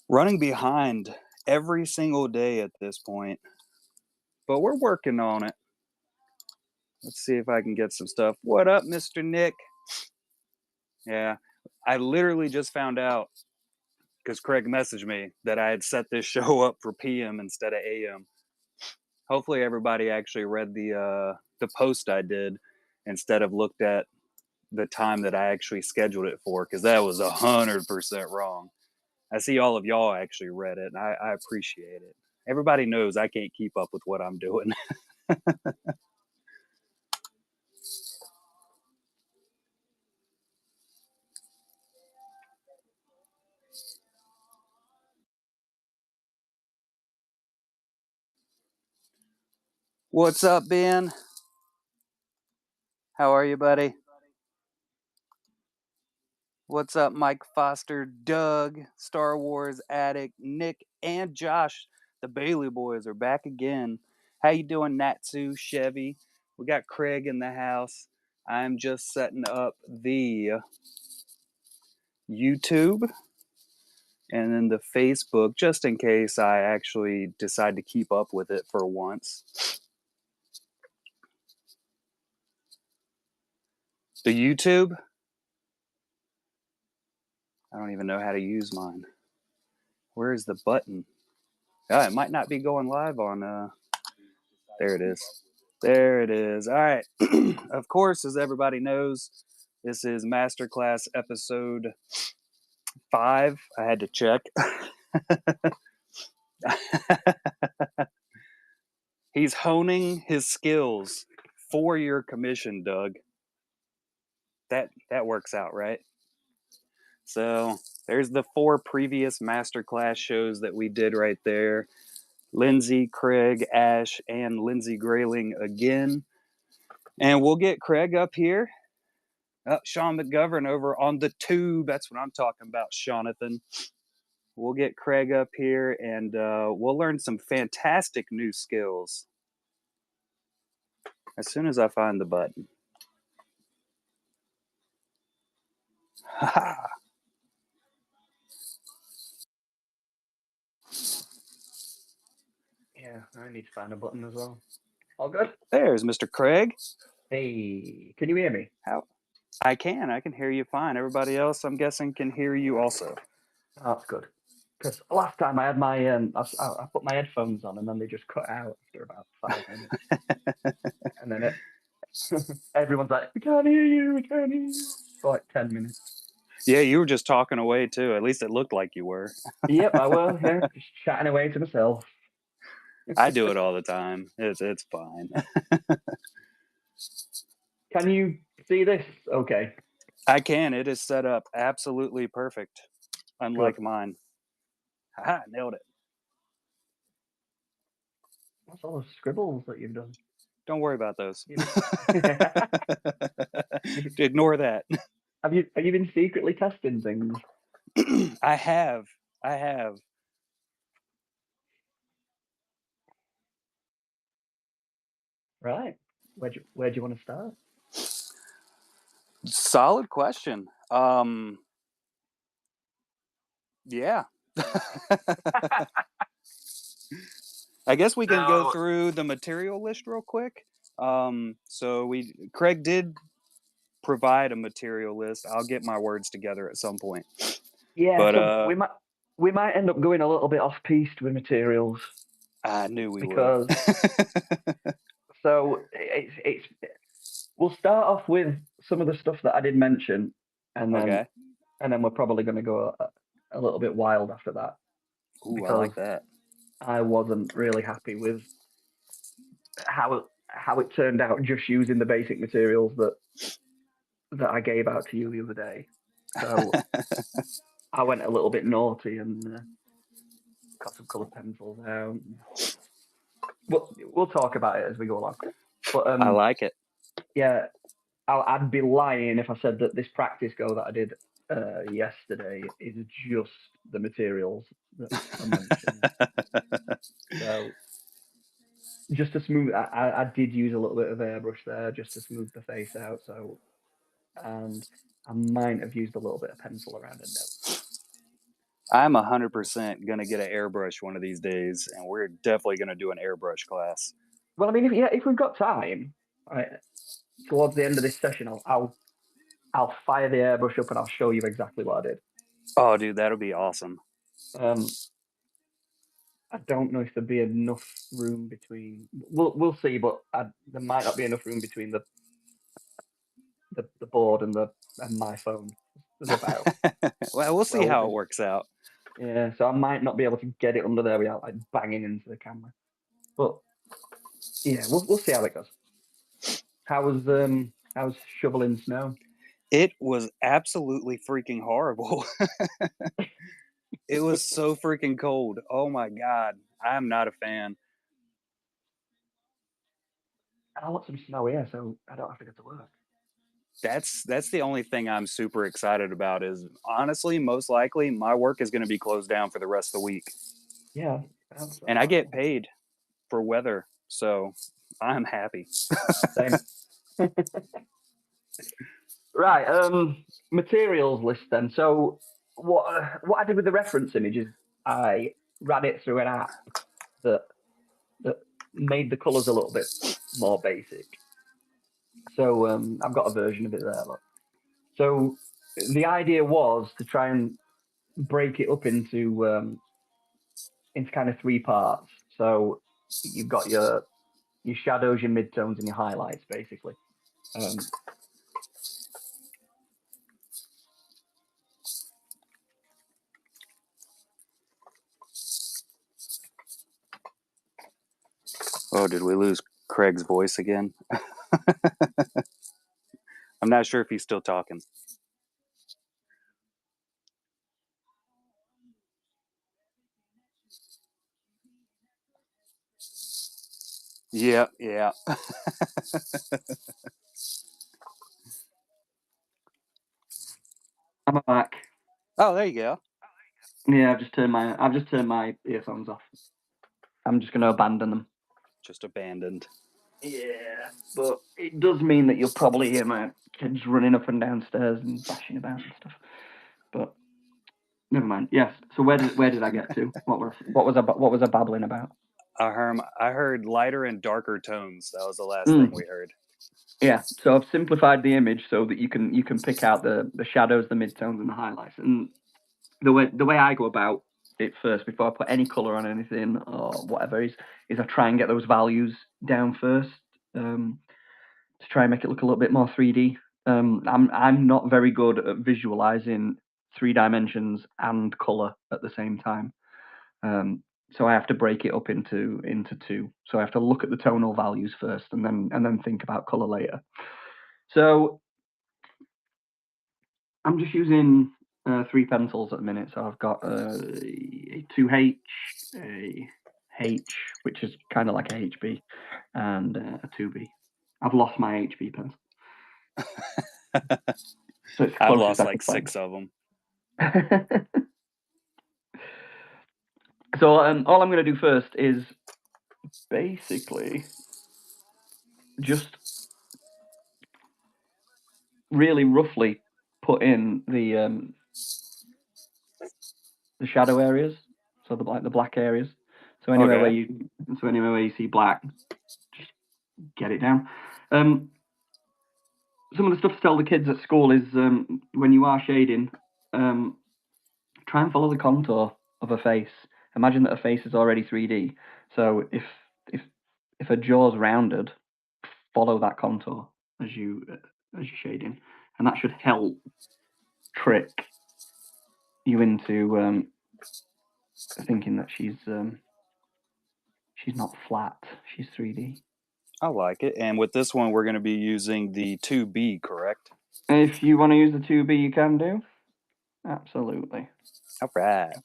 Running behind every single day at this point, but we're working on it. Let's see if I can get some stuff. What up, Mr. Nick? Yeah, I literally just found out because Craig messaged me that I had set this show up for PM instead of AM. Hopefully, everybody actually read the post I did instead of looked at the time that I actually scheduled it for, because that was 100% wrong. I see all of y'all actually read it, and I appreciate it. Everybody knows I can't keep up with what I'm doing. What's up, Ben? How are you, buddy? What's up, Mike Foster, Doug, Star Wars Addict, Nick, and Josh? The Bailey boys are back again. How you doing, Natsu, Chevy? We got Craig in the house. I'm just setting up the YouTube and then the Facebook, just in case I actually decide to keep up with it for once. The YouTube? I don't even know how to use mine. Where is the button? It might not be going live on... There it is. There it is. All right. Of course, as everybody knows, this is Masterclass episode 5. I had to check. He's honing his skills for your commission, Doug. That works out, right? So there's the 4 previous Masterclass shows that we did right there. Lindsay, Craig, Ash, and Lindsay Grayling again. And we'll get Craig up here. Sean McGovern over on the tube. That's what I'm talking about, Jonathan. We'll get Craig up here, and we'll learn some fantastic new skills as soon as I find the button. Yeah, I need to find a button as well. All good? There's Mr. Craig. Hey, can you hear me? How? I can hear you fine. Everybody else, I'm guessing, can hear you also. Oh, that's good. Because last time I had my I put my headphones on and then they just cut out after about 5 minutes. And then everyone's like, "We can't hear you. We can't hear you." For like 10 minutes. Yeah, you were just talking away too. At least it looked like you were. Yep, I was. Yeah, just chatting away to myself. I do it all the time. It's fine. Can you see this? Okay. I can. It is set up absolutely perfect, unlike mine. Haha, nailed it. What's all the scribbles that you've done? Don't worry about those. Ignore that. Have you been secretly testing things? I have. Right. Where do you want to start? Solid question. Yeah. I guess we can go through the material list real quick. So Craig did provide a material list. I'll get my words together at some point. Yeah, but so we might end up going a little bit off piste with materials. I knew we would. So it's we'll start off with some of the stuff that I did mention, and then we're probably going to go a little bit wild after that. Ooh, I like that. I wasn't really happy with how it turned out just using the basic materials that I gave out to you the other day. So I went a little bit naughty and got some colored pencils out. We'll talk about it as we go along. But I like it. Yeah, I'd be lying if I said that this practice go that I did yesterday is just the materials that I mentioned. So just to smooth, I did use a little bit of airbrush there just to smooth the face out. So, and I might have used a little bit of pencil around a note. I'm 100% gonna get an airbrush one of these days, and we're definitely gonna do an airbrush class. Well, I mean, if we've got time, right, towards the end of this session, I'll fire the airbrush up and I'll show you exactly what I did. Oh, dude, that'll be awesome. I don't know if there'd be enough room between. We'll see, but there might not be enough room between the board and my phone. There's about. Well, we'll see how it works out. Yeah, so I might not be able to get it under there without like banging into the camera. But yeah, we'll see how it goes. How's shoveling snow? It was absolutely freaking horrible. It was so freaking cold. Oh my god, I'm not a fan. I want some snow here, so I don't have to go to work. That's the only thing I'm super excited about. Is honestly, most likely, my work is going to be closed down for the rest of the week. Yeah, and I get paid for weather, so I'm happy. Same. Right, materials list then. So what I did with the reference images, I ran it through an app that made the colours a little bit more basic. So I've got a version of it there. Look. So the idea was to try and break it up into kind of three parts. So you've got your shadows, your midtones, and your highlights, basically. Oh, did we lose Craig's voice again? I'm not sure if he's still talking. Yeah. I'm back. Oh, there you go. Yeah, I've just turned my earphones off. I'm just going to abandon them. Just abandoned. Yeah, but it does mean that you'll probably hear my kids running up and downstairs and bashing about and stuff. But never mind. Yes. So where did I get to? What was I babbling about? I heard lighter and darker tones. That was the last thing we heard. Yeah. So I've simplified the image so that you can pick out the shadows, the midtones, and the highlights. And the way I go about it first, before I put any color on anything or whatever, is I try and get those values down first to try and make it look a little bit more 3D. I'm not very good at visualizing 3 dimensions and color at the same time. So I have to break it up into two. So I have to look at the tonal values first, and then think about color later. So I'm just using 3 pencils at the minute. So I've got a 2H, a H, which is kind of like a HB, and a 2B. I've lost my HB pencil. So I've lost like 6 of them. So all I'm going to do first is basically just really roughly put in the shadow areas, so the black areas. So anywhere where you see black, just get it down. Some of the stuff to tell the kids at school is when you are shading, try and follow the contour of a face. Imagine that a face is already 3D. So if a jaw's rounded, follow that contour as you're shading, and that should help trick you into thinking that she's not flat, she's 3D. I like it. And with this one, we're going to be using the 2B, correct? If you want to use the 2B, you can do. Absolutely. All right.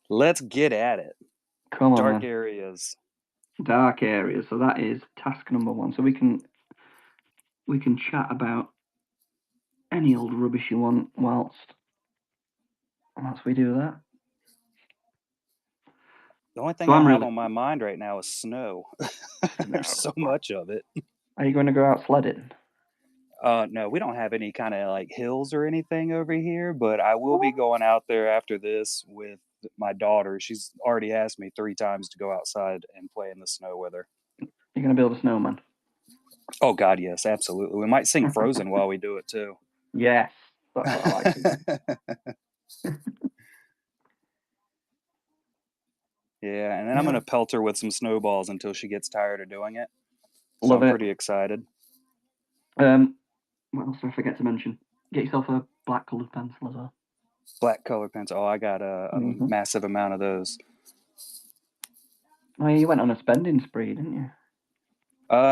Let's get at it. Come on. Dark areas. Dark areas. So that is task number 1. So we can chat about any old rubbish you want whilst we do that. The only thing I have on my mind right now is snow. There's so much of it. Are you going to go out sledding? No, we don't have any kind of like hills or anything over here, but I will be going out there after this with my daughter. She's already asked me 3 times to go outside and play in the snow with her. You're going to build a snowman? Oh God, yes, absolutely. We might sing Frozen while we do it too. Yes, that's what I like to do. Yeah, and then I'm gonna pelt her with some snowballs until she gets tired of doing it. So Love I'm it. pretty excited. What else did I forget to mention? Get yourself a black coloured pencil as well. Black color pencil. Oh, I got a massive amount of those. Oh, you went on a spending spree, didn't you?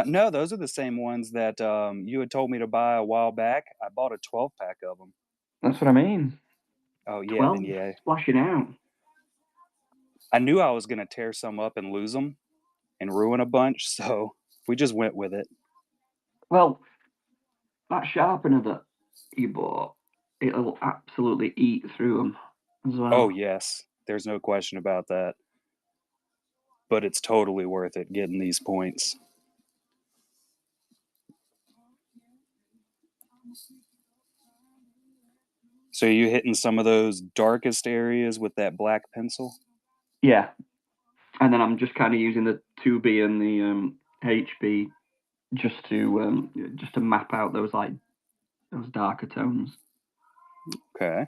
No, those are the same ones that you had told me to buy a while back. I bought a 12-pack of them. That's what I mean. Oh yeah, 12 then yeah. splashing out. I knew I was gonna tear some up and lose them and ruin a bunch, so we just went with it. Well, that sharpener that you bought, it'll absolutely eat through them as well. Oh yes, there's no question about that. But it's totally worth it getting these points. So you hitting some of those darkest areas with that black pencil? Yeah. And then I'm just kind of using the 2B and the HB just to map out those darker tones. Okay.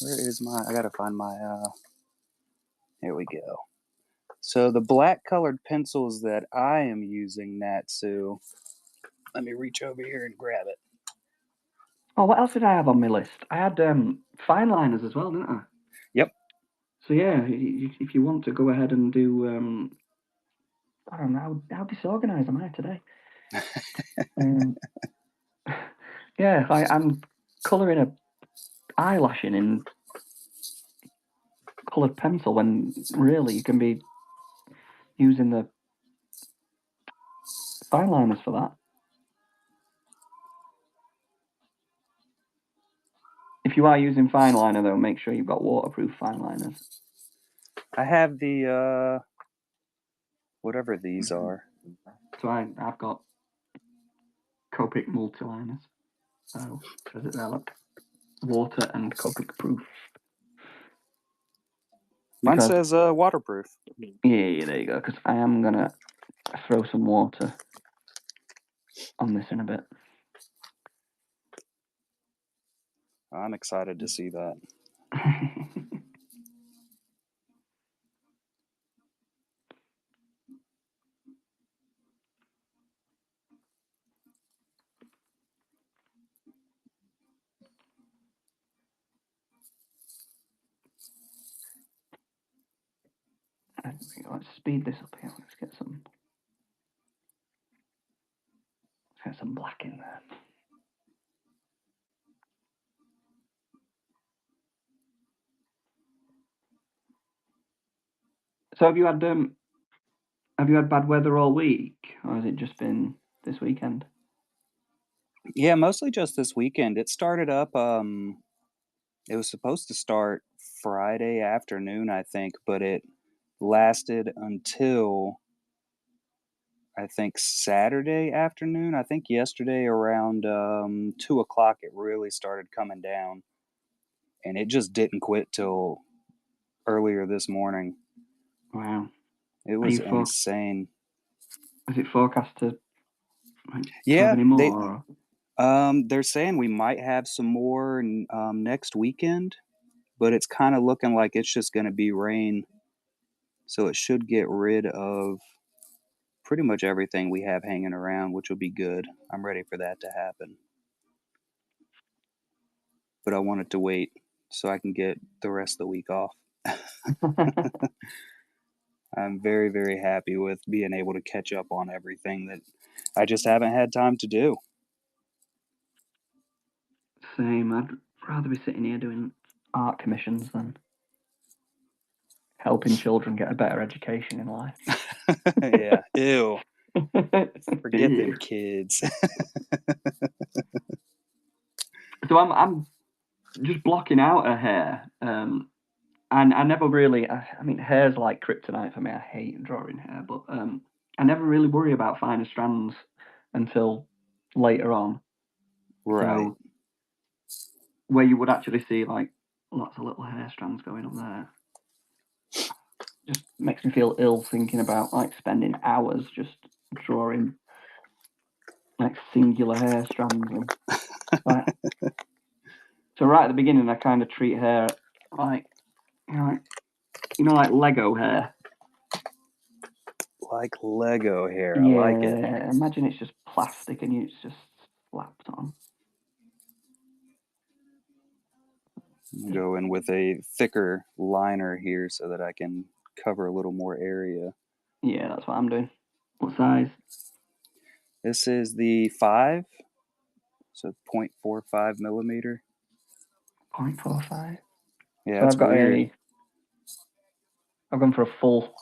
Where is my? I gotta find my. Here we go. So the black colored pencils that I am using, Natsu. Let me reach over here and grab it. Oh, what else did I have on my list? I had fine liners as well, didn't I? Yep. So yeah, if you want to go ahead and do, I don't know how disorganized am I today? Yeah, I'm colouring a eyelashing in coloured pencil when really you can be using the fine liners for that. If you are using fine liner though, make sure you've got waterproof fine liners. I have the whatever these are. So I've got Copic multiliners. So does it there? Look, water and Copic proof. Mine says waterproof. Yeah, there you go. Because I am gonna throw some water on this in a bit. I'm excited to see that. Let's speed this up here. Let's get some black in there. So have you had bad weather all week, or has it just been this weekend? Yeah, mostly just this weekend. It started up. It was supposed to start Friday afternoon, I think, but it lasted until I think Saturday afternoon. I think yesterday around 2 o'clock it really started coming down, and it just didn't quit till earlier this morning. Wow, it was insane. Is it forecast to Yeah, have any more? they're saying we might have some more next weekend, but it's kind of looking like it's just going to be rain, so it should get rid of pretty much everything we have hanging around, which will be good. I'm ready for that to happen. But I wanted to wait so I can get the rest of the week off. I'm very, very happy with being able to catch up on everything that I just haven't had time to do. Same. I'd rather be sitting here doing art commissions than helping children get a better education in life. Yeah. Ew. Forget them kids. So I'm just blocking out her hair. I never really. I mean, hair's like kryptonite for me. I hate drawing hair, but I never really worry about finer strands until later on. Right. So where you would actually see like lots of little hair strands going up there, just makes me feel ill thinking about like spending hours just drawing like singular hair strands. And, like, so right at the beginning, I kind of treat hair like like Lego hair. Like Lego hair. Yeah, I like it. imagine it's just plastic and it's just slapped on. Go in with a thicker liner here so that I can cover a little more area. Yeah, that's what I'm doing. What size? This is the 5, so 0.45 millimeter. 0.45. Yeah, So it's I've got weird. I've gone for a full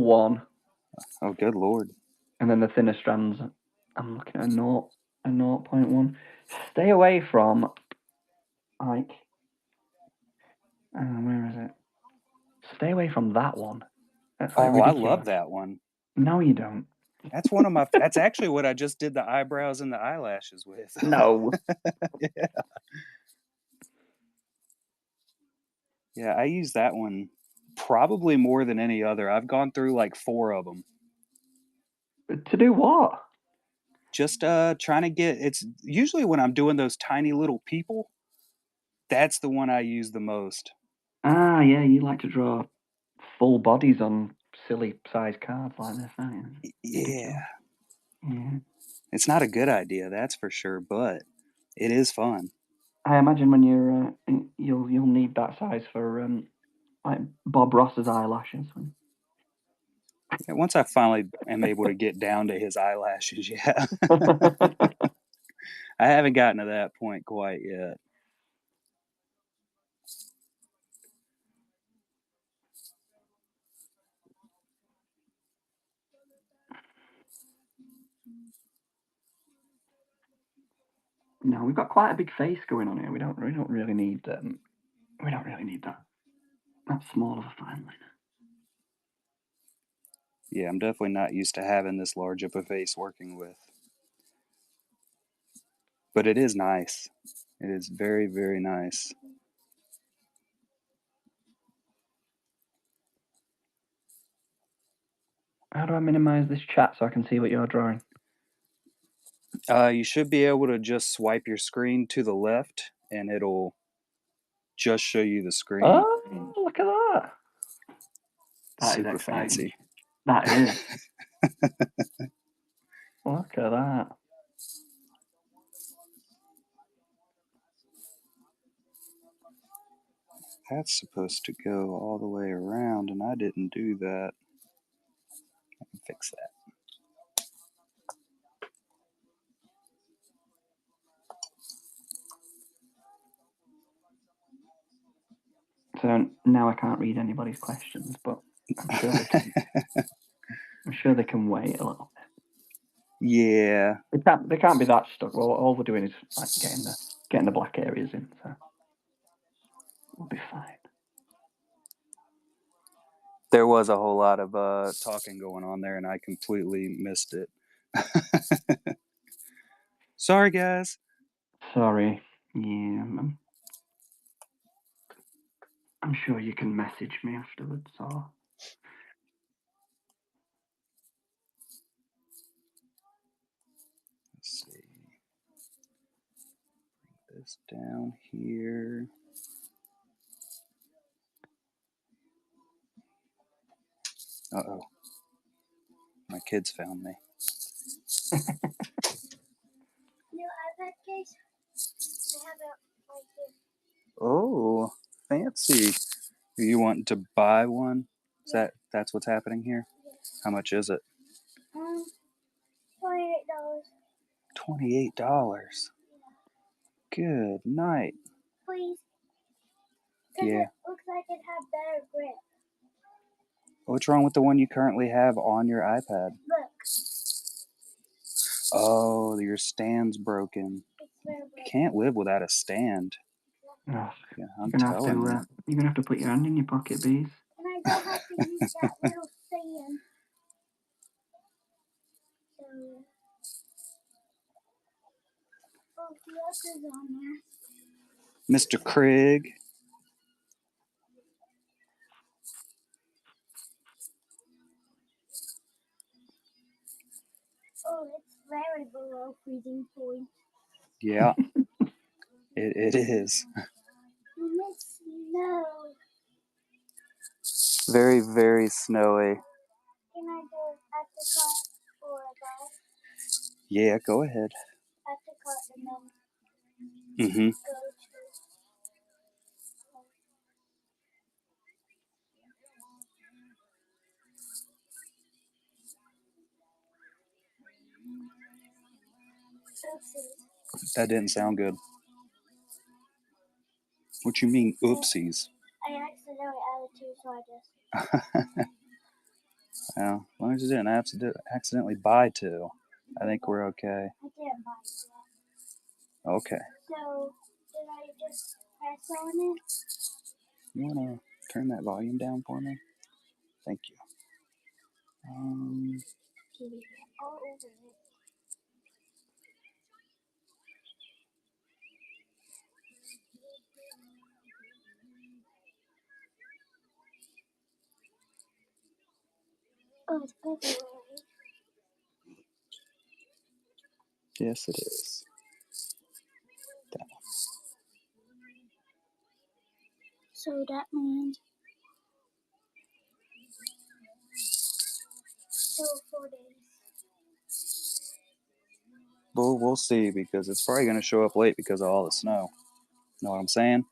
one. Oh, good lord. And then the thinner strands, I'm looking at a 0.1. Stay away from, like, where is it? Stay away from that one. That's like Oh, I ridiculous. love that one. No, you don't. That's one of my. That's actually what I just did the eyebrows and the eyelashes with. No. Yeah. Yeah, I use that one probably more than any other. I've gone through like 4 of them. To do what? Just trying to get. It's usually when I'm doing those tiny little people. That's the one I use the most. Ah, yeah, you like to draw full bodies on silly sized cards like this, don't you? Yeah. Yeah. It's not a good idea, that's for sure, but it is fun. I imagine when you're you'll need that size for like Bob Ross's eyelashes. Yeah, once I finally am able to get down to his eyelashes, yeah. I haven't gotten to that point quite yet. No, we've got quite a big face going on here. We don't really need that small of a fine liner. Yeah, I'm definitely not used to having this large of a face working with. But it is nice. It is very, very nice. How do I minimize this chat so I can see what you're drawing? You should be able to just swipe your screen to the left and it'll just show you the screen. Oh, look at that. That Super is exciting. fancy. That is. Look at that. That's supposed to go all the way around, and I didn't do that. I can fix that. So now I can't read anybody's questions, but I'm sure they can. I'm sure they can wait a little bit. Yeah. They can't be that stuck. Well, all we're doing is like getting the black areas in, so we'll be fine. There was a whole lot of talking going on there, and I completely missed it. Sorry, guys. Sorry. Yeah, I'm sure you can message me afterwards, or... Let's see. Bring this down here. Uh-oh. My kids found me. New iPad case. I have it right here. Oh, fancy. You want to buy one? That's what's happening here? Yeah. How much is it? $28. $28. Good night. Please. Because Yeah. it looks like it had better grip. What's wrong with the one you currently have on your iPad? Look. Oh, your stand's broken. It's very broken. Can't live without a stand. Oh, Yeah, I'm you're gonna telling you. you're gonna have to put your hand in your pocket, bees. And I don't have to use that little fan. So, oh, who else is on there? Mr. Craig. Oh, it's very below freezing point. Yeah, it is. And it's snow. Very, very snowy. Can I go at the cart or above? Yeah, go ahead. At the cart and then Mm-hmm. go to. Oopsies. That didn't sound good. What you mean, oopsies? I accidentally added two, so I just. Well, as long as you didn't accidentally buy two, I think we're okay. I didn't buy it yet. Okay. So, did I just press on it? You want to turn that volume down for me? Thank you. All over it. Oh, it's February. Yes, it is. Down. So that means. So 4 days. Well, we'll see because it's probably going to show up late because of all the snow. Know what I'm saying?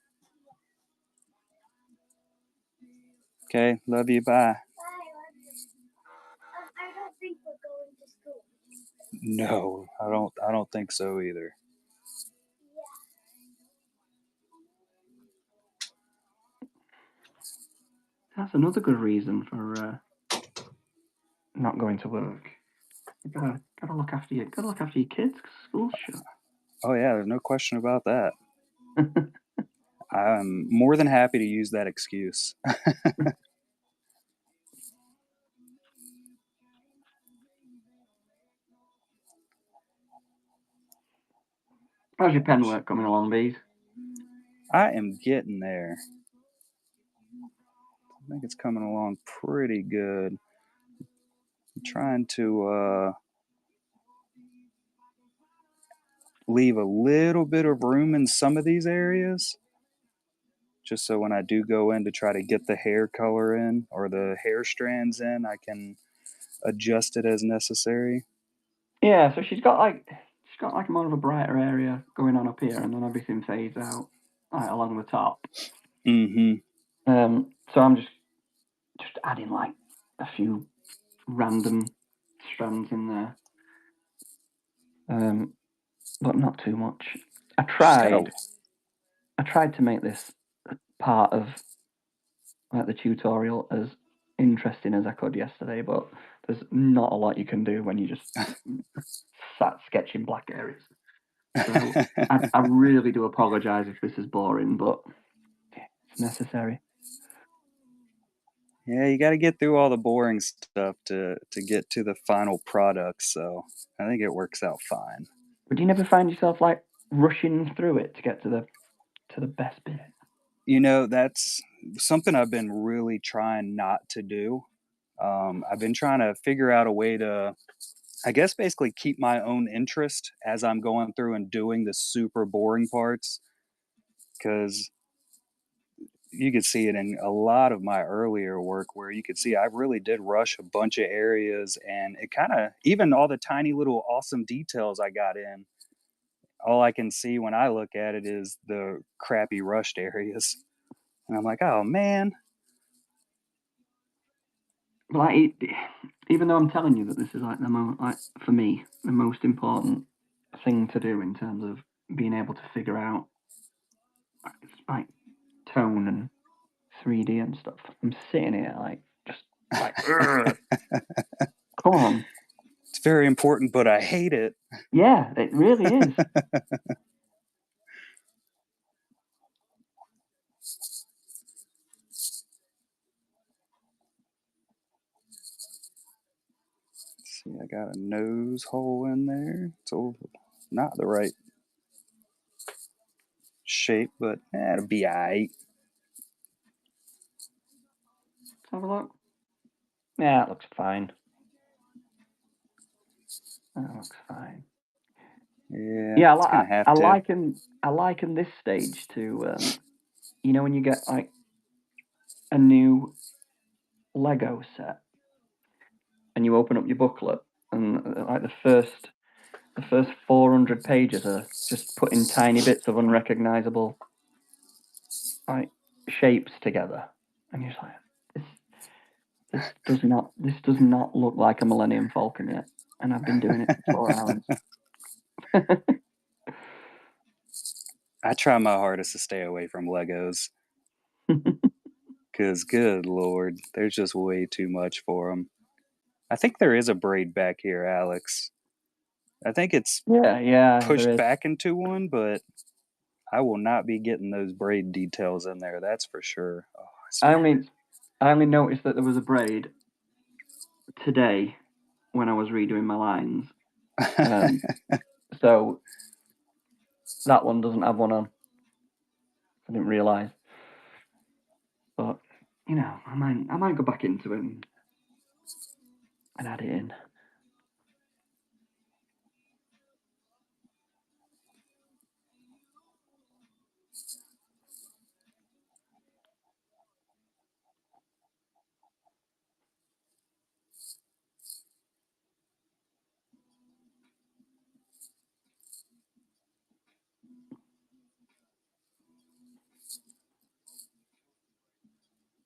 Okay, love you. Bye. Bye, love you. I don't think we're going to school. No, I don't think so either. That's another good reason for not going to work. You gotta look after your kids because school's shut. Oh yeah, there's no question about that. I'm more than happy to use that excuse. How's your pen work coming along, bees? I am getting there. I think it's coming along pretty good. I'm trying to leave a little bit of room in some of these areas, just so when I do go in to try to get the hair color in or the hair strands in, I can adjust it as necessary. Yeah, so she's got like more of a brighter area going on up here, and then everything fades out along the top. Mm-hmm. So I'm just adding like a few random strands in there, but not too much. I tried to make this part of like the tutorial as interesting as I could yesterday, but there's not a lot you can do when you just sat sketching black areas. So I really do apologise if this is boring, but it's necessary. Yeah, you got to get through all the boring stuff to get to the final product. So I think it works out fine. But do you never find yourself like rushing through it to get to the best bit? You know, that's something I've been really trying not to do. I've been trying to figure out a way to, I guess, basically keep my own interest as I'm going through and doing the super boring parts. Because you could see it in a lot of my earlier work where you could see I really did rush a bunch of areas, and it kind of, even all the tiny little awesome details I got in, all I can see when I look at it is the crappy rushed areas. And I'm like, oh man. Like, even though I'm telling you that this is like for me, the most important thing to do in terms of being able to figure out like tone and 3D and stuff. I'm sitting here just come on. It's very important, but I hate it. Yeah, it really is. See, I got a nose hole in there. It's not the right shape, but it'll be alright. Let's have a look. Yeah, it looks fine. That looks fine. Yeah, it's gonna have I to. liken this stage to when you get like a new Lego set and you open up your booklet and like the first 400 pages are just putting tiny bits of unrecognizable like shapes together, and you're just like, this does not look like a Millennium Falcon yet, and I've been doing it for 4 hours. I try my hardest to stay away from Legos. Because, good Lord, there's just way too much for them. I think there is a braid back here, Alex. I think it's pushed back into one, but I will not be getting those braid details in there. That's for sure. Oh, I only noticed that there was a braid today when I was redoing my lines. So that one doesn't have one on. I didn't realise. But I might go back into it and add it in.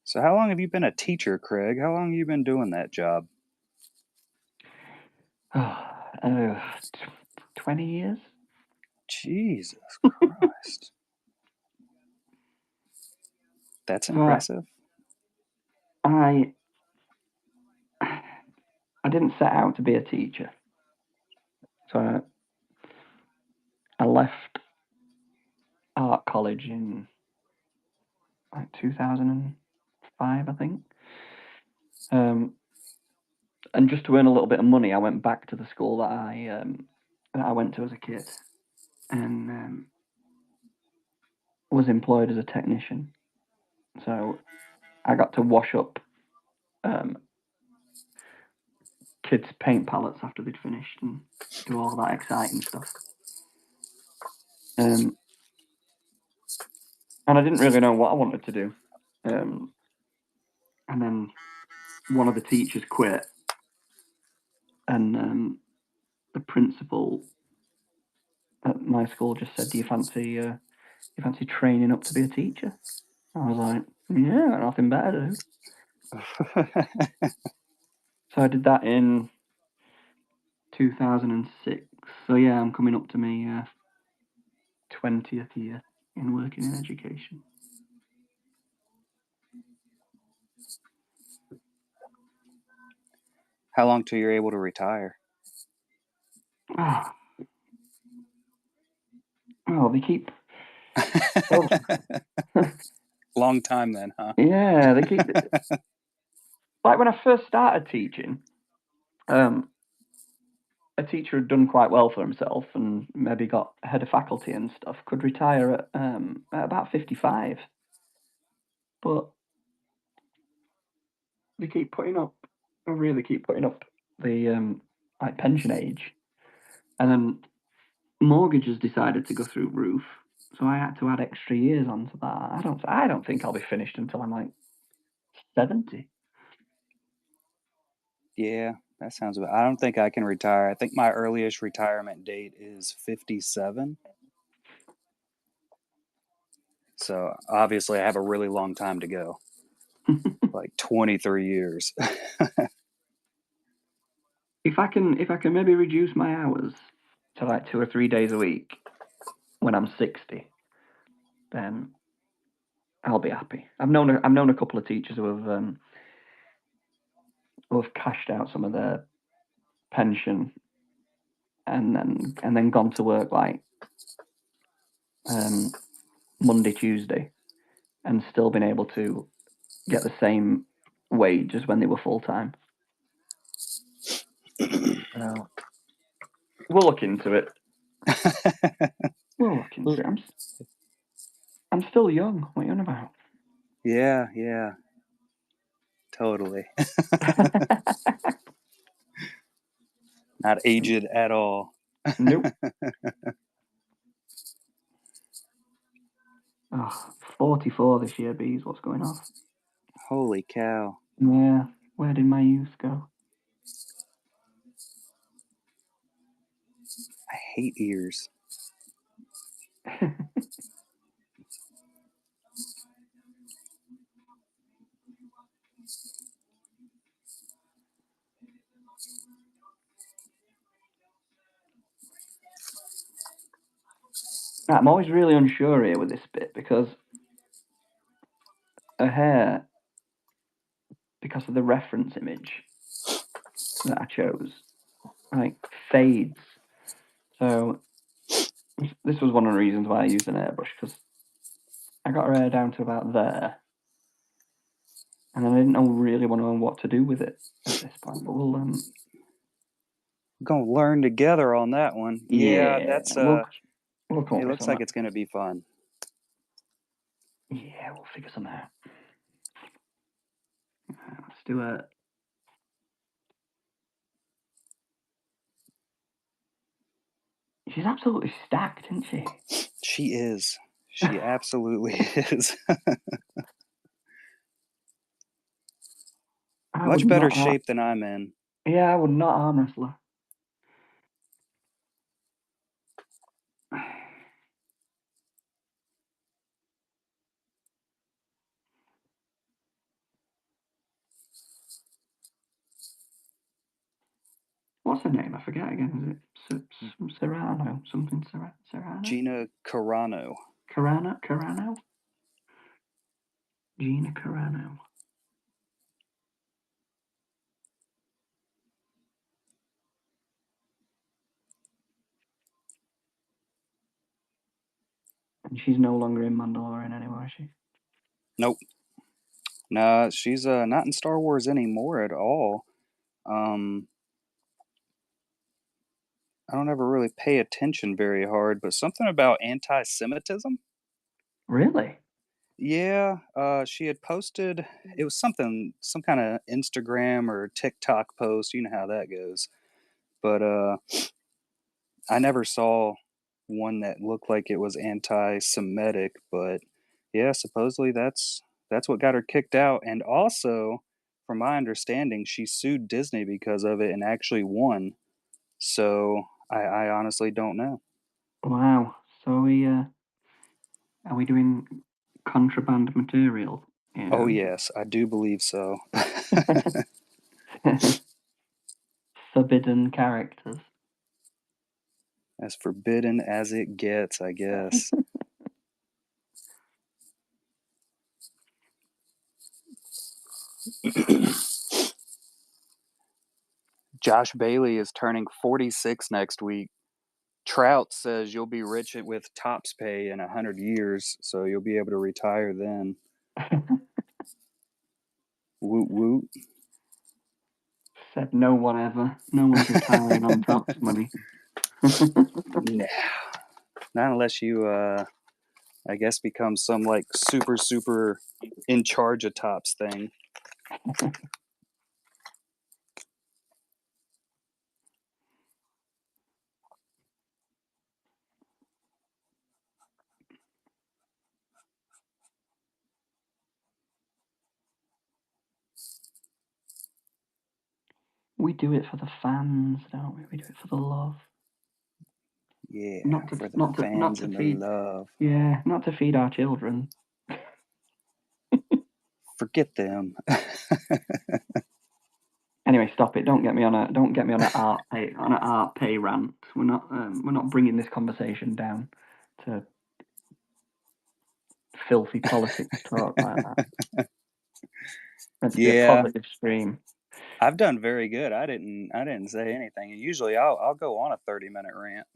So how long have you been a teacher, Craig? How long have you been doing that job? 20 years. Jesus Christ. That's impressive. I didn't set out to be a teacher. So I left art college in like 2005, I think. And just to earn a little bit of money, I went back to the school that I went to as a kid, and was employed as a technician. So I got to wash up kids' paint palettes after they'd finished and do all that exciting stuff. And I didn't really know what I wanted to do. And then one of the teachers quit, and the principal at my school just said, "Do you fancy training up to be a teacher?" I was like, "Yeah, nothing better, dude." So I did that in 2006. So yeah, I'm coming up to my 20th year in working in education. How long till you're able to retire? Oh, they keep. Long time then, huh? Yeah, they keep. Like when I first started teaching, a teacher had done quite well for himself and maybe got head of faculty and stuff, could retire at about 55. But they keep putting up, really keep putting up the like pension age, and then mortgages decided to go through roof, so I had to add extra years onto that. I don't think I'll be finished until I'm like 70. Yeah, that sounds about. I don't think I can retire. I think my earliest retirement date is 57. So obviously, I have a really long time to go, like 23 years. If I can maybe reduce my hours to like 2 or 3 days a week when I'm 60, then I'll be happy. I've known a couple of teachers who have cashed out some of their pension and then gone to work like Monday, Tuesday, and still been able to get the same wage as when they were full time. No. We'll look into it. We'll look into it. I'm still young. What are you on about? Yeah. Totally. Not aged at all. Nope. Oh, 44 this year, bees. What's going on? Holy cow. Yeah. Where did my youth go? I hate ears. I'm always really unsure here with this bit because her hair, because of the reference image that I chose, like fades. So this was one of the reasons why I used an airbrush, because I got her hair down to about there, and I didn't know really know what to do with it at this point. But we'll We're gonna learn together on that one. Yeah, that's we'll come it up with looks like something. it's gonna be fun. Yeah, we'll figure something out. Let's do it. She's absolutely stacked, isn't she? She is. She absolutely is. Much better shape than I'm in. Yeah, I would not arm wrestle her. What's her name? I forget again. Is it Serrano? Something Serrano? Gina Carano. Carano? Gina Carano. And she's no longer in Mandalorian anymore, is she? Nope. No, she's not in Star Wars anymore at all. I don't ever really pay attention very hard, but something about anti-Semitism? Really? Yeah, she had posted it was some kind of Instagram or TikTok post, you know how that goes. But I never saw one that looked like it was anti-Semitic, but yeah, supposedly that's what got her kicked out. And also, from my understanding, she sued Disney because of it and actually won. So I honestly don't know. Wow. So are we doing contraband material? You Oh know? yes, I do believe so. Forbidden characters. As forbidden as it gets, I guess. Josh Bailey is turning 46 next week. Trout says you'll be rich with Topps pay in 100 years, so you'll be able to retire then. Woot woot. Said no one ever. No one's retiring on Topps money. Nah. Not unless you, I guess, become some like super in charge of Topps thing. We do it for the fans, don't we? We do it for the love. Yeah, for the fans and feed, the love. Yeah, not to feed our children. Forget them. Anyway, stop it. Don't get me on an art pay rant. We're not bringing this conversation down to filthy politics talk like that. Meant to be a positive stream. I've done very good. I didn't say anything. And usually I'll go on a 30-minute rant.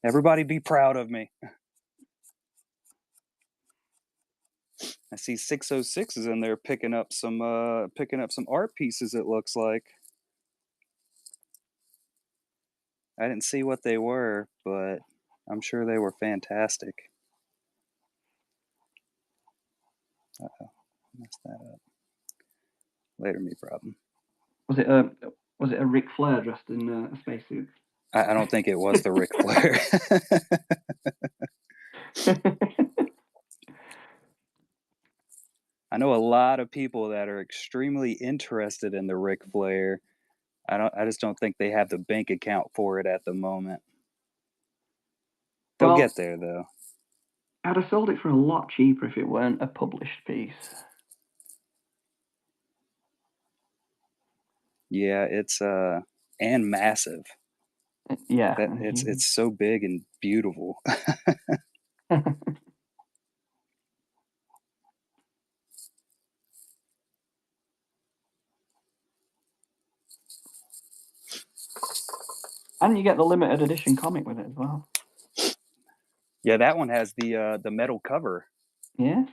Everybody be proud of me. I see 606 is in there picking up some art pieces, it looks like. I didn't see what they were, but I'm sure they were fantastic. Uh-oh, messed that up. Later, me problem. Was it a Ric Flair dressed in a spacesuit? I don't think it was the Ric Flair. I know a lot of people that are extremely interested in the Ric Flair. I just don't think they have the bank account for it at the moment. They'll Well, get there though. I'd have sold it for a lot cheaper if it weren't a published piece. Yeah, it's and massive. Yeah. That it's so big and beautiful. And you get the limited edition comic with it as well. Yeah, that one has the metal cover. Yeah.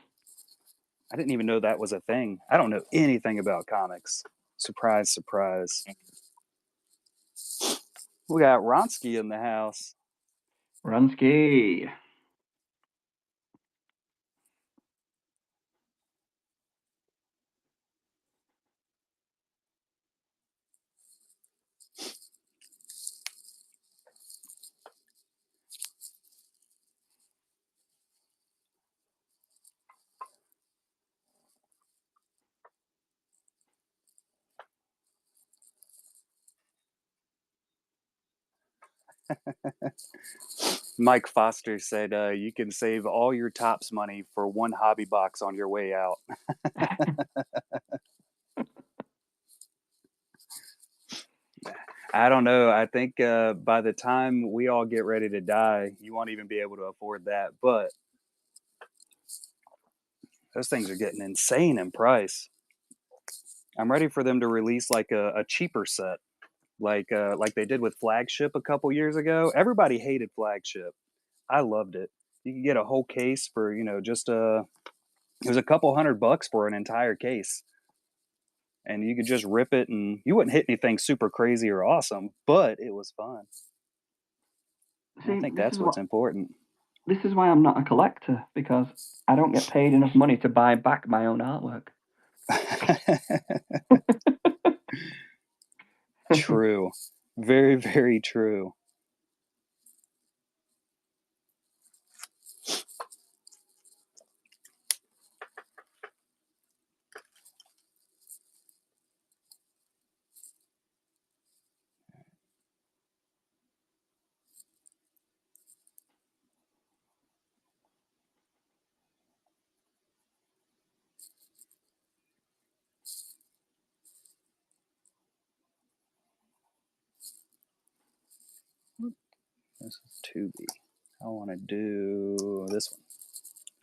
I didn't even know that was a thing. I don't know anything about comics. Surprise, surprise. We got Ronsky in the house. Ronsky. Mike Foster said you can save all your Tops money for one hobby box on your way out. I don't know. I think by the time we all get ready to die, you won't even be able to afford that. But those things are getting insane in price. I'm ready for them to release like a cheaper set, like they did with Flagship a couple years ago. Everybody hated Flagship. I loved it. You could get a whole case for just it was a couple $100 for an entire case, and you could just rip it, and you wouldn't hit anything super crazy or awesome, but it was fun. See, I think that's what's important. This is why I'm not a collector, because I don't get paid enough money to buy back my own artwork. True. Very, very true. This is 2B. I want to do this one.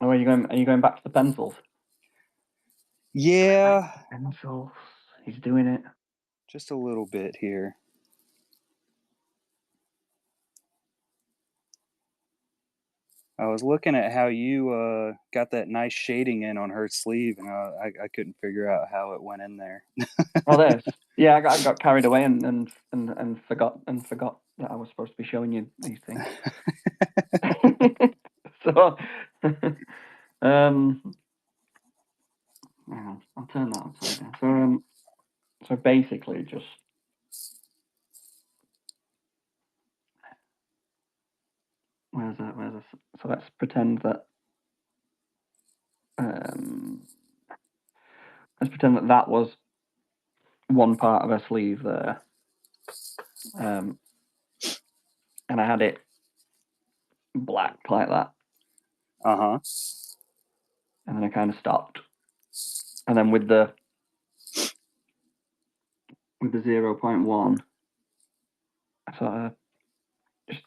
Oh, are you going back to the pencils? Yeah. Pencils. He's doing it. Just a little bit here. I was looking at how you got that nice shading in on her sleeve, and I couldn't figure out how it went in there. Oh, there's. Yeah, I got carried away and forgot that I was supposed to be showing you these things. So, I'll turn that upside down. So basically, just where's that? So let's pretend that. Let's pretend that was one part of her sleeve there, and I had it black like that. Uh-huh. And then I kind of stopped, and then with the 0.1, I sort of just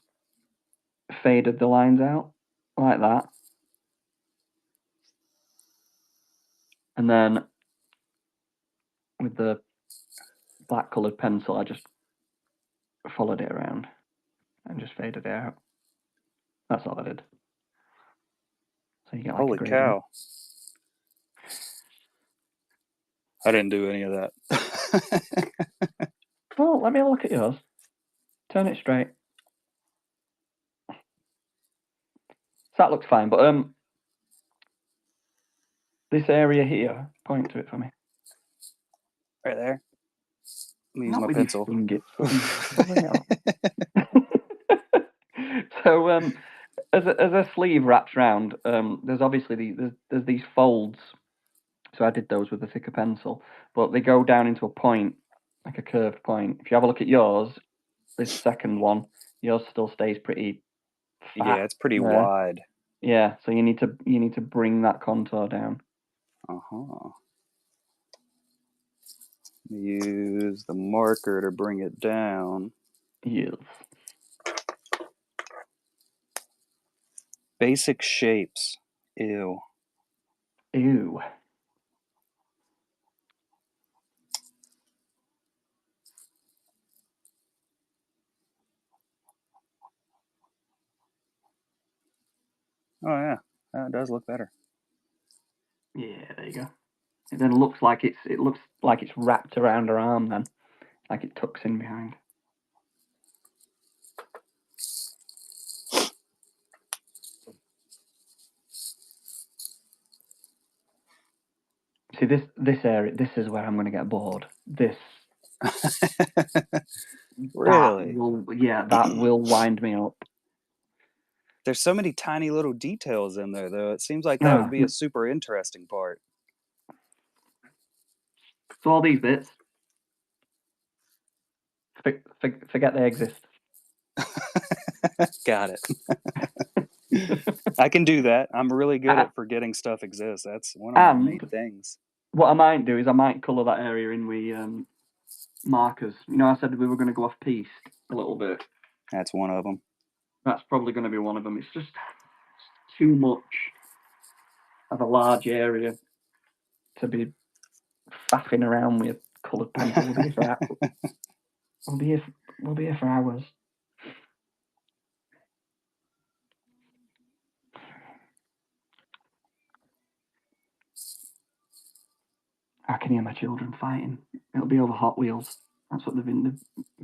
faded the lines out like that, and then with the black coloured pencil, I just followed it around and just faded it out. That's all I did. So you get like Holy cow. I didn't do any of that. Well, let me have a look at yours. Turn it straight. that looks fine. But this area here, point to it for me. Right there. Let me use Not my with your pencil. finger. Bring it on. So as a sleeve wraps round, there's obviously there's these folds. So I did those with a thicker pencil, but they go down into a point, like a curved point. If you have a look at yours, this second one, yours still stays pretty fat. Yeah, it's pretty there. wide. Yeah, so you need to bring that contour down. Use the marker to bring it down. Yes. Basic shapes. Ew. Ew. Oh yeah, that does look better. Yeah, there you go. It then looks like it's wrapped around her arm then, like it tucks in behind. See this area. This is where I'm going to get bored. This. Really? That will wind me up. There's so many tiny little details in there, though. It seems like that would be a super interesting part. So all these bits, forget they exist. Got it. I can do that. I'm really good at forgetting stuff exists. That's one of my main things. What I might do is I might colour that area in with markers. You know, I said we were going to go off piste a little bit. That's one of them. That's probably going to be one of them. It's just too much of a large area to be faffing around with coloured pencil. We'll be here for hours. I can hear my children fighting. It'll be over Hot Wheels. That's what they've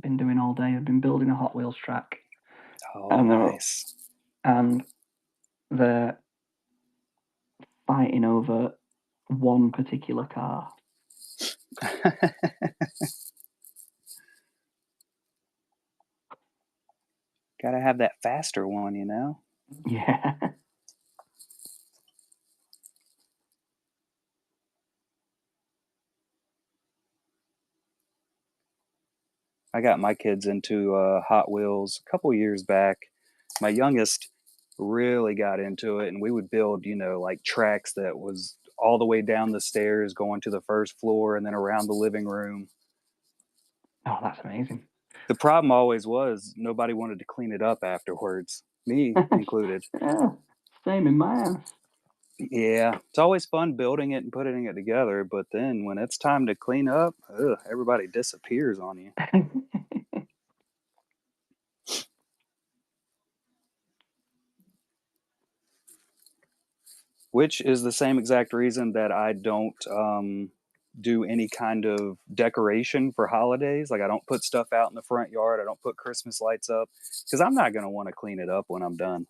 been doing all day. They've been building a Hot Wheels track. Oh, nice. And they're fighting over one particular car. Gotta have that faster one, you know? Yeah. I got my kids into Hot Wheels a couple years back. My youngest really got into it, and we would build, like tracks that was all the way down the stairs, going to the first floor, and then around the living room. Oh, that's amazing. The problem always was nobody wanted to clean it up afterwards, me included. Yeah, same in my house. Yeah, it's always fun building it and putting it together, but then when it's time to clean up, everybody disappears on you. Which is the same exact reason that I don't do any kind of decoration for holidays. Like I don't put stuff out in the front yard. I don't put Christmas lights up because I'm not going to want to clean it up when I'm done.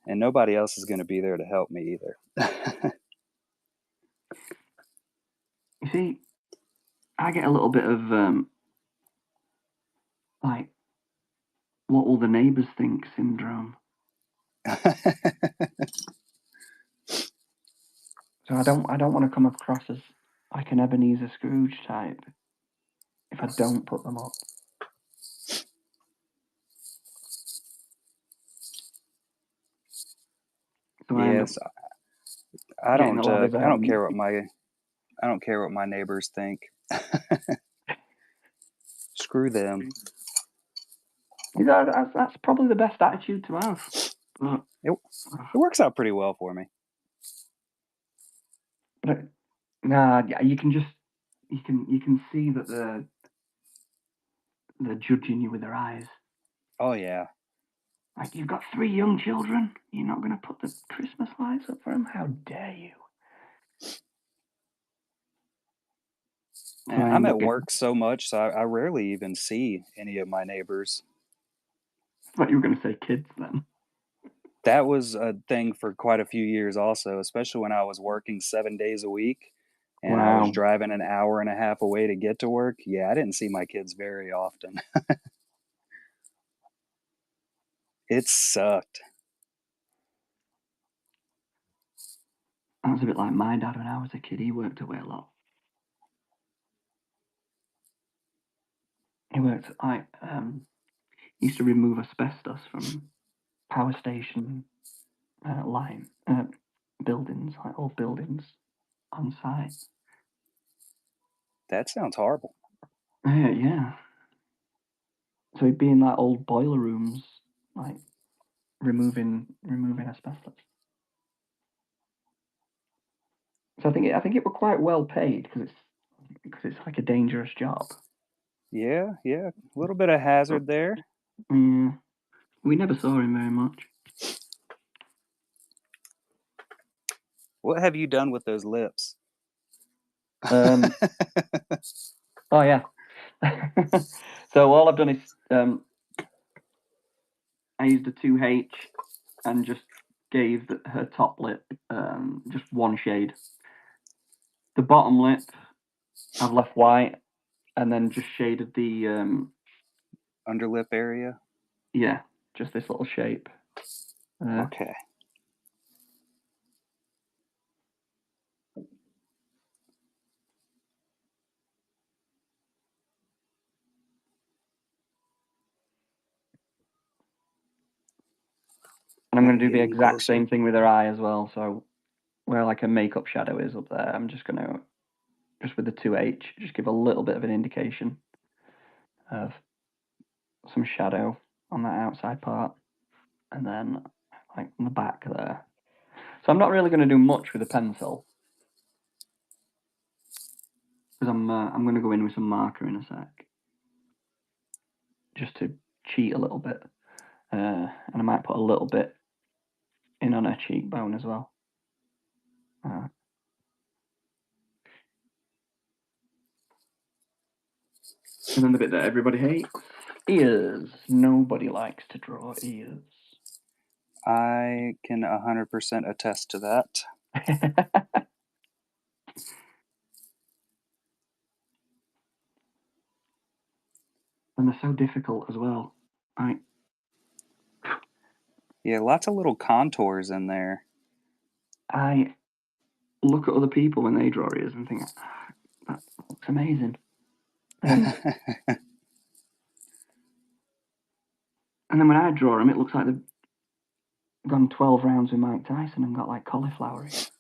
And nobody else is going to be there to help me either. You see, I get a little bit of like, what will the neighbours think syndrome. So I don't want to come across as like an Ebenezer Scrooge type if I don't put them up. So yes, I don't care what my neighbors think. Screw them. That's probably the best attitude to have. It works out pretty well for me. But you can see that they're judging you with their eyes. Oh yeah. Like, you've got 3 young children. You're not going to put the Christmas lights up for them? How dare you? I'm at work so much, so I rarely even see any of my neighbors. I thought you were going to say kids then. That was a thing for quite a few years also, especially when I was working 7 days a week and I was Wow. driving an hour and a half away to get to work. Yeah, I didn't see my kids very often. It sucked. That was a bit like my dad when I was a kid. He worked away a lot. He worked he used to remove asbestos from power station line buildings, like old buildings on site. That sounds horrible. Yeah. So he'd be in like old boiler rooms, like removing asbestos. So I think it was quite well paid because it's like a dangerous job. Yeah, a little bit of hazard there. Yeah. We never saw him very much. What have you done with those lips? Oh yeah. So all I've done is I used a 2H and just gave her top lip just one shade. The bottom lip I've left white and then just shaded the Underlip area? yeah, just this little shape. Okay. And I'm going to do the Getting exact closer. same thing with her eye as well. So where like a makeup shadow is up there, I'm just going to, just with the 2H, just give a little bit of an indication of some shadow on that outside part. And then like on the back there. So I'm not really going to do much with a pencil. Because I'm going to go in with some marker in a sec. Just to cheat a little bit. And I might put a little bit in on her cheekbone as well. And then the bit that everybody hates, ears. Nobody likes to draw ears. I can 100% attest to that. And they're so difficult as well. Yeah, lots of little contours in there. I look at other people when they draw ears and think, that looks amazing. And then when I draw them, it looks like they've gone 12 rounds with Mike Tyson and got like cauliflower ears.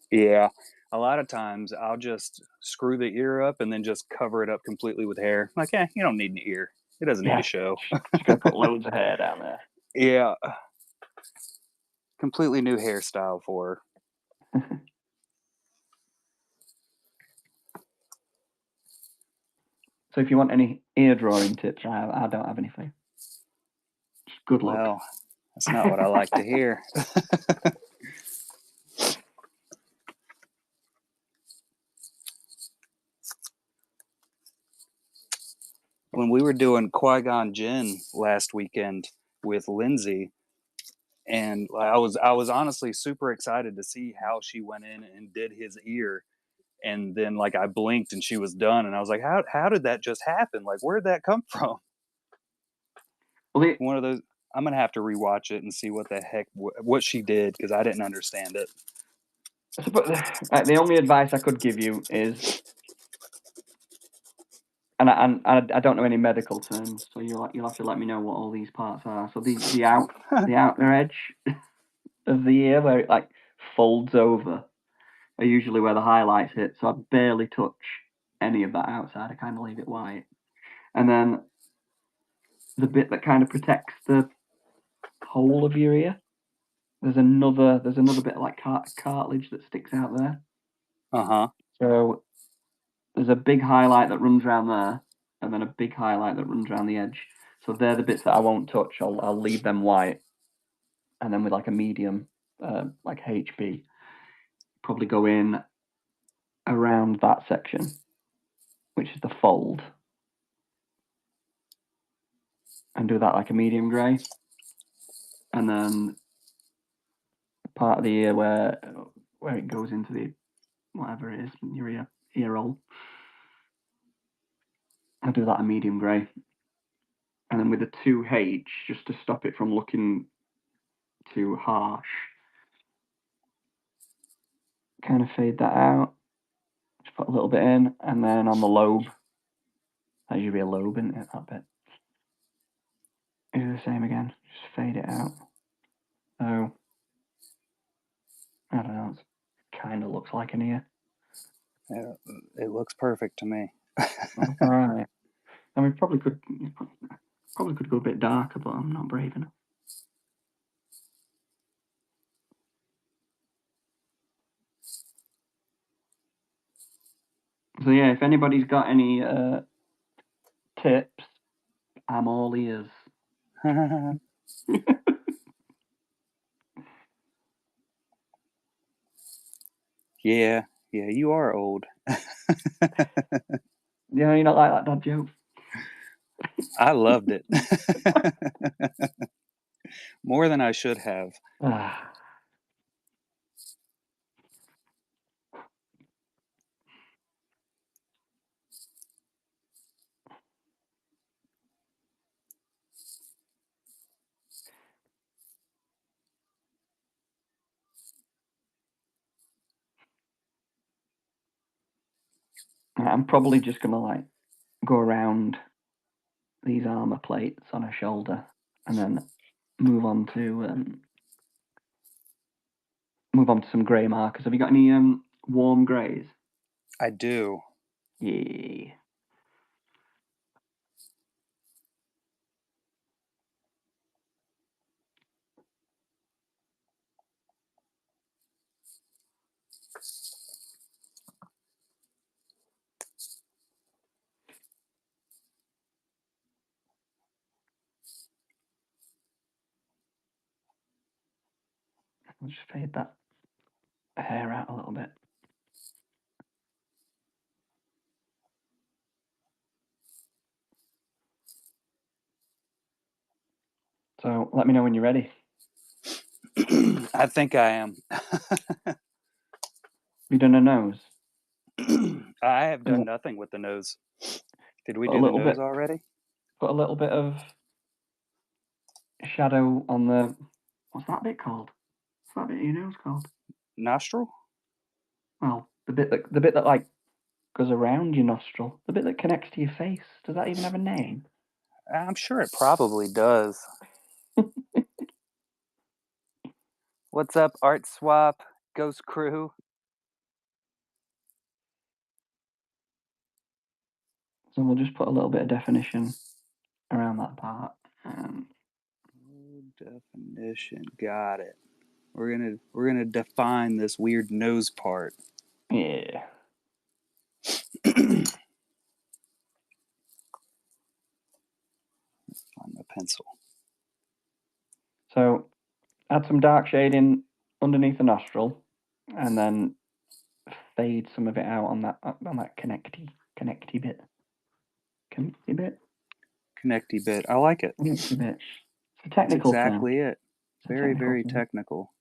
Yeah, a lot of times I'll just screw the ear up and then just cover it up completely with hair. Like, you don't need an ear. It doesn't need to show. Just gonna put loads of hair down there. Yeah. Completely new hairstyle for her. So if you want any ear drawing tips, I don't have any for you. Just good luck. Well, that's not what I like to hear. When we were doing Qui-Gon Jinn last weekend with Lindsay, and I was honestly super excited to see how she went in and did his ear. And then like I blinked and she was done, and I was like, how did that just happen? Like, where did that come from? Well, One of those. I'm gonna have to rewatch it and see what the heck what she did, because I didn't understand it. the only advice I could give you is, and I don't know any medical terms, so you'll have to let me know what all these parts are. So the outer edge of the ear where it like folds over are usually where the highlights hit. So I barely touch any of that outside. I kind of leave it white, and then the bit that kind of protects the whole of your ear. There's another bit of like cartilage that sticks out there. So there's a big highlight that runs around there, and then a big highlight that runs around the edge. So they're the bits that I won't touch. I'll leave them white, and then with like a medium, like HB, probably go in around that section, which is the fold, and do that like a medium grey, and then part of the ear where it goes into the whatever it is, your ear roll. I'll do that a medium grey. And then with the 2H, just to stop it from looking too harsh, kind of fade that out. Just put a little bit in, and then on the lobe, that should be a lobe, isn't it, that bit? Do the same again, just fade it out. So, I don't know, it kind of looks like an ear. It looks perfect to me. Alright. I mean, probably could go a bit darker, but I'm not brave enough. So yeah, if anybody's got any tips, I'm all ears. Yeah, you are old. Yeah, you not like that dad joke? I loved it. More than I should have. I'm probably just gonna like go around these armor plates on her shoulder and then move on to some grey markers. Have you got any warm greys? I do. Yeah. I'll just fade that hair out a little bit. So let me know when you're ready. I think I am. You done a nose? I have done nothing with the nose. Did we A do the little nose bit. already? Put a little bit of shadow on the... What's that bit called? What's that bit of your nose called? Nostril? Well, the bit that like goes around your nostril. The bit that connects to your face. Does that even have a name? I'm sure it probably does. What's up, Art Swap, Ghost Crew? So we'll just put a little bit of definition around that part. Definition, got it. We're gonna define this weird nose part. Yeah. On the pencil. So add some dark shading underneath the nostril, and then fade some of it out on that connecty bit. Connecty bit. I like it. Connecty bit. It's a That's technical exactly term. it. Very technical.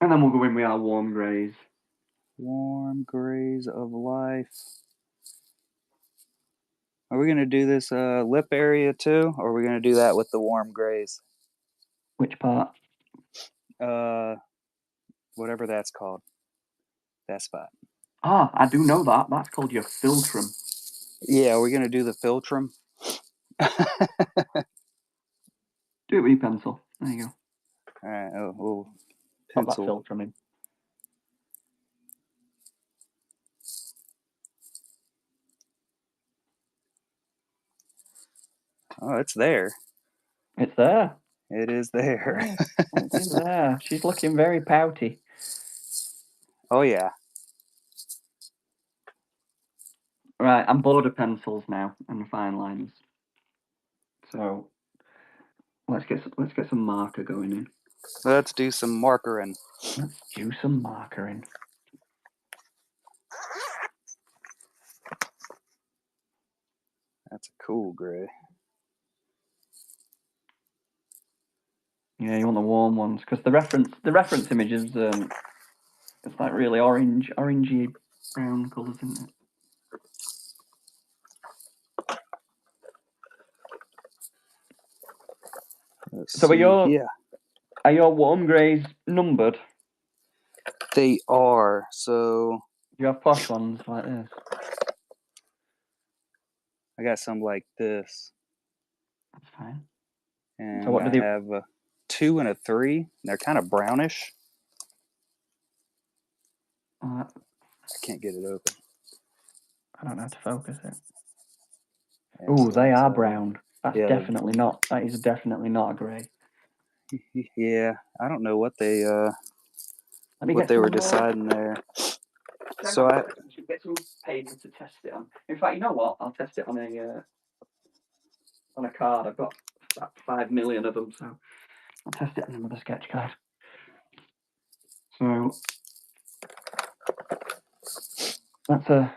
And then we'll go in with our warm greys. Warm greys of life. Are we going to do this lip area too? Or are we going to do that with the warm greys? Which part? Whatever that's called. That spot. Ah, I do know that. That's called your philtrum. Yeah, we're going to do the philtrum. Do it with your pencil. There you go. All right. Oh, Pop that pencil. philtrum in. Oh, it's there. It's there. It is there. It is there. She's looking very pouty. Oh, yeah. Right, I'm bored of pencils now and fine lines. So let's get some marker going in. Let's do some markering. Let's do some markering. That's a cool gray. Yeah, you want the warm ones because the reference image is it's like really orangey brown colours, isn't it? Let's So see. are your warm greys numbered? They are. So Do you have posh ones like this? I got some like this. That's fine. And So what do they have a 2 and a 3. They're kind of brownish. I can't get it open. I don't know how to focus it. Oh, they are brown. That's definitely not. That is definitely not a grey. Yeah, I don't know what they were were deciding there. So I should get some paper to test it on. In fact, you know what? I'll test it on a card. I've got about 5 million of them, so I'll test it on another sketch card. So that's a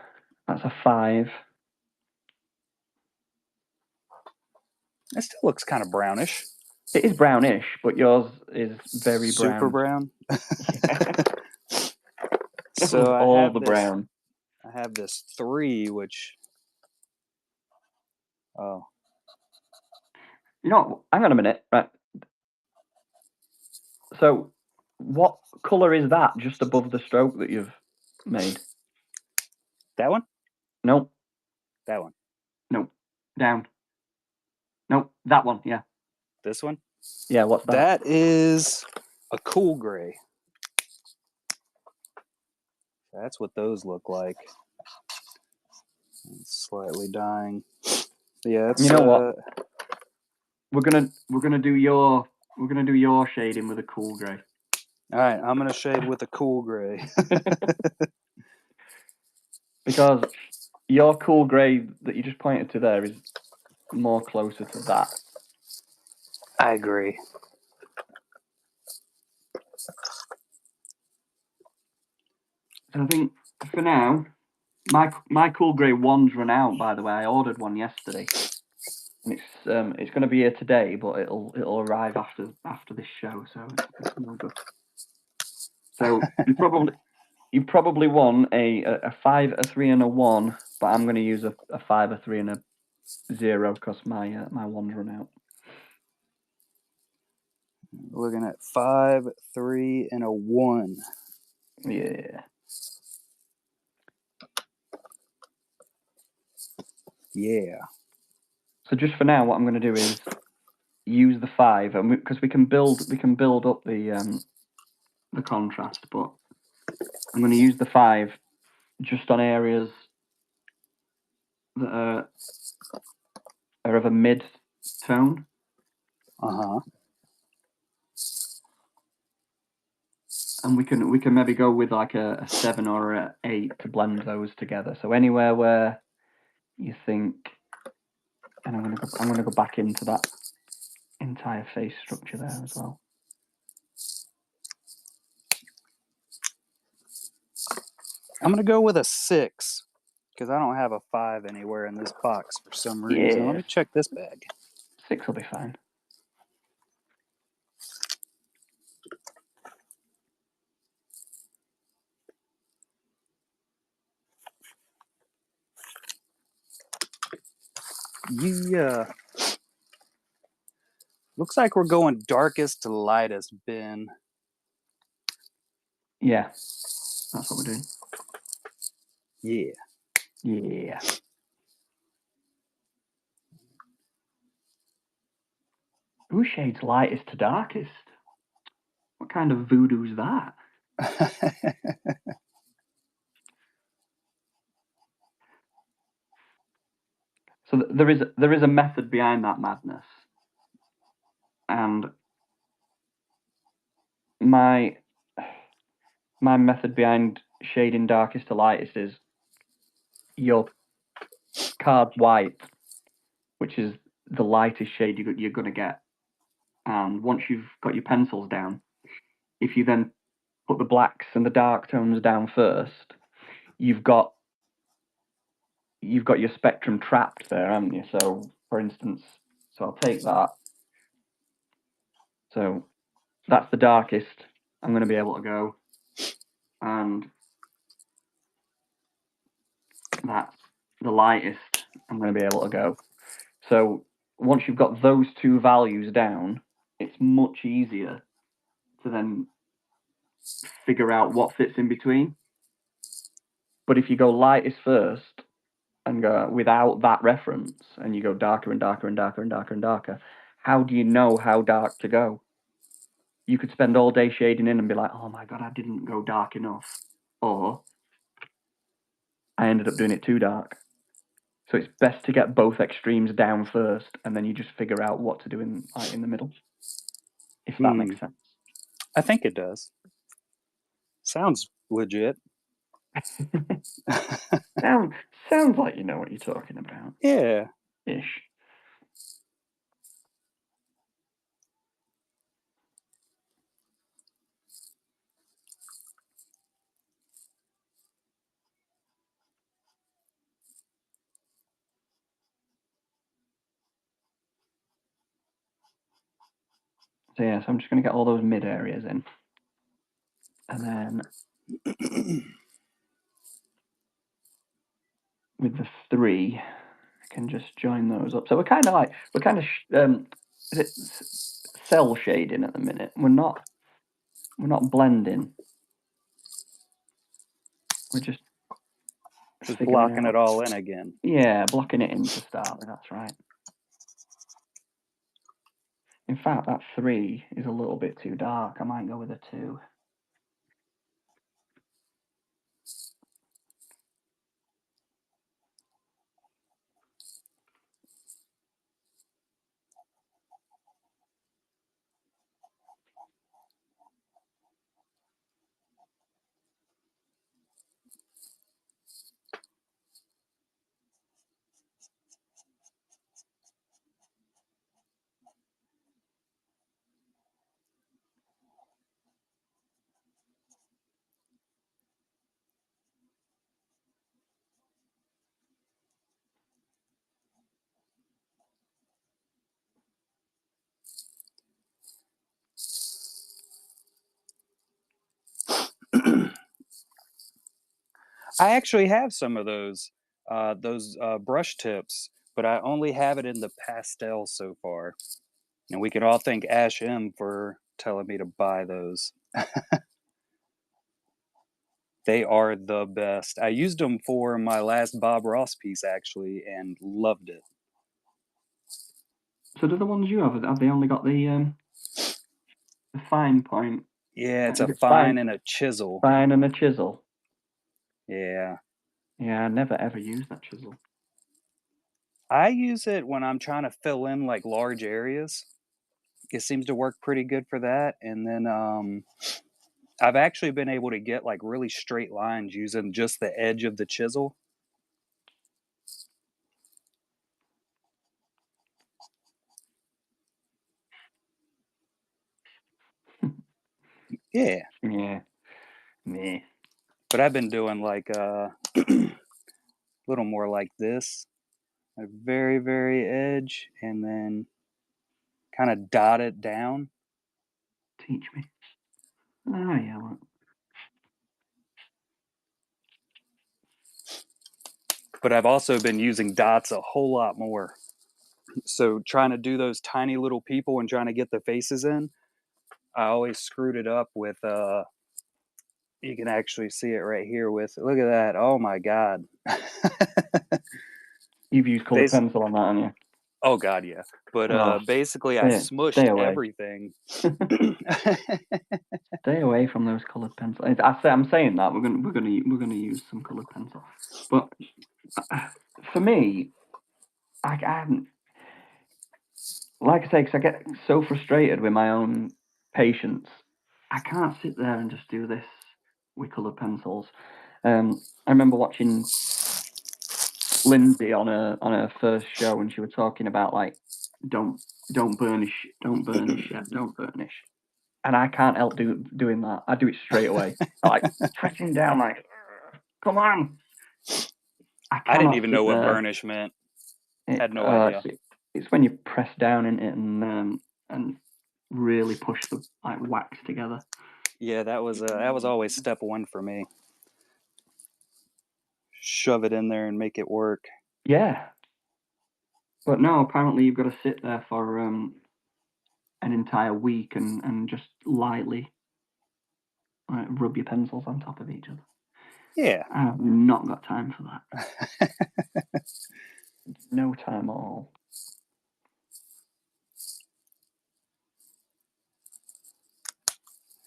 5. It still looks kind of brownish. It is brownish, but yours is very brown. Super brown. So I have brown. I have this 3, which you know, hang on a minute, right? So, what colour is that just above the stroke that you've made? That one? No. That one? No. Down. No, that one, yeah. This one? Yeah, what's that? That is a cool gray. That's what those look like. It's slightly dying. Yeah, it's, you know what? We're gonna do your shading with a cool gray. All right, I'm gonna shade with a cool gray. Because your cool gray that you just pointed to there is more closer to that. I agree. And I think for now, my cool grey one's run out. By the way, I ordered one yesterday, and it's going to be here today, but it'll arrive after this show, so it's no good. So you probably want a 5, a 3, and a 1, but I'm going to use a 5, a 3, and a 0 because my one's run out. Looking at 5, 3, and a 1. Yeah. Yeah. So just for now, what I'm going to do is use the 5, and because we can build up the contrast, but I'm going to use the 5 just on areas that are of a mid tone. And we can maybe go with like a 7 or an 8 to blend those together. So anywhere where you think, and I'm gonna go back into that entire face structure there as well. I'm gonna go with a 6 because I don't have a 5 anywhere in this box for some reason. Yeah. Let me check this bag. 6 will be fine. Yeah. Looks like we're going darkest to lightest, Ben. Yeah, that's what we're doing. Yeah. Yeah. Who shades lightest to darkest? What kind of voodoo's that? So there is a method behind that madness, and my method behind shading darkest to lightest is your card's white, which is the lightest shade you're going to get. And once you've got your pencils down, if you then put the blacks and the dark tones down first, you've got you've got your spectrum trapped there, haven't you? So, for instance, I'll take that. So that's the darkest I'm going to be able to go, and that's the lightest I'm going to be able to go. So once you've got those two values down, it's much easier to then figure out what fits in between. But if you go lightest first and go without that reference, and you go darker and darker and darker and darker and darker, how do you know how dark to go? You could spend all day shading in and be like, oh my God, I didn't go dark enough. Or I ended up doing it too dark. So it's best to get both extremes down first, and then you just figure out what to do in the middle. If that makes sense. I think it does. Sounds legit. Sounds like you know what you're talking about. Yeah. Ish. So yeah, so I'm just going to get all those mid areas in. And then with the 3, I can just join those up. So we're kind of cell shading at the minute. We're not blending. We're just blocking it all in again. Yeah, blocking it in to start with. That's right. In fact, that 3 is a little bit too dark. I might go with a 2. I actually have some of those brush tips, but I only have it in the pastel so far. And we can all thank Ash M for telling me to buy those. They are the best. I used them for my last Bob Ross piece, actually, and loved it. So do the ones you have they only got the fine point? Yeah, it's a fine and a chisel. Fine and a chisel. Yeah. Yeah, I never ever use that chisel. I use it when I'm trying to fill in like large areas. It seems to work pretty good for that. And then I've actually been able to get like really straight lines using just the edge of the chisel. Yeah. Yeah. Yeah. But I've been doing like a little more like this. A very, very edge, and then kind of dot it down. Teach me. Oh yeah. Well. But I've also been using dots a whole lot more. So trying to do those tiny little people and trying to get the faces in, I always screwed it up with you can actually see it right here with, look at that. Oh my God. You've used colored pencil on that, haven't you? Oh God, yeah. But basically I smushed everything. Stay away from those colored pencils. I'm saying that we're gonna use some colored pencil. But for me, I haven't, like I say, because I get so frustrated with my own patience. I can't sit there and just do this with colored pencils. I remember watching Lindsay on her first show, and she was talking about like don't burnish yet, don't burnish. And I can't help doing that. I do it straight away. I like pressing down like, come on. I didn't cannot even sit know what there. burnish meant. It- Had no idea. It's when you press down in it and really push the wax together. Yeah, that was always step one for me. Shove it in there and make it work. Yeah. But no, apparently you've got to sit there for an entire week and just lightly rub your pencils on top of each other. Yeah. I have not got time for that. No time at all.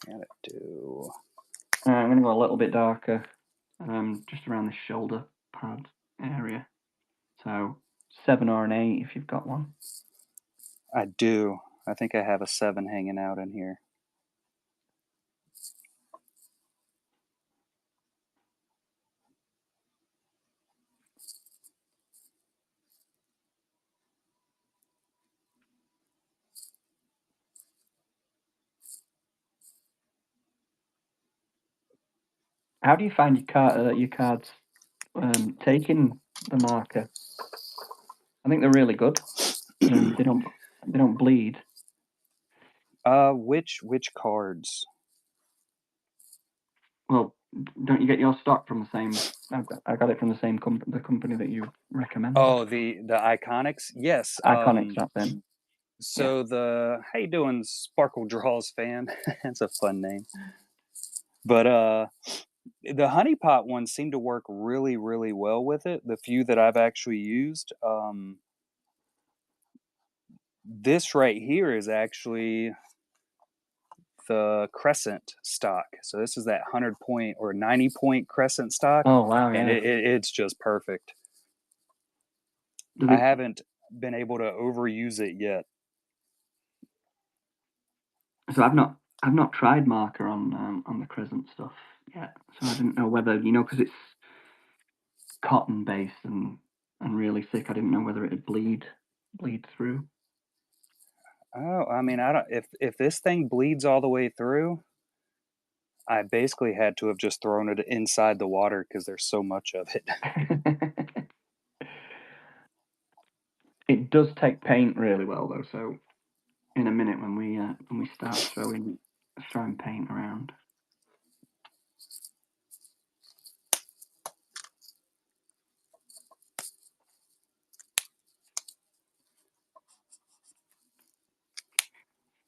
Gotta do. I'm going to go a little bit darker, just around the shoulder pad area. So 7 or an 8 if you've got one. I do. I think I have a 7 hanging out in here. How do you find your cards taking the marker? I think they're really good. They don't bleed. Which cards? Well, don't you get your stock from the same? I got it from the same the company that you recommend. Oh, the Iconics. Yes. Iconics, that then. So how you doing, Sparkle Draws fan? That's a fun name. But the honeypot ones seem to work really, really well with it. The few that I've actually used. This right here is actually the Crescent stock. So this is that 100-point or 90-point Crescent stock. Oh wow! Yeah. And it's just perfect. I haven't been able to overuse it yet. So I've not tried marker on the Crescent stuff yet. So I didn't know whether because it's cotton based and really thick. I didn't know whether it'd bleed through. Oh, I mean, I don't. If this thing bleeds all the way through, I basically had to have just thrown it inside the water because there's so much of it. It does take paint really well though. So in a minute when we start throwing paint around.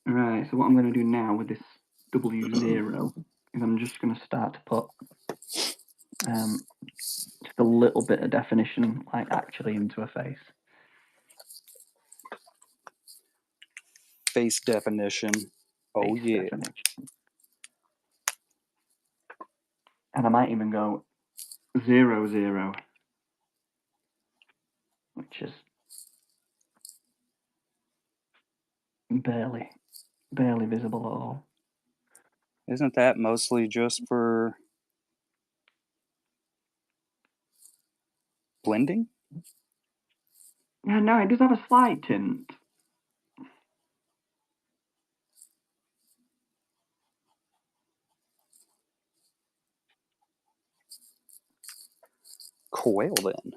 Right, so what I'm going to do now with this W0 is I'm just going to start to put just a little bit of definition, like actually into a face. Face definition. Oh Face yeah. definition. And I might even go 0, which is barely visible at all. Isn't that mostly just for blending? Yeah, no, it does have a slight tint. Coil then.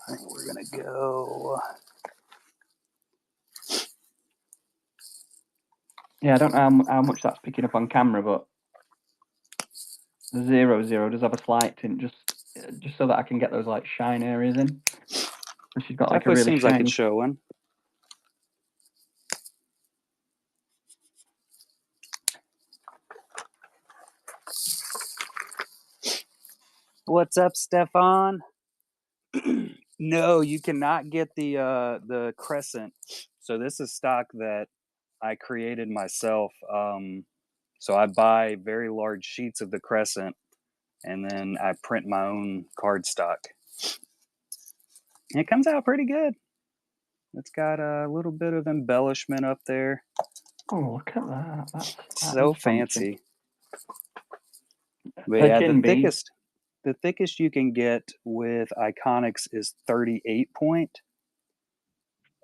I think we're gonna go. Yeah, I don't know how much that's picking up on camera, but the 0 does have a slight tint, just so that I can get those like shine areas in. And she's got like a Definitely really seems shiny. like it's showing. What's up, Stefan? No, you cannot get the Crescent. So this is stock that I created myself. So I buy very large sheets of the crescent, and then I print my own cardstock. And it comes out pretty good. It's got a little bit of embellishment up there. Oh, look at that. That So is fancy. fancy. But yeah, Can be. the thickest you can get with Iconics is 38 point.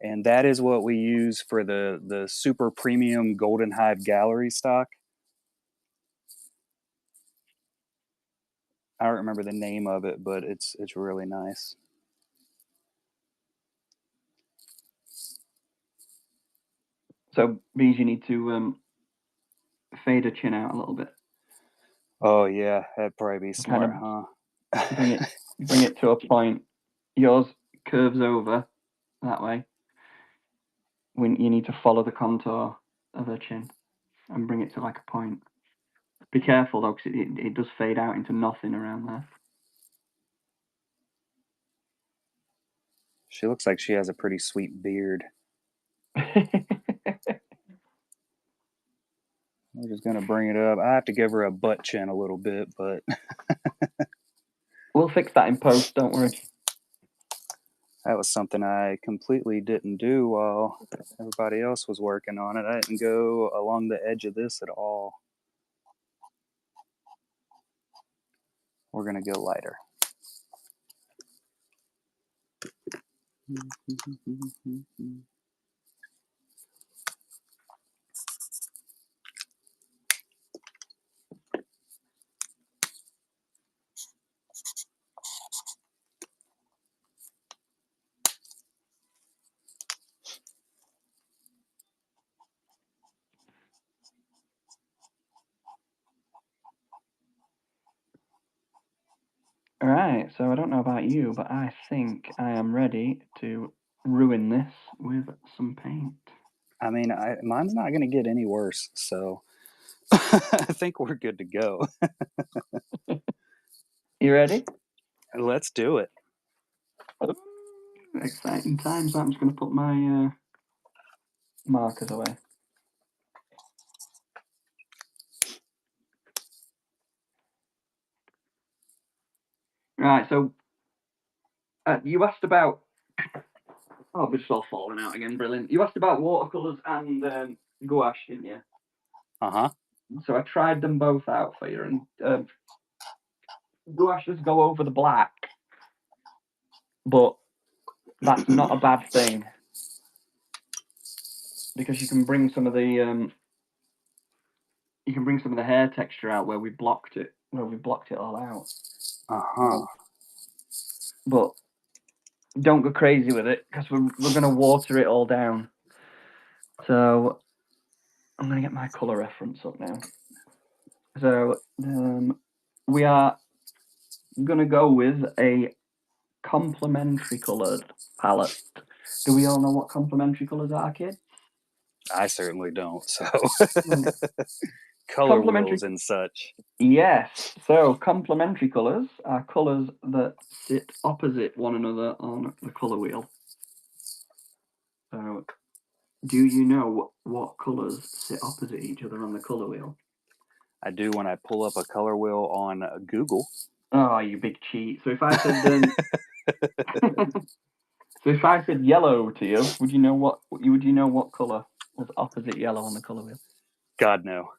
And that is what we use for the super premium Golden Hive Gallery stock. I don't remember the name of it, but it's really nice. So, Bees, you need to fade a chin out a little bit. Oh yeah, that'd probably be smart, huh? Bring it to a point. Yours curves over that way. When you need to follow the contour of her chin and bring it to like a point. Be careful though, because it does fade out into nothing around there. She looks like she has a pretty sweet beard. We're just gonna bring it up. I have to give her a butt chin a little bit, but we'll fix that in post, don't worry. That was something I completely didn't do while everybody else was working on it. I didn't go along the edge of this at all. We're gonna go lighter. All right, so I don't know about you, but I think I am ready to ruin this with some paint. I mean, mine's not going to get any worse, so I think we're good to go. You ready? Let's do it. Exciting times. I'm just going to put my markers away. Right, so you asked about... Oh, we're just all falling out again. Brilliant. You asked about watercolours and gouache, didn't you? Uh-huh. So I tried them both out for you, and gouaches go over the black, but that's not a bad thing because you can bring some of the hair texture out where we blocked it all out. Uh-huh. But don't go crazy with it because we're gonna water it all down. So I'm gonna get my color reference up now. So we are gonna go with a complementary colored palette. Do we all know what complementary colors are, kids? I certainly don't, so color wheels and such. Yes, so complementary colours are colours that sit opposite one another on the colour wheel. So, do you know what colours sit opposite each other on the colour wheel? I do when I pull up a color wheel on Google. Oh, you big cheat! So if I said so if I said yellow to you, would you know what colour was opposite yellow on the colour wheel? God no.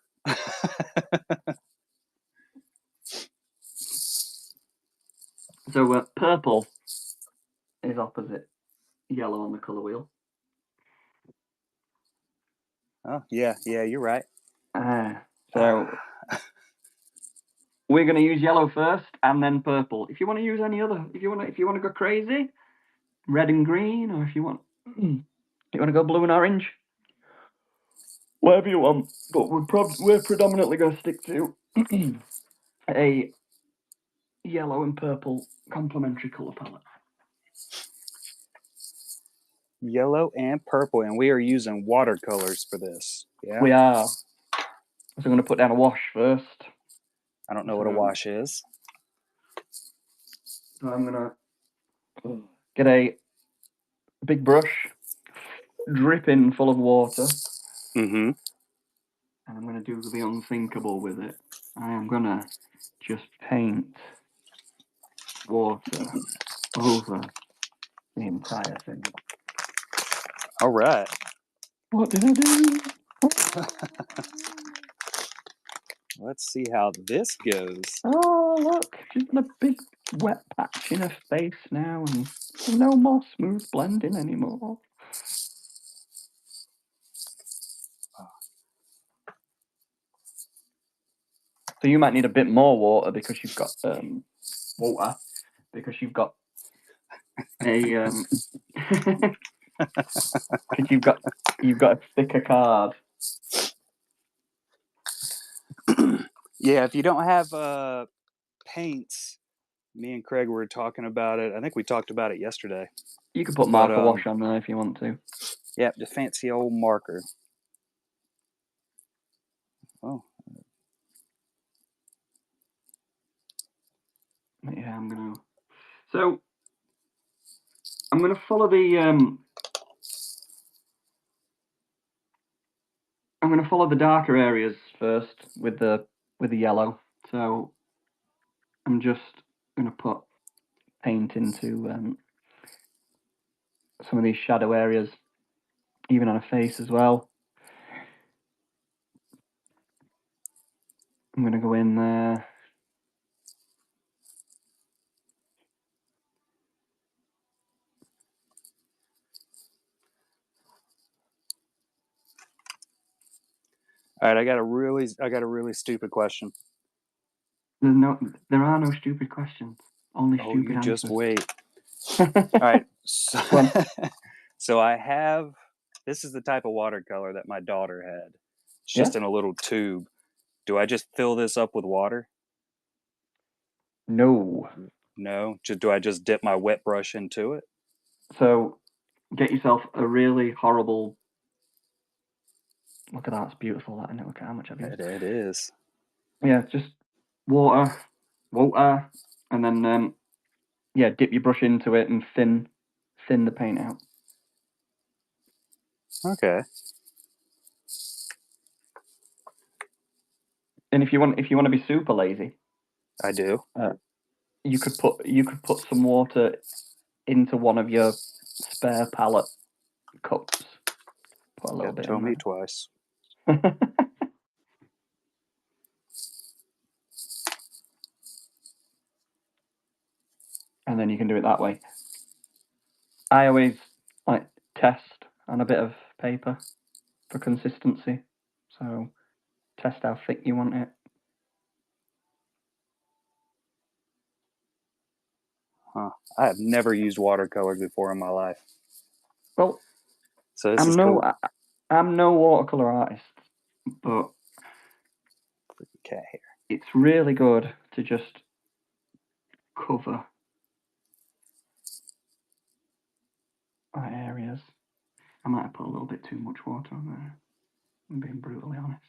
So purple is opposite yellow on the colour wheel. Oh yeah, you're right. So we're going to use yellow first and then purple. If you want to use any other, if you want to go crazy, red and green, or if you want to go blue and orange, whatever you want. But we're predominantly going to stick to a yellow and purple complementary color palette. Yellow and purple, and we are using watercolors for this. Yeah, we are. So I'm going to put down a wash first. I don't know what a wash is. So I'm going to get a big brush, dripping full of water, Mm-hmm. And I'm going to do the unthinkable with it. I am going to just paint water over the entire thing. All right. What did I do? Let's see how this goes. Oh, look, she's got a big wet patch in her face now, and no more smooth blending anymore. So you might need a bit more water because you've got water because you've got a because you've got a thicker card. Yeah, if you don't have paints, me and Craig were talking about it. I think we talked about it yesterday. You could put marker wash on there if you want to. Yeah, the fancy old marker. Oh. Yeah, I'm gonna follow the I'm gonna follow the darker areas first with the yellow. So I'm just gonna put paint into some of these shadow areas, even on a face as well. I'm gonna go in there. All right, I got a really stupid question. There are no stupid questions. Only stupid answers. Just wait. All right. So I have. This is the type of watercolor that my daughter had. It's just in a little tube. Do I just fill this up with water? No. No. Do I just dip my wet brush into it? So get yourself a really horrible. Look at that, it's beautiful. That, I know. Look at how much I've used. It is. Yeah, just water, and then dip your brush into it and thin the paint out. Okay. And if you want to be super lazy, I do. You could put some water into one of your spare palette cups. Put a little bit. Tell me twice. And then you can do it that way. I always like test on a bit of paper for consistency. So test how thick you want it. Huh. I have never used watercolor before in my life. Well, so this is cool. I'm no watercolor artist, but cat hair. It's really good to just cover our areas. I might have put a little bit too much water on there. I'm being brutally honest.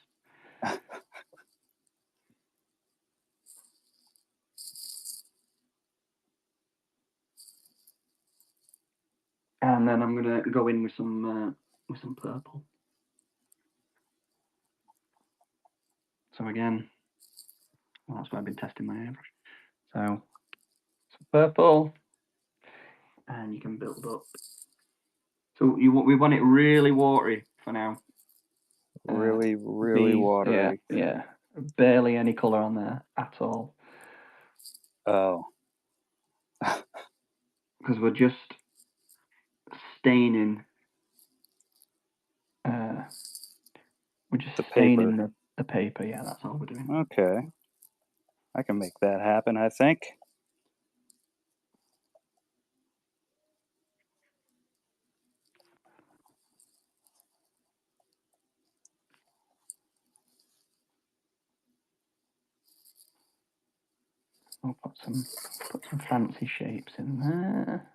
And then I'm gonna go in with some purple. So again, well, that's why I've been testing my airbrush. So some purple, and you can build up. So we want it really watery for now. Really watery. Yeah. Barely any colour on there at all. Oh. Because we're just staining. We're just staining the paper. Yeah, that's all we're doing. Okay. I can make that happen, I think. We'll put some fancy shapes in there.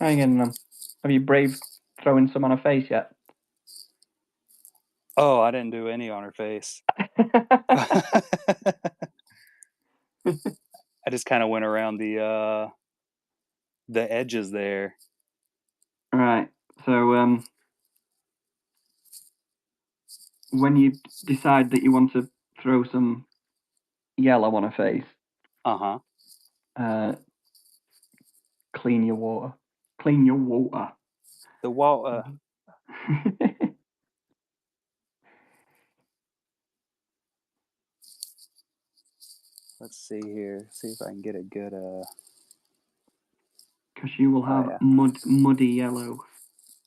How are you getting on? Have you braved throwing some on her face yet? Oh, I didn't do any on her face. I just kind of went around the edges there. Right. So when you decide that you want to throw some yellow on her face, clean your water. Clean your water. The wall. Let's see here. See if I can get a good. Because you will have muddy yellow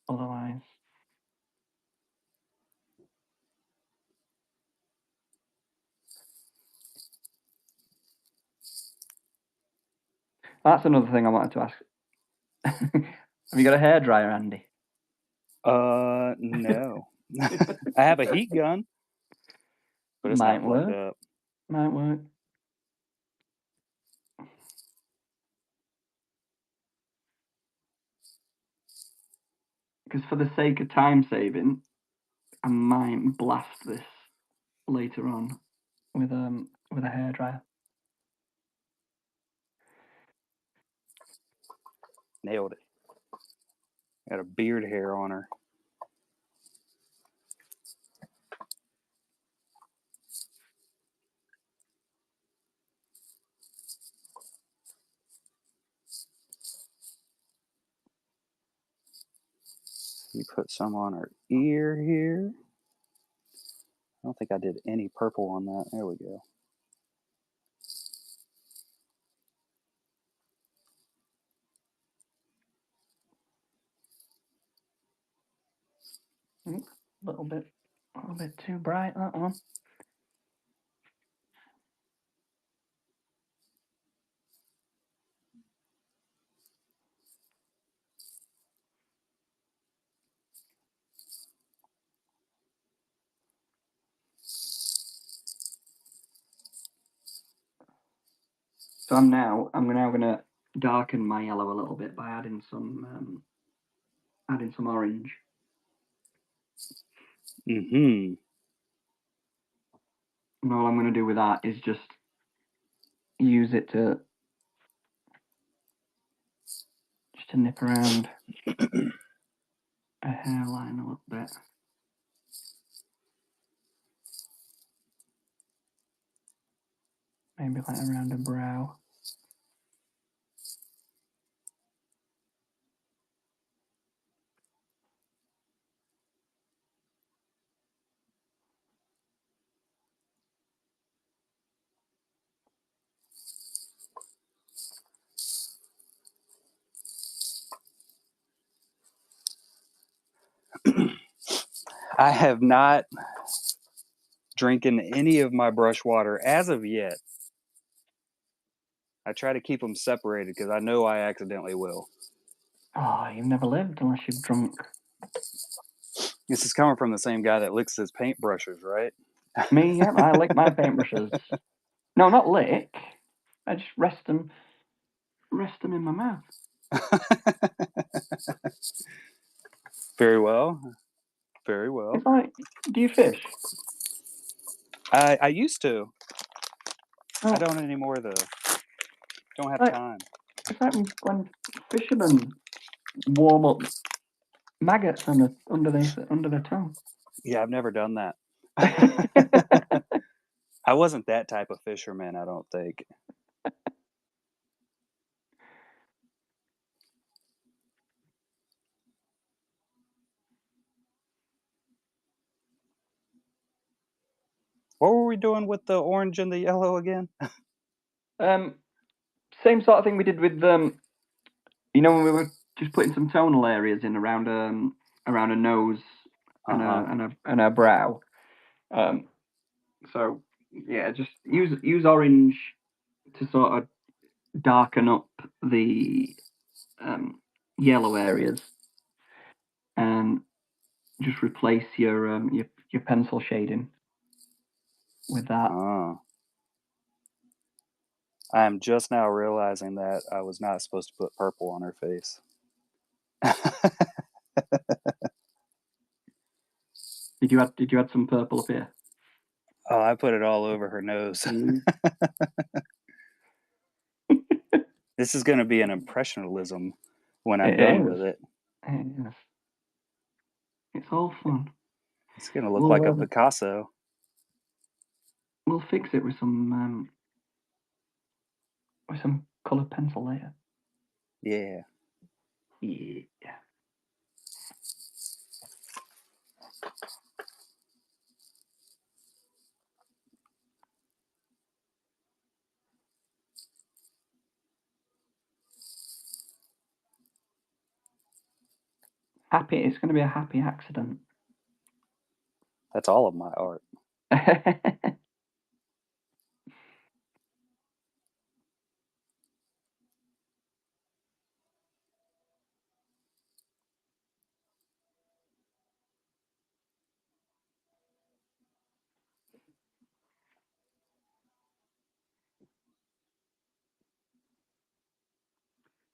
otherwise. That's another thing I wanted to ask. Have you got a hairdryer, Andy? No. I have a heat gun, but it's Might not plugged work. up. Might work. Because for the sake of time saving, I might blast this later on with a hairdryer. Nailed it. Got a beard hair on her. You put some on her ear here. I don't think I did any purple on that. There we go. A little bit too bright, that one. So I'm now gonna darken my yellow a little bit by adding some orange. Mm-hmm. And all I'm gonna do with that is just use it to nip around a hairline a little bit. Maybe like around a brow. I have not drinking any of my brush water as of yet. I try to keep them separated because I know I accidentally will. Oh, you've never lived unless you've drunk. This is coming from the same guy that licks his paintbrushes, right? Me, yeah, I lick my paintbrushes. No, not lick. I just rest them in my mouth. Very well. Very well. It's like, do you fish? I used to. Oh, I don't anymore, though. Don't have time. It's like when fishermen warm up maggots under their tongue. Yeah, I've never done that. I wasn't that type of fisherman, I don't think. What were we doing with the orange and the yellow again? Same sort of thing we did with when we were just putting some tonal areas in around a nose and a brow. So yeah, just use orange to sort of darken up the yellow areas, and just replace your pencil shading with that. I'm just now realizing that I was not supposed to put purple on her face. Did you add some purple up here? Oh, I put it all over her nose. This is going to be an impressionism when I'm done with it. Yes. It's all fun. It's going to look like a Picasso. We'll fix it with some coloured pencil later. Yeah. Yeah. Happy. It's going to be a happy accident. That's all of my art.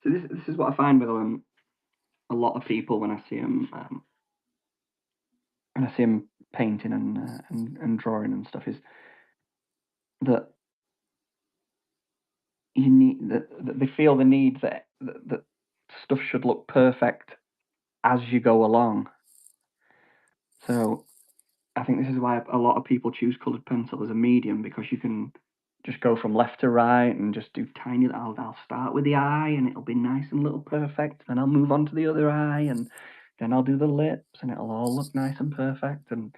So this is what I find with a lot of people when I see them painting and drawing and stuff, is that you need that they feel the need that stuff should look perfect as you go along. So I think this is why a lot of people choose coloured pencil as a medium, because you can just go from left to right and just do tiny. I'll start with the eye and it'll be nice and little perfect. Then I'll move on to the other eye and then I'll do the lips and it'll all look nice and perfect. And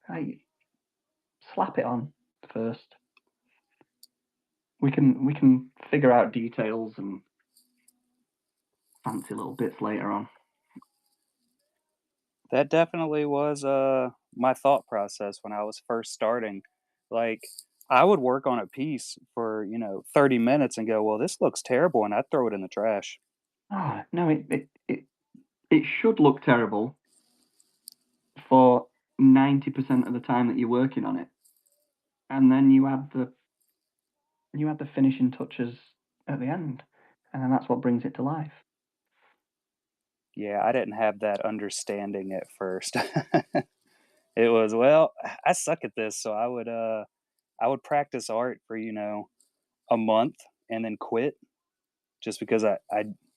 I slap it on first. We can figure out details and fancy little bits later on. That definitely was my thought process when I was first starting. Like, I would work on a piece for 30 minutes and go, well, this looks terrible, and I'd throw it in the trash. Oh no, it should look terrible for 90% of the time that you're working on it, and then you add the finishing touches at the end, and then that's what brings it to life. Yeah, I didn't have that understanding at first. It was, well, I suck at this, so I would practice art for, a month and then quit just because I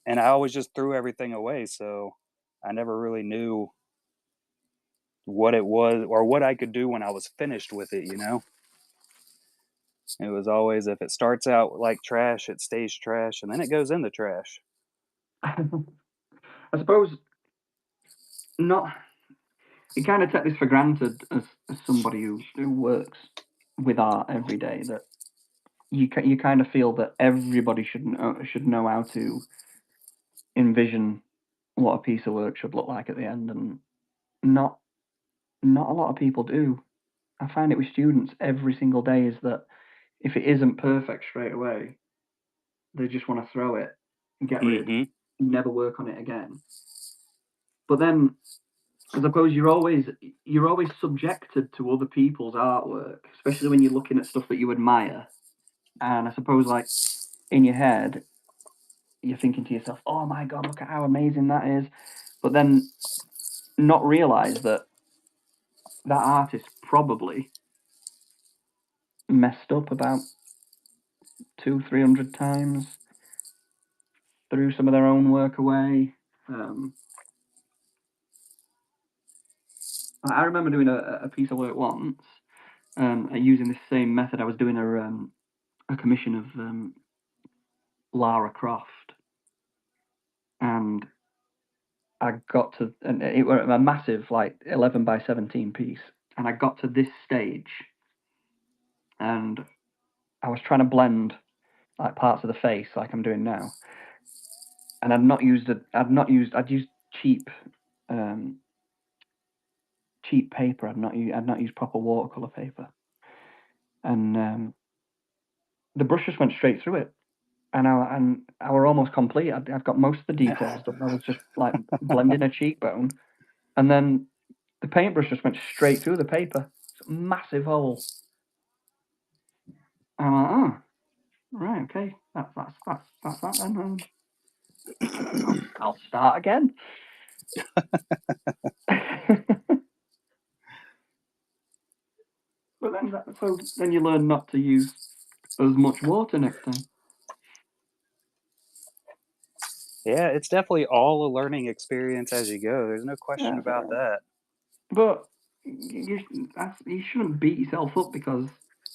always just threw everything away, so I never really knew what it was or what I could do when I was finished with it. It was always, if it starts out like trash, it stays trash, and then it goes in the trash. I suppose not. You kind of take this for granted as somebody who works with art every day, that you kind of feel that everybody should know how to envision what a piece of work should look like at the end, and not a lot of people do. I find it with students every single day, is that if it isn't perfect straight away, they just want to throw it and get rid, never work on it again. But then, I suppose you're always subjected to other people's artwork, especially when you're looking at stuff that you admire. And I suppose, like, in your head, you're thinking to yourself, "Oh my God, look at how amazing that is," but then not realize that that artist probably messed up about 200-300 times, threw some of their own work away. I remember doing a piece of work once, using this same method. I was doing a commission of Lara Croft, and I got to, and it was a massive, like, 11 by 17 piece, and I got to this stage, and I was trying to blend like parts of the face like I'm doing now, and I'd used cheap paper. I'd not used proper watercolor paper, and the brush just went straight through it, and I were almost complete. I've got most of the details done. I was just like blending a cheekbone, and then the paintbrush just went straight through the paper. It's a massive hole. I'm like, oh, right, okay, that's that then. I'll start again. But then you learn not to use as much water next time. Yeah, it's definitely all a learning experience as you go. There's no question about that. But you shouldn't beat yourself up because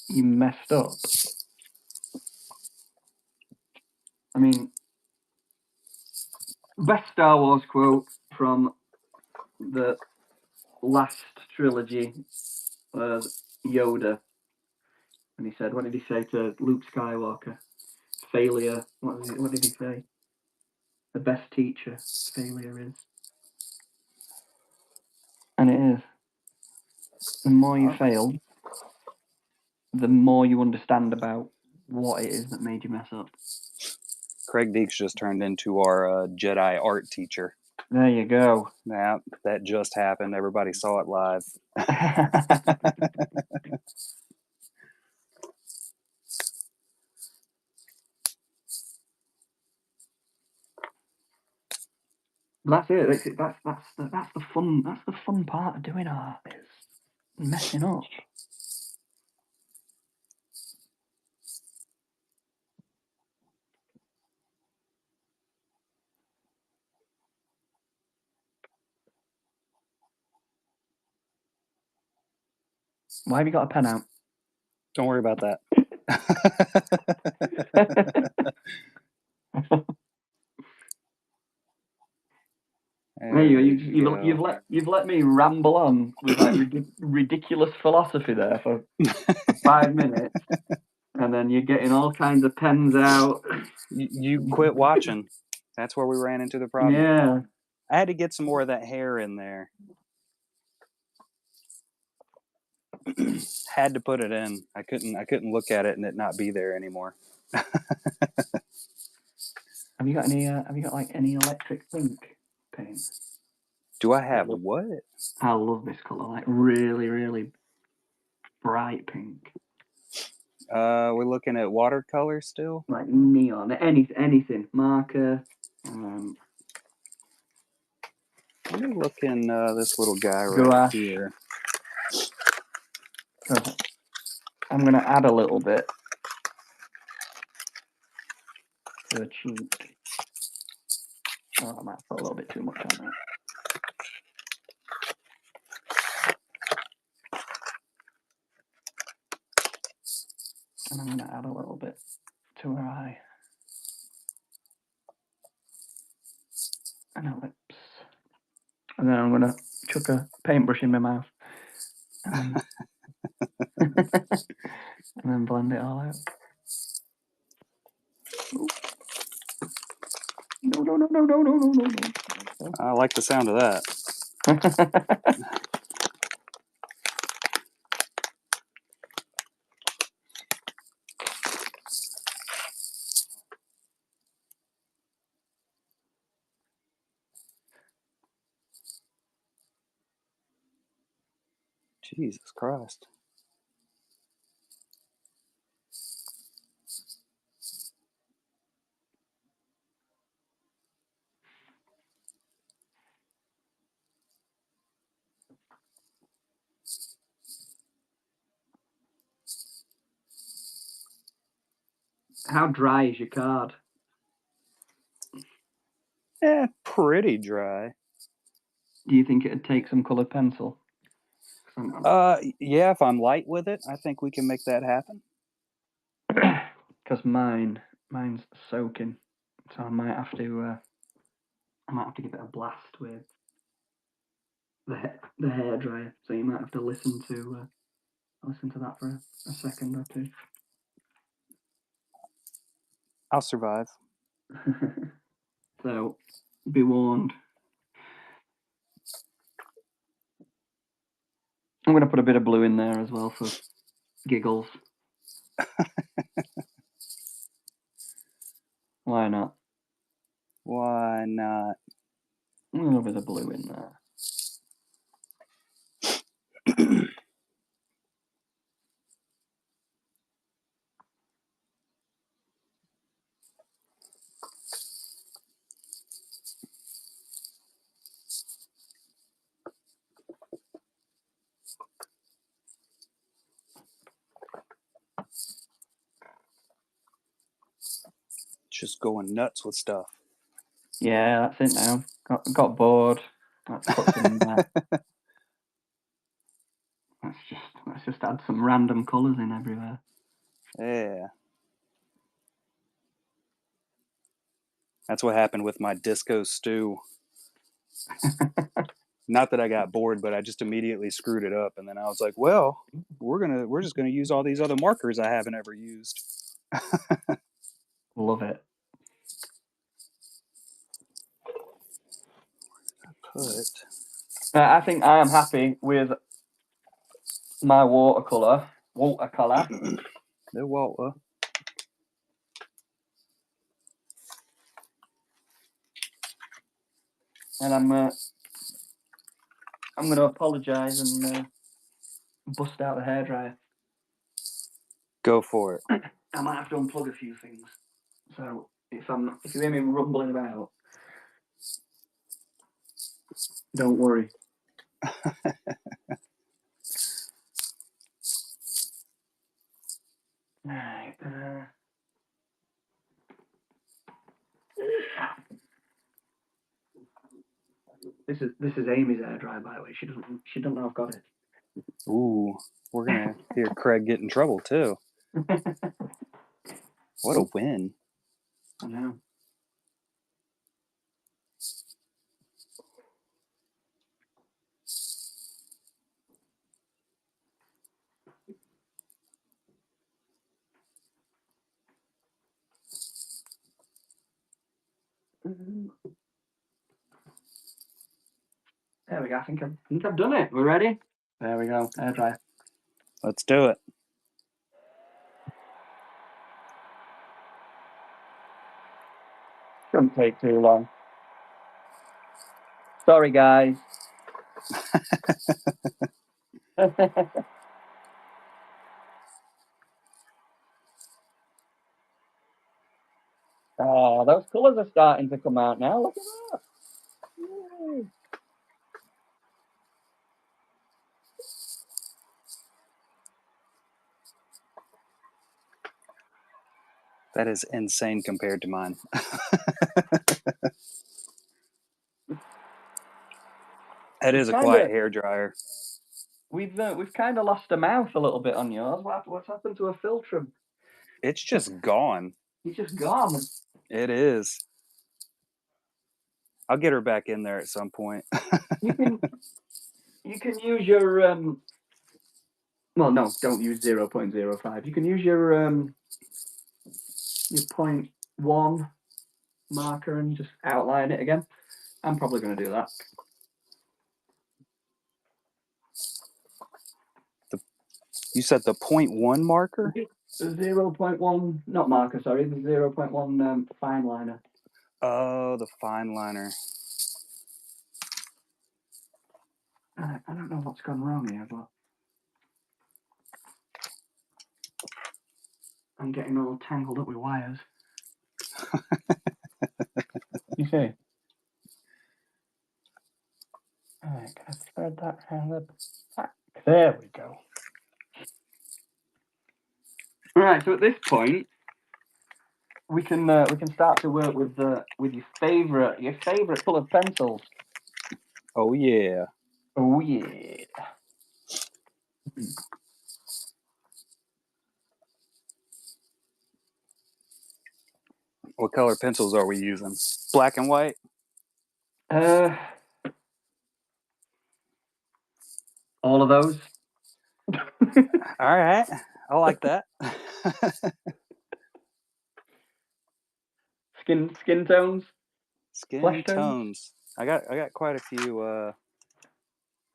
you messed up. I mean, best Star Wars quote from the last trilogy was Yoda. And he said, what did he say to Luke Skywalker? Failure. What did he say? The best teacher failure is. And it is. The more you fail, the more you understand about what it is that made you mess up. Craig Deakes just turned into our Jedi art teacher. There you go. Yeah, that just happened. Everybody saw it live. That's it. That's the fun. That's the fun part of doing art is messing up. Why have you got a pen out? Don't worry about that. There you've let me ramble on with like ridiculous philosophy there for 5 minutes, and then you're getting all kinds of pens out. You quit watching. That's where we ran into the problem. Yeah. I had to get some more of that hair in there. Had to put it in. I couldn't look at it and it not be there anymore. Have you got any electric pink paint? Do I have what? I love this color, like really, really bright pink. We're looking at watercolor still. Like neon, anything, marker. Let me look in this little guy right here. I'm going to add a little bit to the cheek. Oh, I might put a little bit too much on that. And I'm going to add a little bit to her eye. And her lips. And then I'm going to chuck a paintbrush in my mouth. And then blend it all out. No. I like the sound of that. Jesus Christ. How dry is your card? Pretty dry. Do you think it'd take some colored pencil? Yeah, if I'm light with it, I think we can make that happen. Because mine's soaking, so I might have to give it a blast with the hair dryer. So you might have to listen to that for a second or two. I'll survive. So be warned. I'm going to put a bit of blue in there as well for giggles. Why not? Why not? A little bit of blue in there. Just going nuts with stuff. Yeah, that's it now. Got bored. Let's put some. Let's just add some random colours in everywhere. Yeah. That's what happened with my disco stew. Not that I got bored, but I just immediately screwed it up, and then I was like, "Well, we're just gonna use all these other markers I haven't ever used." Love it. I think I am happy with my watercolour. The water. And I'm going to apologise and bust out the hairdryer. Go for it. I might have to unplug a few things. So if you hear me rumbling about, don't worry. Right. This is Amy's hairdryer, by the way. She doesn't know I've got it. Ooh, we're gonna hear Craig get in trouble too. What a win! I know. There we go. I think I've done it. We're ready. There we go. Hairdryer. Let's do it. Shouldn't take too long. Sorry, guys. Oh, those colours are starting to come out now. Look at that. Yay. That is insane compared to mine. That is a quiet hairdryer. We've kind of lost a mouth a little bit on yours. What's happened to a filter? It's just gone. He's just gone. It is. I'll get her back in there at some point. You can use your well, no, don't use 0.05. You can use your 0.1 marker and just outline it again. I'm probably going to do that. You said the 0.1 marker? The 0.1, not marker, sorry, the 0.1 fine liner. Oh, the fine liner. I don't know what's gone wrong here, but I'm getting all tangled up with wires. You see? Alright, can I thread that around the back? There we go. Right, so at this point, we can start to work with your favorite coloured pencils. Oh yeah. Oh yeah. What color pencils are we using? Black and white? All of those. All right. I like that. Skin tones. Skin tones. I got quite a few. I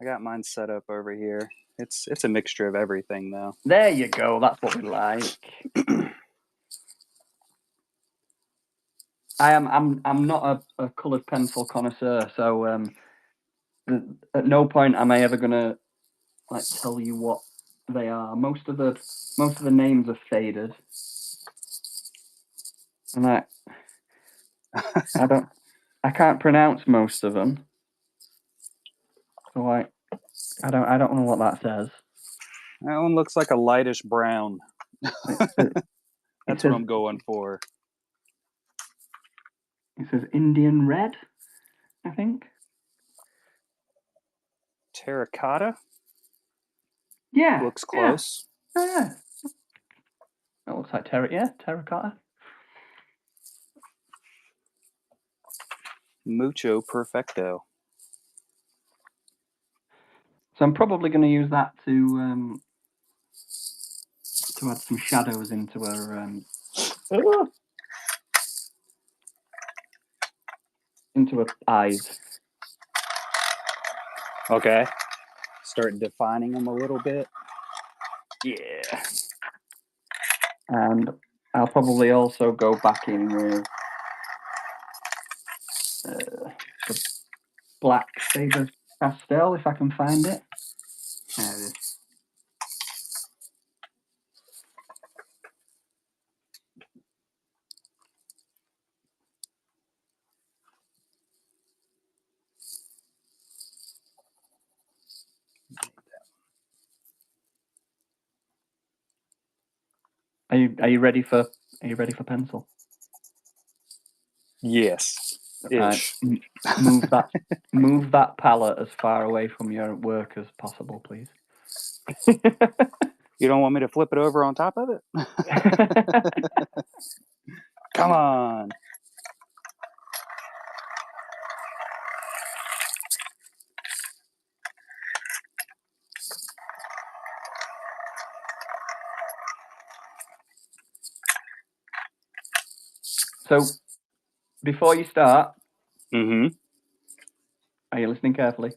got mine set up over here. It's a mixture of everything though. There you go. That's what we like. I'm not a coloured pencil connoisseur, so at no point am I ever gonna like tell you what they are. Most of the names are faded, and I can't pronounce most of them. So I don't know what that says. That one looks like a lightish brown. That's what I'm going for. It says Indian red, I think. Terracotta? Yeah. Looks close. Yeah. That looks like terracotta. Mucho perfecto. So I'm probably going to use that to add some shadows into her eyes. Okay. Start defining them a little bit. Yeah. And I'll probably also go back in with the black Saber pastel if I can find it. There it is. Are you ready for pencil? Yes. Right. Move that palette as far away from your work as possible, please. You don't want me to flip it over on top of it? Come on. So, before you start, Mm-hmm. are you listening carefully?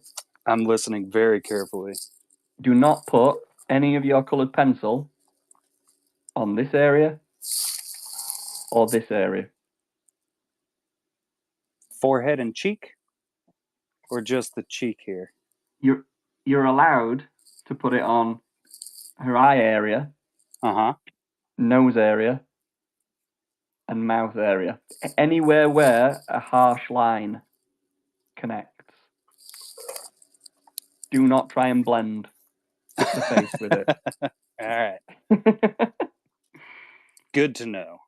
I'm listening very carefully. Do not put any of your coloured pencil on this area or this area. Forehead and cheek? Or just the cheek here? You're allowed to put it on her eye area, nose area, and mouth area. Anywhere where a harsh line connects. Do not try and blend the face with it. All right. Good to know.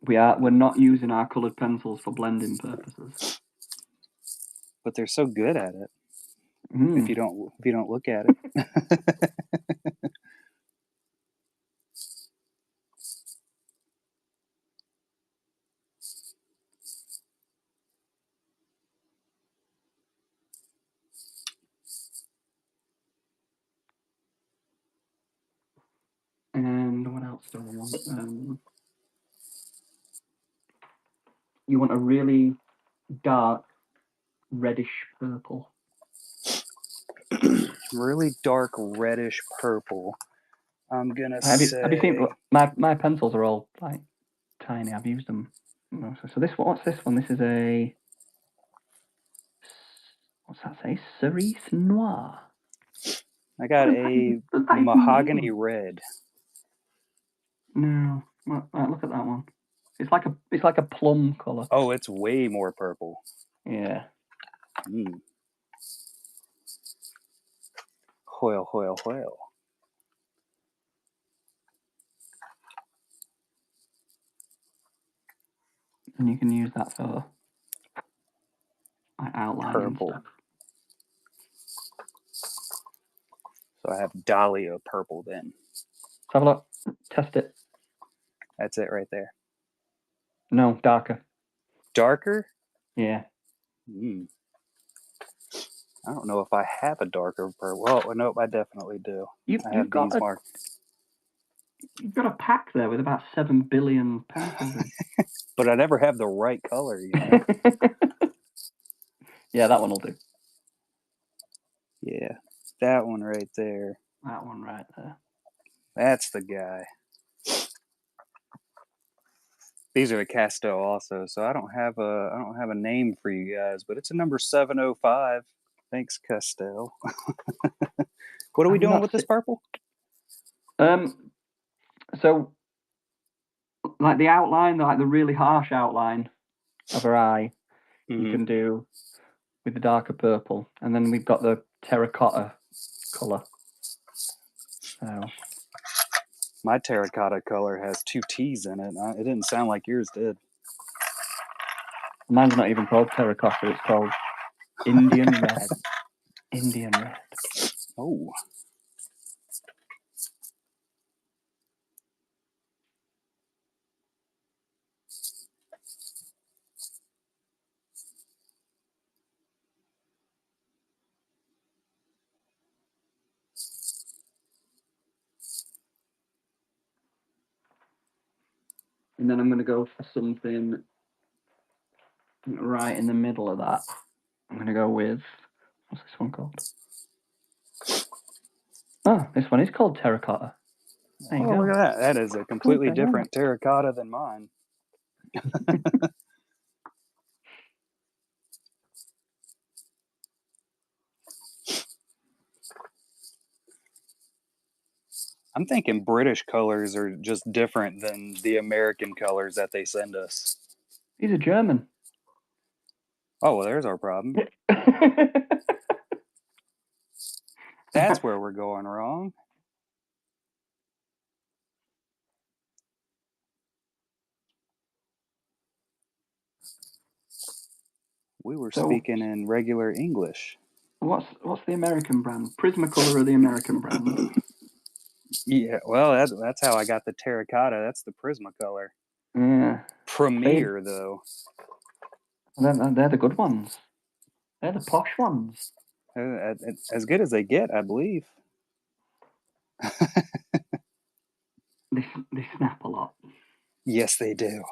We're not using our coloured pencils for blending purposes. But they're so good at it. If you don't look at it. And what else do I want? You want a really dark reddish purple. Really dark reddish purple. I'm gonna Have you seen my pencils are all like tiny. I've used them. So this what's this one? This is a what's that say? Cerise Noir. I got a mahogany red. No, look at that one. It's like a plum color. Oh, it's way more purple. Yeah. Hoil, hoil, hoil. And you can use that for outlining Purple. stuff. So I have Dahlia purple then. Let's have a look. Test it. That's it right there. No, darker. Darker? Yeah. I don't know if I have a darker purple. Well, nope, I definitely do. I have these marked. You've got a pack there with about 7 billion pencils in. But I never have the right color, you know? Yeah, that one will do. Yeah, that one right there. That one right there. That's the guy. These are the Castel also, so I don't have a name for you guys, but it's a number 705. Thanks, Castel. What are we doing with this purple? So like the outline, like the really harsh outline of her eye, you can do with the darker purple, and then we've got the terracotta color. So My terracotta color has 2 T's in it. It didn't sound like yours did. mine's not even called terracotta. It's called Indian red. Indian red. Oh. And then I'm going to go for something right in the middle of that. I'm going to go with, what's this one called? Oh, this one is called terracotta. There you Oh, go. look at that. That is a completely Okay, yeah. different terracotta than mine. I'm thinking British colors are just different than the American colors that they send us. He's a German. Oh, well, there's our problem. That's where we're going wrong. We were So- speaking in regular English. What's the American brand? Prismacolor are the American brand. Yeah, well, that's how I got the terracotta. That's the Prismacolor. Yeah. Premier, though. They're the good ones. They're the posh ones. As good as they get, I believe. They snap a lot. Yes, they do.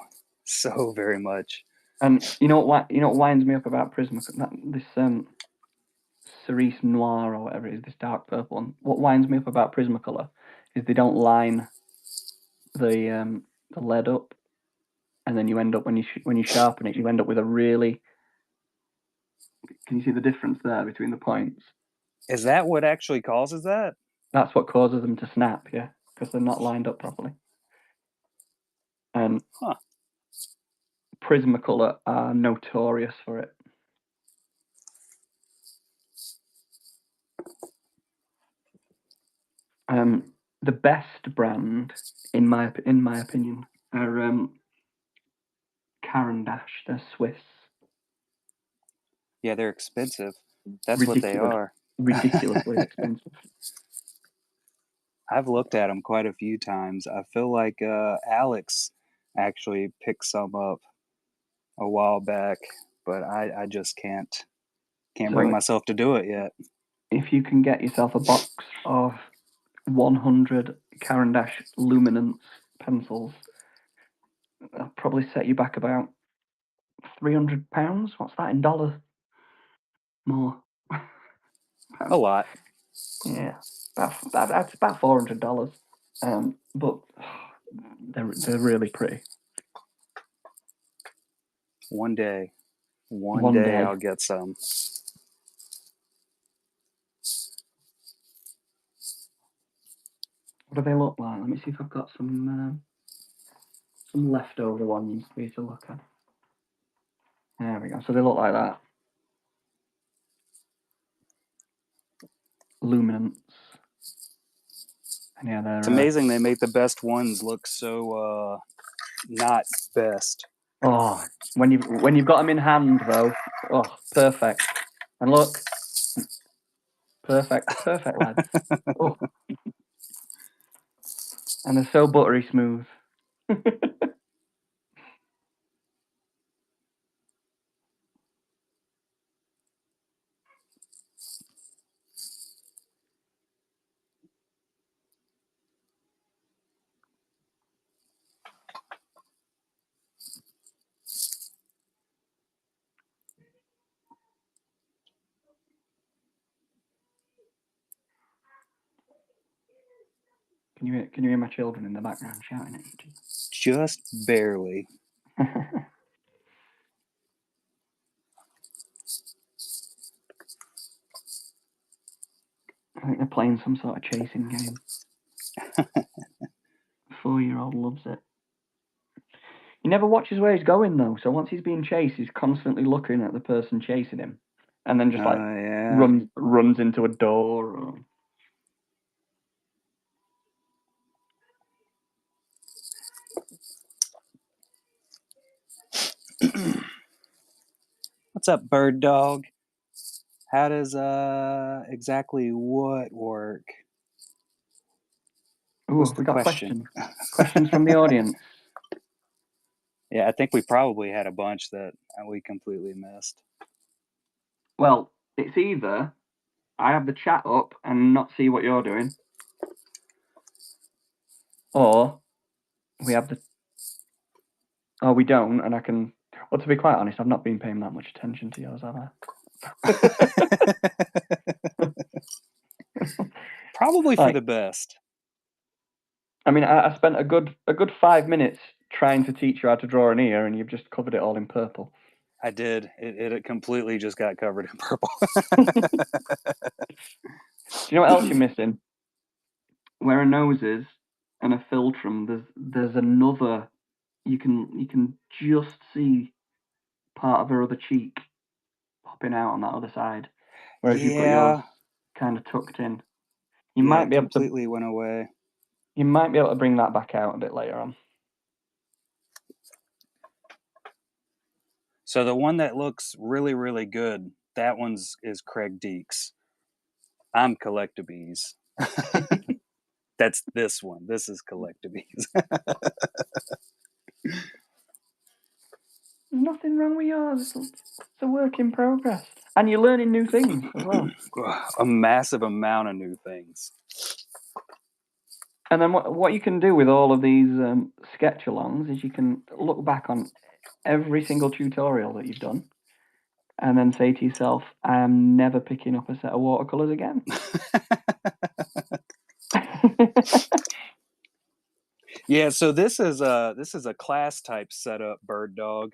So very much. And you know what winds me up about Prismacolor? This cerise noir or whatever it is, this dark purple one. What winds me up about Prismacolor is they don't line the lead up, and then you end up when you sharpen it, you end up with a really. Can you see the difference there between the points? Is that what actually causes that? That's what causes them to snap, yeah, because they're not lined up properly. And Prismacolor are notorious for it. The best brand, in my opinion, are Cara. They're Swiss. Yeah, they're expensive. That's what they are. Ridiculously expensive. I've looked at them quite a few times. I feel like Alex actually picked some up a while back, but I just can't bring myself to do it yet. If you can get yourself a box of 100 Cara luminance pencils, that'll probably set you back about £300. What's that in dollars? More. A lot. Yeah, that's about $400. But they're really pretty. One day I'll get some. What do they look like? Let me see if I've got some leftover ones for you to look at. There we go. So they look like that. Luminance. And yeah, they're. It's amazing they make the best ones look so not best. Oh, when you've got them in hand though, oh, perfect. And look, perfect, lads. Oh. And they're so buttery smooth. Can you hear my children in the background shouting at you? Just barely. I think they're playing some sort of chasing game. 4-year-old loves it. He never watches where he's going though, so once he's being chased, he's constantly looking at the person chasing him, and then just runs into a door. What's up, bird dog? How does exactly what work? Ooh, What's the we got question? questions from the audience. Yeah, I think we probably had a bunch that we completely missed. Well, it's either I have the chat up and not see what you're doing, or we have the... Oh, we don't, and I can... Well, to be quite honest, I've not been paying that much attention to yours, have I? Probably for Like, the best. I mean, I spent a good 5 minutes trying to teach you how to draw an ear, and you've just covered it all in purple. I did. It completely just got covered in purple. Do you know what else you're missing? Where a nose is and a philtrum, there's another. You can just see part of her other cheek popping out on that other side, whereas you've got yours kind of tucked in. You might be able to completely went away. You might be able to bring that back out a bit later on. So the one that looks really, really good, that one's is Craig Deakes. I'm Collectabees. That's this one. This is Collectabees. There's nothing wrong with yours. It's a work in progress. And you're learning new things as well. A massive amount of new things. And then what you can do with all of these sketch-alongs is you can look back on every single tutorial that you've done and then say to yourself, I am never picking up a set of watercolors again. Yeah, so this is a class type setup, Bird Dog.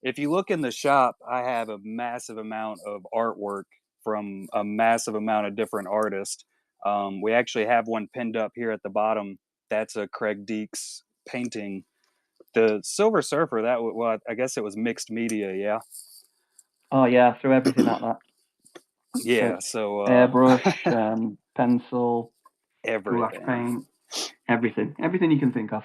If you look in the shop, I have a massive amount of artwork from a massive amount of different artists. We actually have one pinned up here at the bottom. That's a Craig Deakes painting. The Silver Surfer, well, I guess it was mixed media, yeah. Oh yeah, threw everything at that. Yeah, so airbrush, pencil, gouache everything. paint, everything you can think of.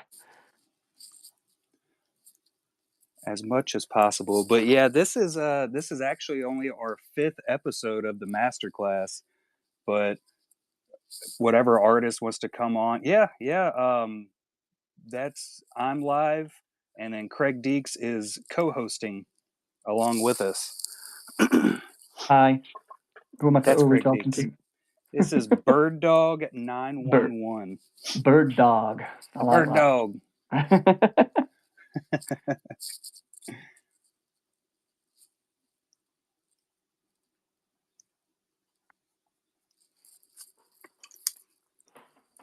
As much as possible. But yeah, this is actually only our 5th episode of the masterclass. But whatever artist wants to come on, I'm live, and then Craig Deakes is co-hosting along with us. Hi. Who am I That's Craig talking Deakes. to? This is Bird Dog 911. Bird Dog. I like Bird that. Dog.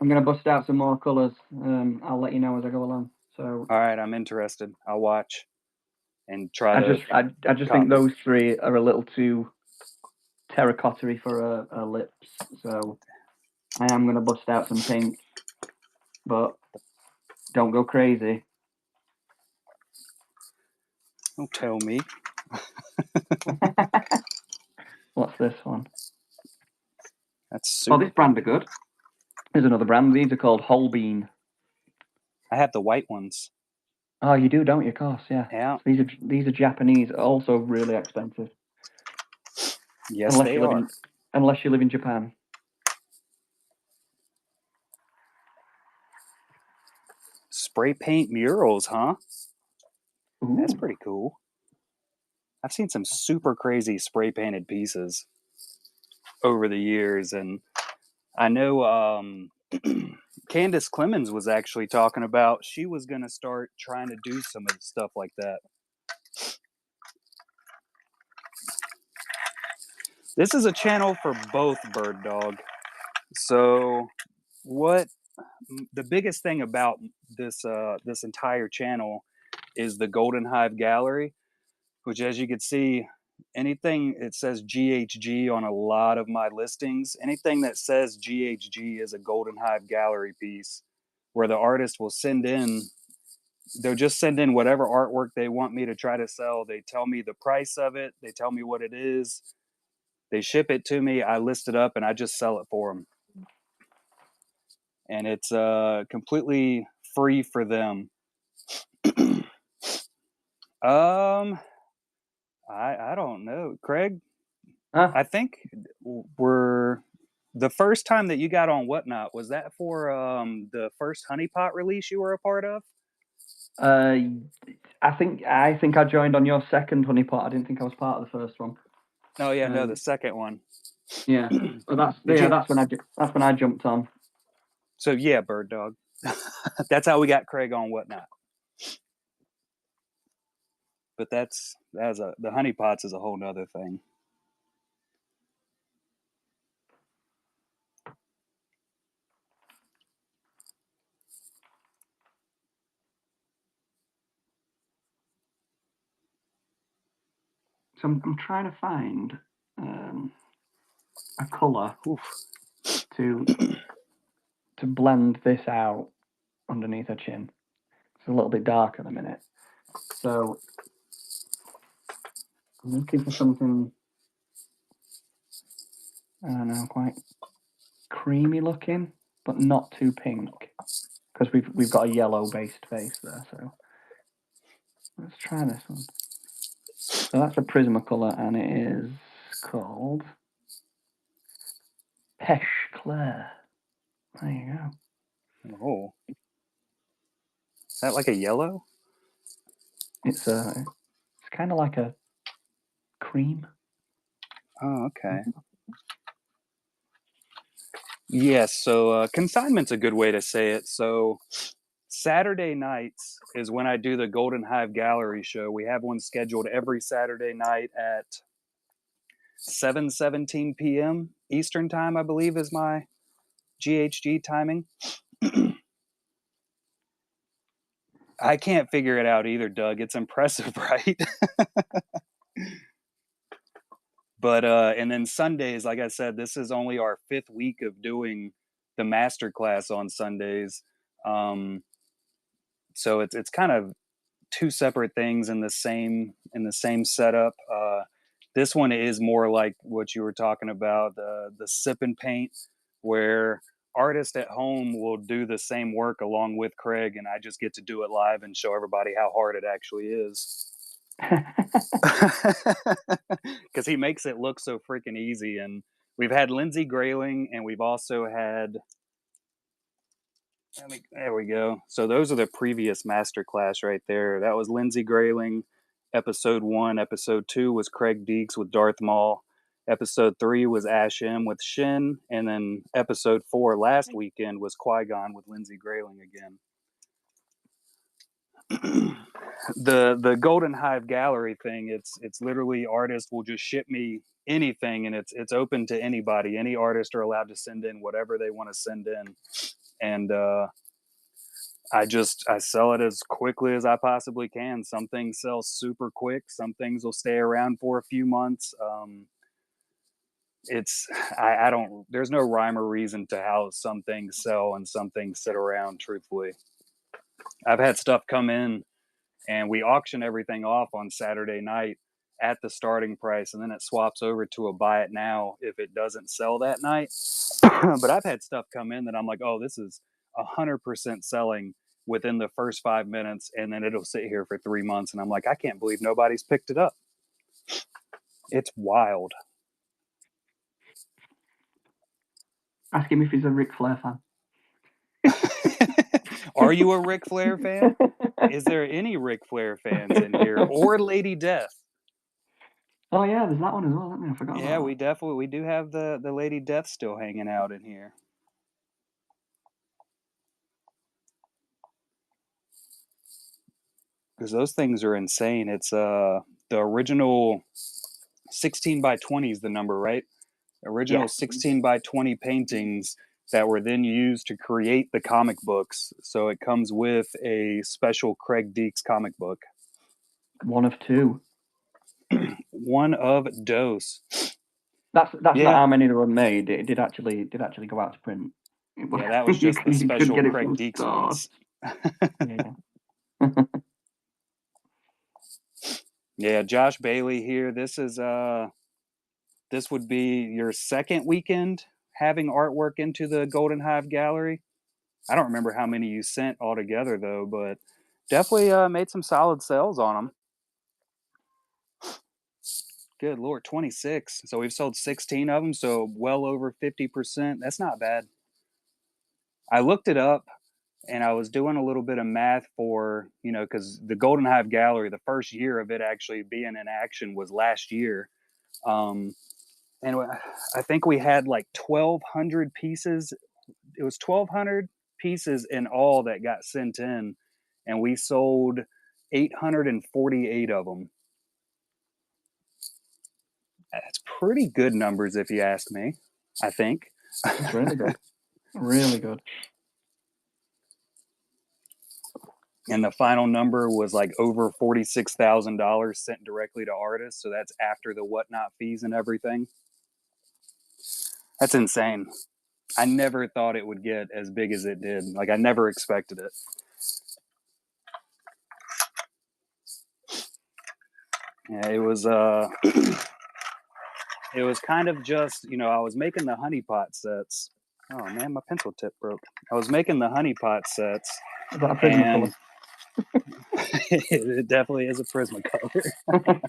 I'm going to bust out some more colours. I'll let you know as I go along. So. All right, I'm interested. I'll watch and try to. I just think those 3 are a little too terracotta-y for a lips. So I am going to bust out some pink, but don't go crazy. Don't tell me. What's this one? That's super. Oh, this brand are good. Here's another brand. These are called Whole Bean. I have the white ones. Oh, you do, don't you? Of course, yeah. Yeah. So these are Japanese, also really expensive. Yes, they are. Unless you live in Japan. Spray paint murals, huh? Ooh. That's pretty cool. I've seen some super crazy spray painted pieces over the years, and I know Candace Clemens was actually talking about she was going to start trying to do some of the stuff like that. This is a channel for both, Bird Dog. So the biggest thing about this entire channel is the Golden Hive Gallery, which, as you can see, anything it says GHG on a lot of my listings, anything that says GHG is a Golden Hive Gallery piece, where the artist will they'll just send in whatever artwork they want me to try to sell. They tell me the price of it, they tell me what it is, they ship it to me, I list it up, and I just sell it for them. And it's completely free for them. I don't know, Craig. Huh? I think we're the first time that you got on Whatnot, was that for the first honeypot release you were a part of? I think I joined on your second honeypot. I didn't think I was part of the first one. Oh yeah, no, the second one. Yeah, but that's when I jumped on. So yeah, Bird Dog. That's how we got Craig on Whatnot. But the honeypots is a whole nother thing. So I'm trying to find a colour to blend this out underneath her chin. It's a little bit dark at the minute, so I'm looking for something, I don't know, quite creamy looking, but not too pink, because we've got a yellow based face there. So let's try this one. So that's a Prismacolor, and it is called Peche Claire. There you go. Oh, is that like a yellow? It's kind of like a cream. Oh, okay. Yes, so consignment's a good way to say it. So Saturday nights is when I do the Golden Hive Gallery show. We have one scheduled every Saturday night at 7:17 p.m. Eastern time, I believe is my GHG timing. I can't figure it out either, Doug. It's impressive, right? But and then Sundays, like I said, this is only our 5th week of doing the master class on Sundays. So it's kind of two separate things in the same setup. This one is more like what you were talking about, the sip and paint, where artists at home will do the same work along with Craig, and I just get to do it live and show everybody how hard it actually is. Because he makes it look so freaking easy. And we've had Lindsay Grayling, and we've also had, there we go. So those are the previous masterclass right there. That was Lindsay Grayling, episode 1. Episode 2 was Craig Deakes with Darth Maul. Episode 3 was Ash M with Shin, and then episode 4 last weekend was Qui-Gon with Lindsay Grayling again. The Golden Hive Gallery thing, it's literally artists will just ship me anything, and it's open to anybody. Any artist are allowed to send in whatever they want to send in, and I sell it as quickly as I possibly can. Some things sell super quick, some things will stay around for a few months. I don't, there's no rhyme or reason to how some things sell and some things sit around, truthfully. I've had stuff come in and we auction everything off on Saturday night at the starting price, and then it swaps over to a buy it now if it doesn't sell that night. But I've had stuff come in that I'm like, oh, this is 100% selling within the first 5 minutes, and then it'll sit here for 3 months, and I'm like, I can't believe nobody's picked it up. It's wild. Ask him if he's a Ric Flair fan. Are you a Ric Flair fan? Is there any Ric Flair fans in here, or Lady Death? Oh yeah, there's that one as well. I forgot. Yeah, about we do have the Lady Death still hanging out in here. Because those things are insane. It's the original 16 by 20 is the number, right? Original 16 by 20 paintings that were then used to create the comic books. So it comes with a special Craig Deakes comic book. One of 2. One of dose. That's not how many there were made. It did actually go out to print. Yeah, that was just the special Craig Deakes ones. Yeah, Josh Bailey here. This would be your second weekend having artwork into the Golden Hive Gallery. I don't remember how many you sent altogether though, but definitely made some solid sales on them. Good Lord, 26. So we've sold 16 of them, so well over 50%. That's not bad. I looked it up and I was doing a little bit of math for, because the Golden Hive Gallery, the first year of it actually being in action was last year. Um, and I think we had like 1,200 pieces. It was 1,200 pieces in all that got sent in, and we sold 848 of them. That's pretty good numbers, if you ask me. I think. It's really good. Really good. And the final number was like over $46,000 sent directly to artists. So that's after the whatnot fees and everything. That's insane. I never thought it would get as big as it did. Like I never expected it. Yeah, it was it was kind of just, I was making the honeypot sets. Oh man, my pencil tip broke. I was making the honeypot sets. Is that a Prismacolor? It definitely is a Prismacolor.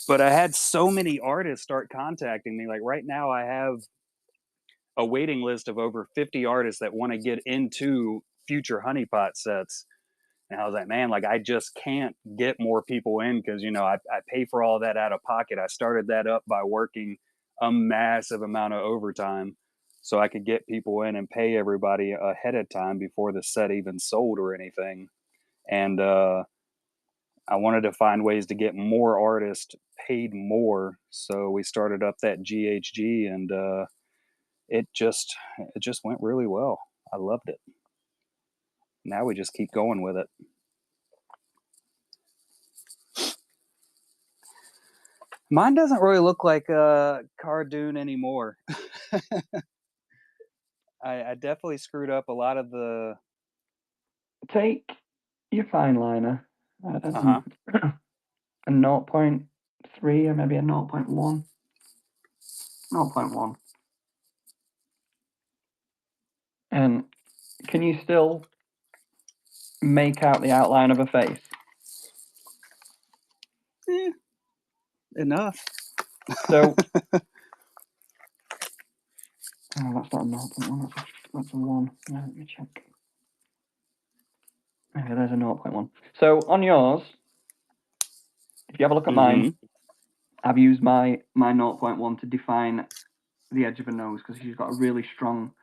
But I had so many artists start contacting me. Like right now I have a waiting list of over 50 artists that want to get into future honeypot sets. And I was like, man, like I just can't get more people in because, I pay for all that out of pocket. I started that up by working a massive amount of overtime so I could get people in and pay everybody ahead of time before the set even sold or anything. And I wanted to find ways to get more artists paid more. So we started up that GHG and it just went really well. I loved it. Now we just keep going with it. Mine doesn't really look like Cara Dune anymore. I definitely screwed up a lot of the. Take your fine liner, Uh-huh. a 0.3 or maybe a 0.1. 0.1. And can you still make out the outline of a face? Enough. So, that's not a 0.1, that's a 1. Let me check. Okay, there's a 0.1. So on yours, if you have a look at mine, I've used my 0.1 to define the edge of a nose because she's got a really strong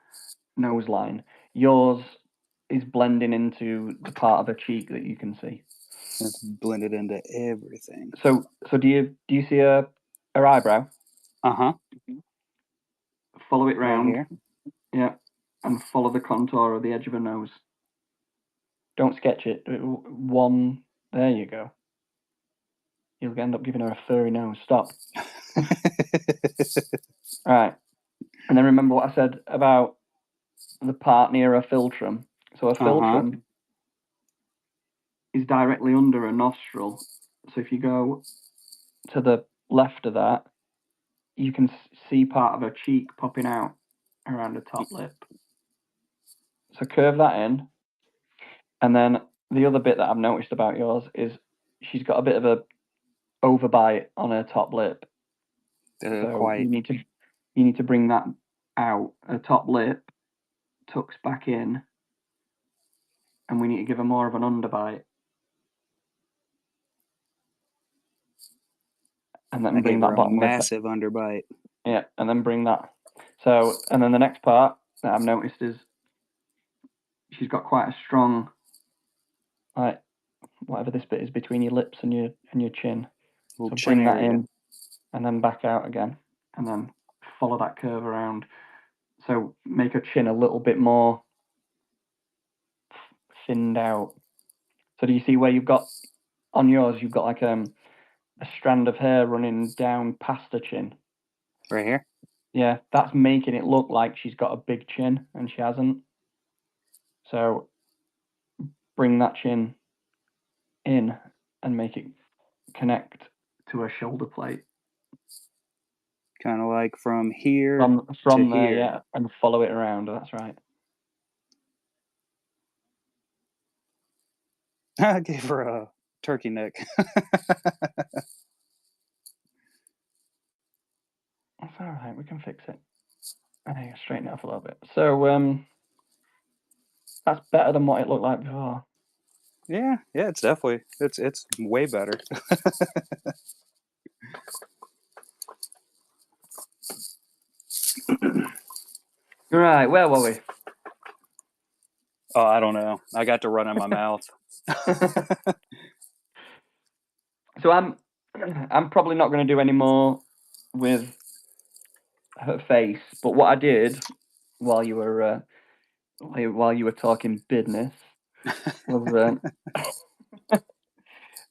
nose line. Yours is blending into the part of her cheek that you can see. It's blended into everything. So do you see her eyebrow? Uh-huh. Follow it round. Right here. Yeah. And follow the contour of the edge of her nose. Don't sketch it. One. There you go. You'll end up giving her a furry nose. Stop. All right. And then remember what I said about the part near her philtrum. So her philtrum is directly under her nostril. So if you go to the left of that, you can see part of her cheek popping out around her top lip. So curve that in. And then the other bit that I've noticed about yours is she's got a bit of a overbite on her top lip. So you need to bring that out. Her top lip tucks back in, and we need to give her more of an underbite. And then bring that bottom massive underbite. Yeah, and then bring that. So, and then the next part that I've noticed is she's got quite a strong, like whatever this bit is between your lips and your chin. So bring that in, and then back out again, and then follow that curve around. So make her chin a little bit more thinned out. So do you see where you've got on yours? You've got like a strand of hair running down past her chin. Right here? Yeah, that's making it look like she's got a big chin, and she hasn't. So bring that chin in and make it connect to her shoulder plate. Kind of like from here from to there, here. yeah, and follow it around. That's right. I gave her a turkey neck. we can fix it. I think straighten it up a little bit. So that's better than what it looked like before. Yeah, it's definitely it's way better. Right, where were we? Oh, I don't know. I got to run in my mouth. So I'm probably not going to do any more with her face, but what I did while you were talking business was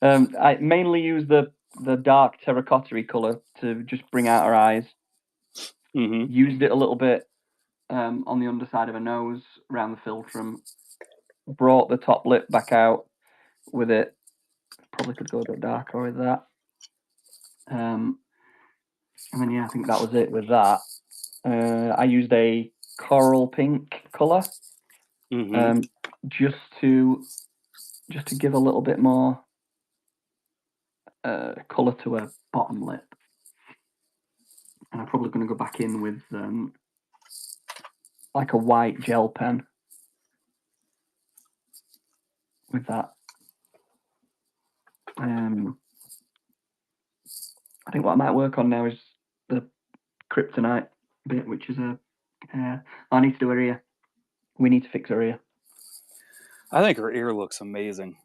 I mainly used the dark terracotta colour to just bring out her eyes. Mm-hmm. Used it a little bit on the underside of her nose, around the philtrum. Brought the top lip back out with it. Probably could go a bit darker with that. And then yeah, I think that was it with that. I used a coral pink colour, just to give a little bit more colour to her bottom lip. And I'm probably going to go back in with like a white gel pen with that. I think what I might work on now is the kryptonite bit, which is I need to do her ear. We need to fix her ear. I think her ear looks amazing.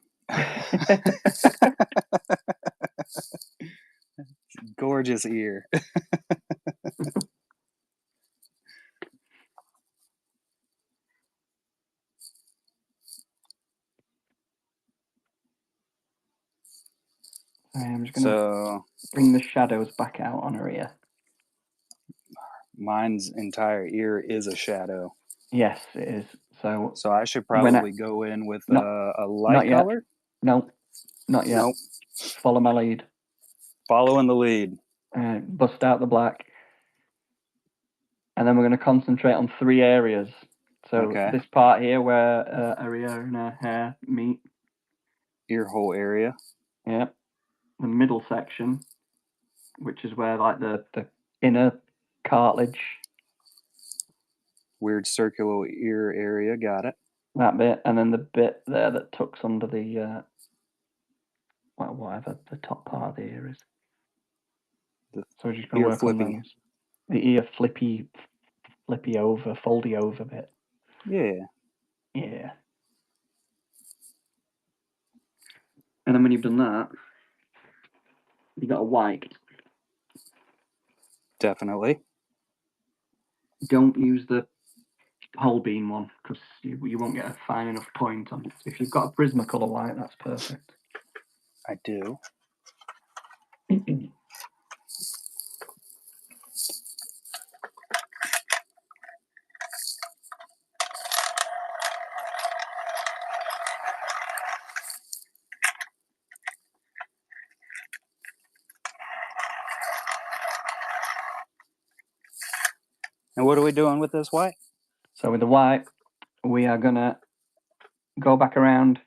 Gorgeous ear. I'm just going to bring the shadows back out on her ear. Mine's entire ear is a shadow. Yes, it is. So I should probably go in with a light color? No, not yet. Nope. Follow my lead. Following the lead. Bust out the black. And then we're going to concentrate on 3 areas. So this part here where her ear and her hair meet. Ear hole area. Yeah. The middle section, which is where like the inner cartilage. Weird circular ear area, got it. That bit, and then the bit there that tucks under the whatever the top part of the ear is. So we're just going to work on those. The ear flippy over, foldy over bit. Yeah. Yeah. And then when you've done that, you got a white. Definitely. Don't use the whole beam one because you won't get a fine enough point on it. If you've got a Prismacolor white, that's perfect. I do. And what are we doing with this white? So with the white, we are going to go back around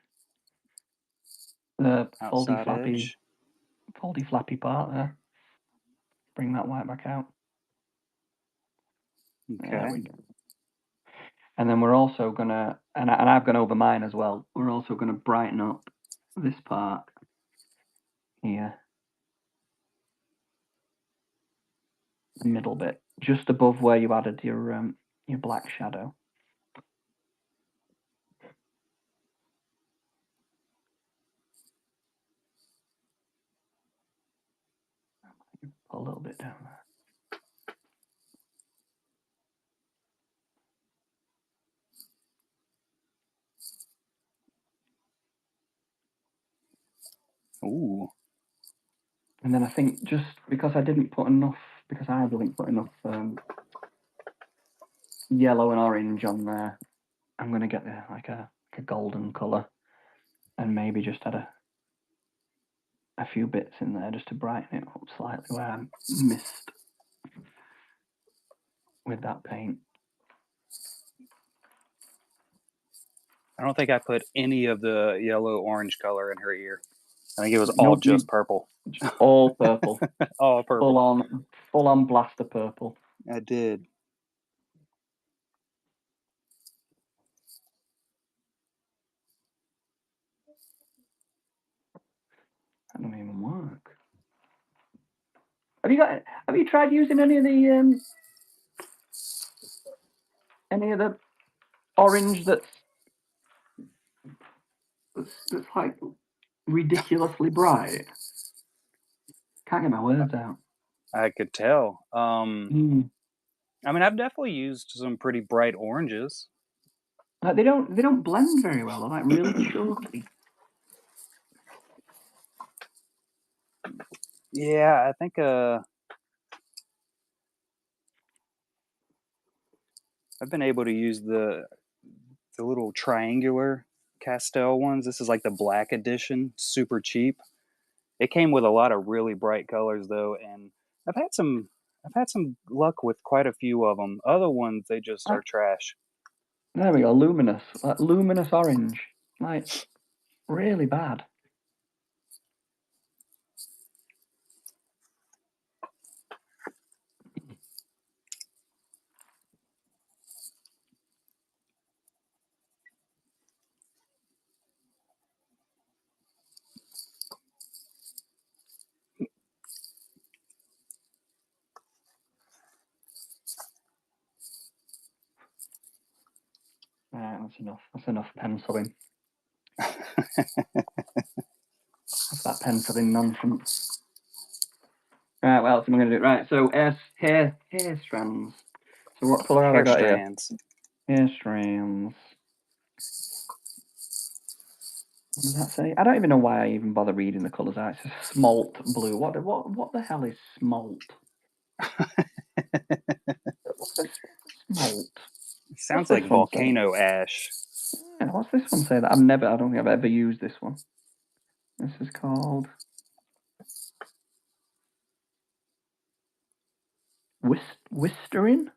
the foldy flappy part there. Bring that white back out. Okay. There we go. And then we're also going to, and I've gone over mine as well, we're also going to brighten up this part here. The middle bit, just above where you added your black shadow. Put a little bit down there. Ooh. And then I think just because I didn't put enough, yellow and orange on there, I'm going to get like a golden colour and maybe just add a few bits in there just to brighten it up slightly where I missed with that paint. I don't think I put any of the yellow-orange color in her ear. I think it was all just purple. All purple. All purple. Full on blaster purple. I did. That doesn't even work. Have you tried using any of the orange that's like ridiculously bright? Can't get my words out. I could tell. Mm. I mean, I've definitely used some pretty bright oranges. Like they don't blend very well. They're like really chalky. Yeah, I think I've been able to use the little triangular Castell ones. This is like the black edition, super cheap. It came with a lot of really bright colors though, and I've had some luck with quite a few of them. Other ones they just are trash. There we go, luminous, like luminous orange, like really bad. Right, that's enough. That's enough penciling. That's that penciling nonsense. Right, what else am I going to do? Right, so hair strands. So what colour have I Hair got strands. here? Hair strands. What does that say? I don't even know why I even bother reading the colours out. It says smalt blue. What the hell is smalt? What's smalt? It sounds What's like this one say? volcano ash. Yeah, what's this one say? That I don't think I've ever used this one. This is called Wisterin.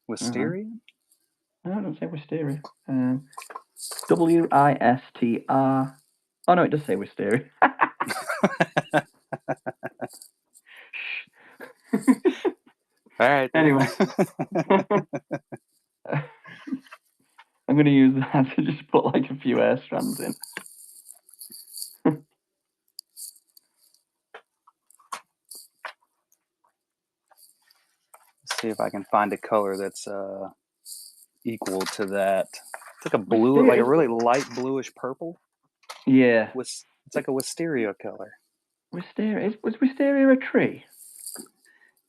Wisteria? No, I don't say wisteria. Wistr. Oh no, it does say wisteria. All right. Anyway, I'm going to use that to just put like a few hair strands in. Let's see if I can find a color that's equal to that. It's like a blue, like a really light bluish purple. Yeah. It's like a wisteria color. Wisteria. Was wisteria a tree?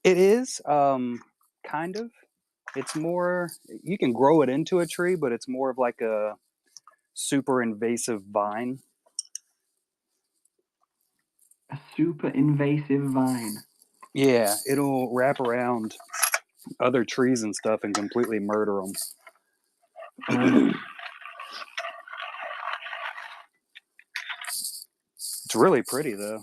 It is, kind of. It's more, you can grow it into a tree, but it's more of like a super invasive vine. A super invasive vine. Yeah, it'll wrap around other trees and stuff and completely murder them. It's really pretty though.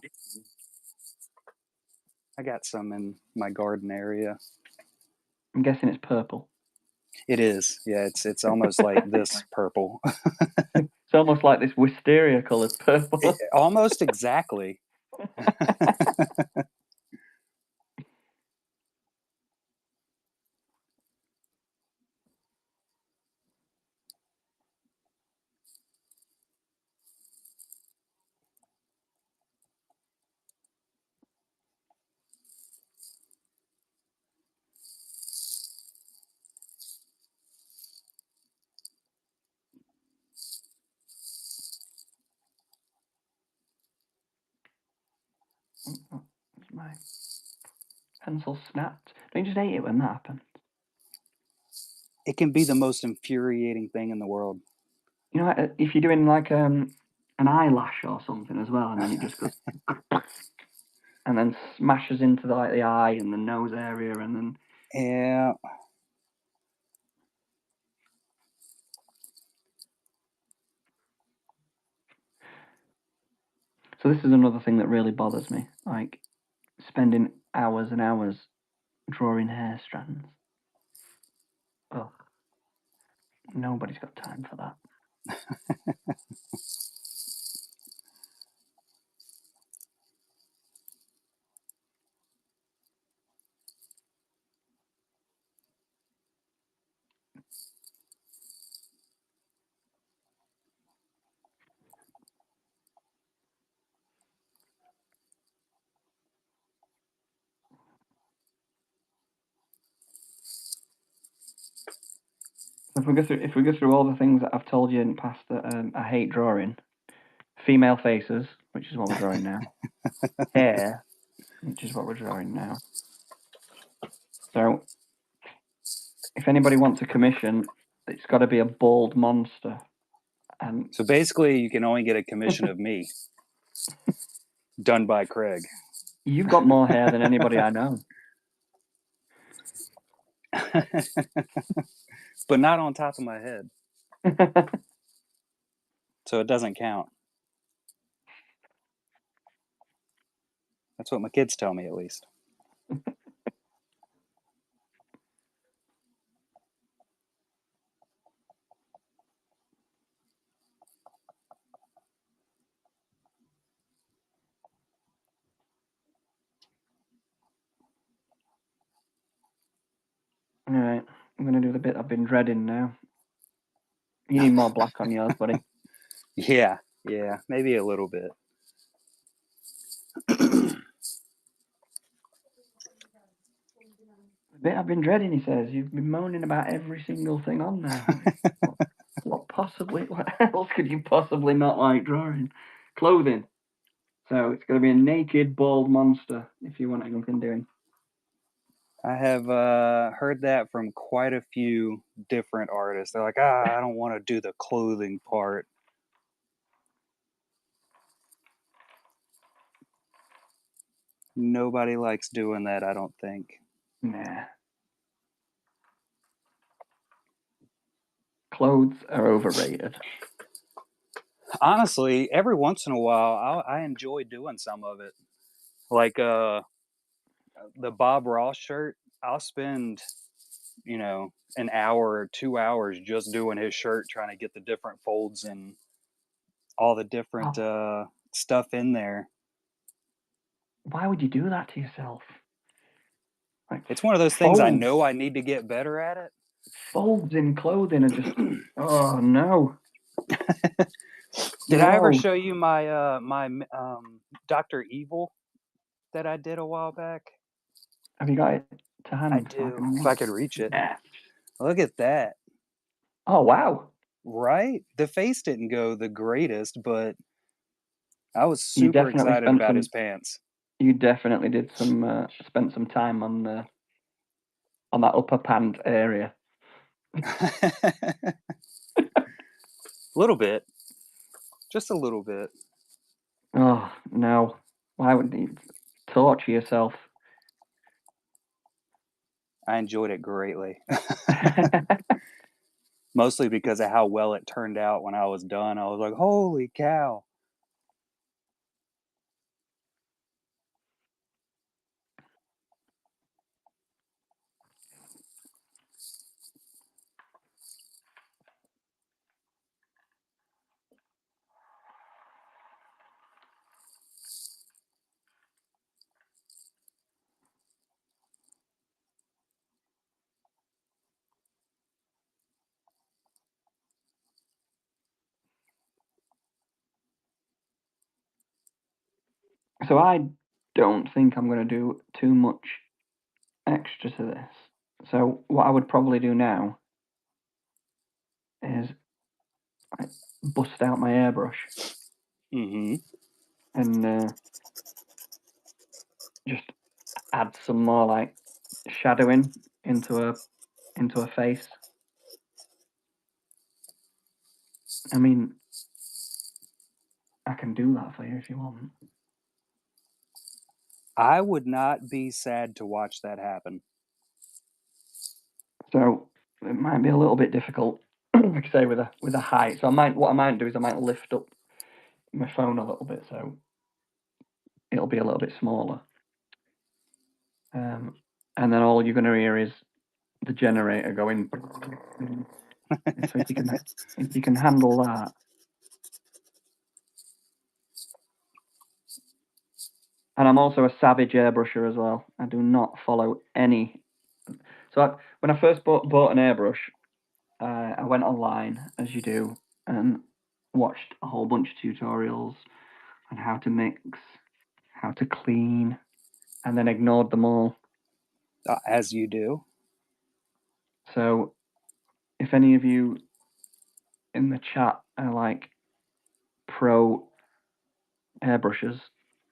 I got some in my garden area. I'm guessing it's purple. It is. Yeah, it's almost like this purple. It's almost like this wisteria coloured purple. Almost exactly. My pencil snapped. Don't you just hate it when that happens? It can be the most infuriating thing in the world. You know, if you're doing like an eyelash or something as well, and then it just goes and then smashes into the eye and the nose area, and then Yeah. So this is another thing that really bothers me, like spending hours and hours drawing hair strands. Ugh. Nobody's got time for that. If we go through all the things that I've told you in the past that I hate drawing, female faces, which is what we're drawing now, hair, which is what we're drawing now. So, if anybody wants a commission, it's got to be a bald monster. And So basically, you can only get a commission of me, done by Craig. you've got more hair than anybody I know. But not on top of my head, so it doesn't count. That's what my kids tell me, at least. All right, I'm going to do the bit I've been dreading now. You need more black on yours, buddy. Yeah, maybe a little bit. The bit I've been dreading, he says. You've been moaning about every single thing on there. What else could you possibly not like drawing? Clothing. So it's going to be a naked, bald monster if you want anything doing. I have heard that from quite a few different artists. They're like, I don't want to do the clothing part. Nobody likes doing that, I don't think. Nah. Clothes are overrated. Honestly, every once in a while, I enjoy doing some of it. Like the Bob Ross shirt, I'll spend, an hour or 2 hours just doing his shirt, trying to get the different folds and all the different stuff in there. Why would you do that to yourself? Like, it's one of those things I know I need to get better at it. Folds in clothing are just, oh no. Did I ever show you my my Dr. Evil that I did a while back? Have you got it to hand? I do, if I could reach it. Yeah. Look at that. Oh, wow. Right? The face didn't go the greatest, but I was super excited about his pants. You definitely did spent some time on that upper pant area. A little bit. Just a little bit. Oh, no. Why would you torture yourself? I enjoyed it greatly. Mostly because of how well it turned out when I was done. I was like, holy cow. So I don't think I'm going to do too much extra to this. So what I would probably do now is bust out my airbrush and just add some more like shadowing into a face. I mean, I can do that for you if you want. I would not be sad to watch that happen. So it might be a little bit difficult, like I say, with a height. So what I might do is I might lift up my phone a little bit, so it'll be a little bit smaller. And then all you're going to hear is the generator going. So if you can handle that. And I'm also a savage airbrusher as well. I do not follow any. So when I first bought an airbrush, I went online, as you do, and watched a whole bunch of tutorials on how to mix, how to clean, and then ignored them all. As you do. So if any of you in the chat are like pro airbrushes,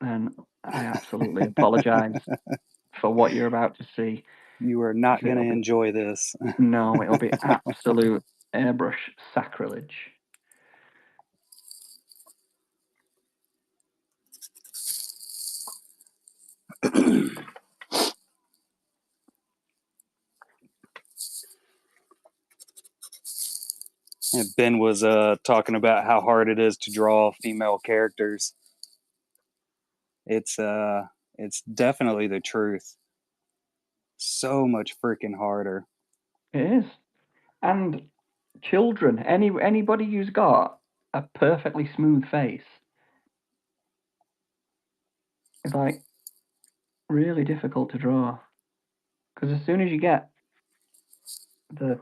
then I absolutely apologize for what you're about to see. You are not going to It'll be- enjoy this. No, it'll be absolute airbrush sacrilege. And Ben was talking about how hard it is to draw female characters. It's definitely the truth. So much freaking harder. It is. And children, anybody who's got a perfectly smooth face is like really difficult to draw. Because as soon as you get the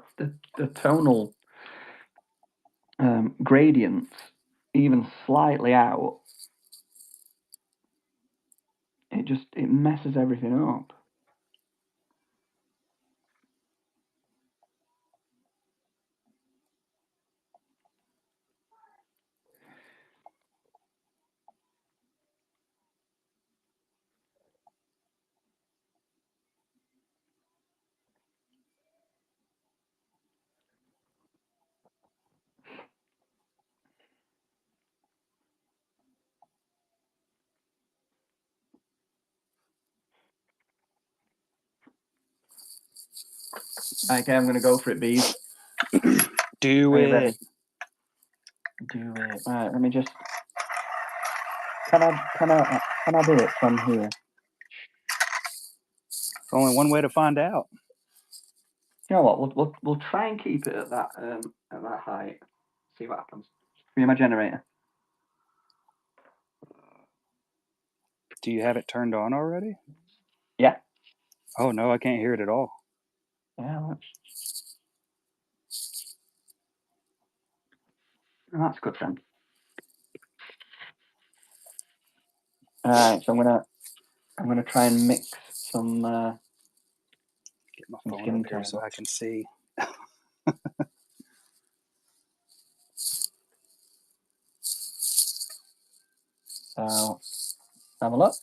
tonal gradients even slightly out, it messes everything up. Okay, I'm gonna go for it, bees. Do Are you it. ready? Do it. Right, let me just. Can I do it from here? There's only one way to find out. You know what? We'll try and keep it at that height. See what happens. Give me my generator. Do you have it turned on already? Yeah. Oh no, I can't hear it at all. Yeah. That's good then. All right, so I'm gonna try and mix some. Get my Some phone skin up here so tone. I can see. So have a look.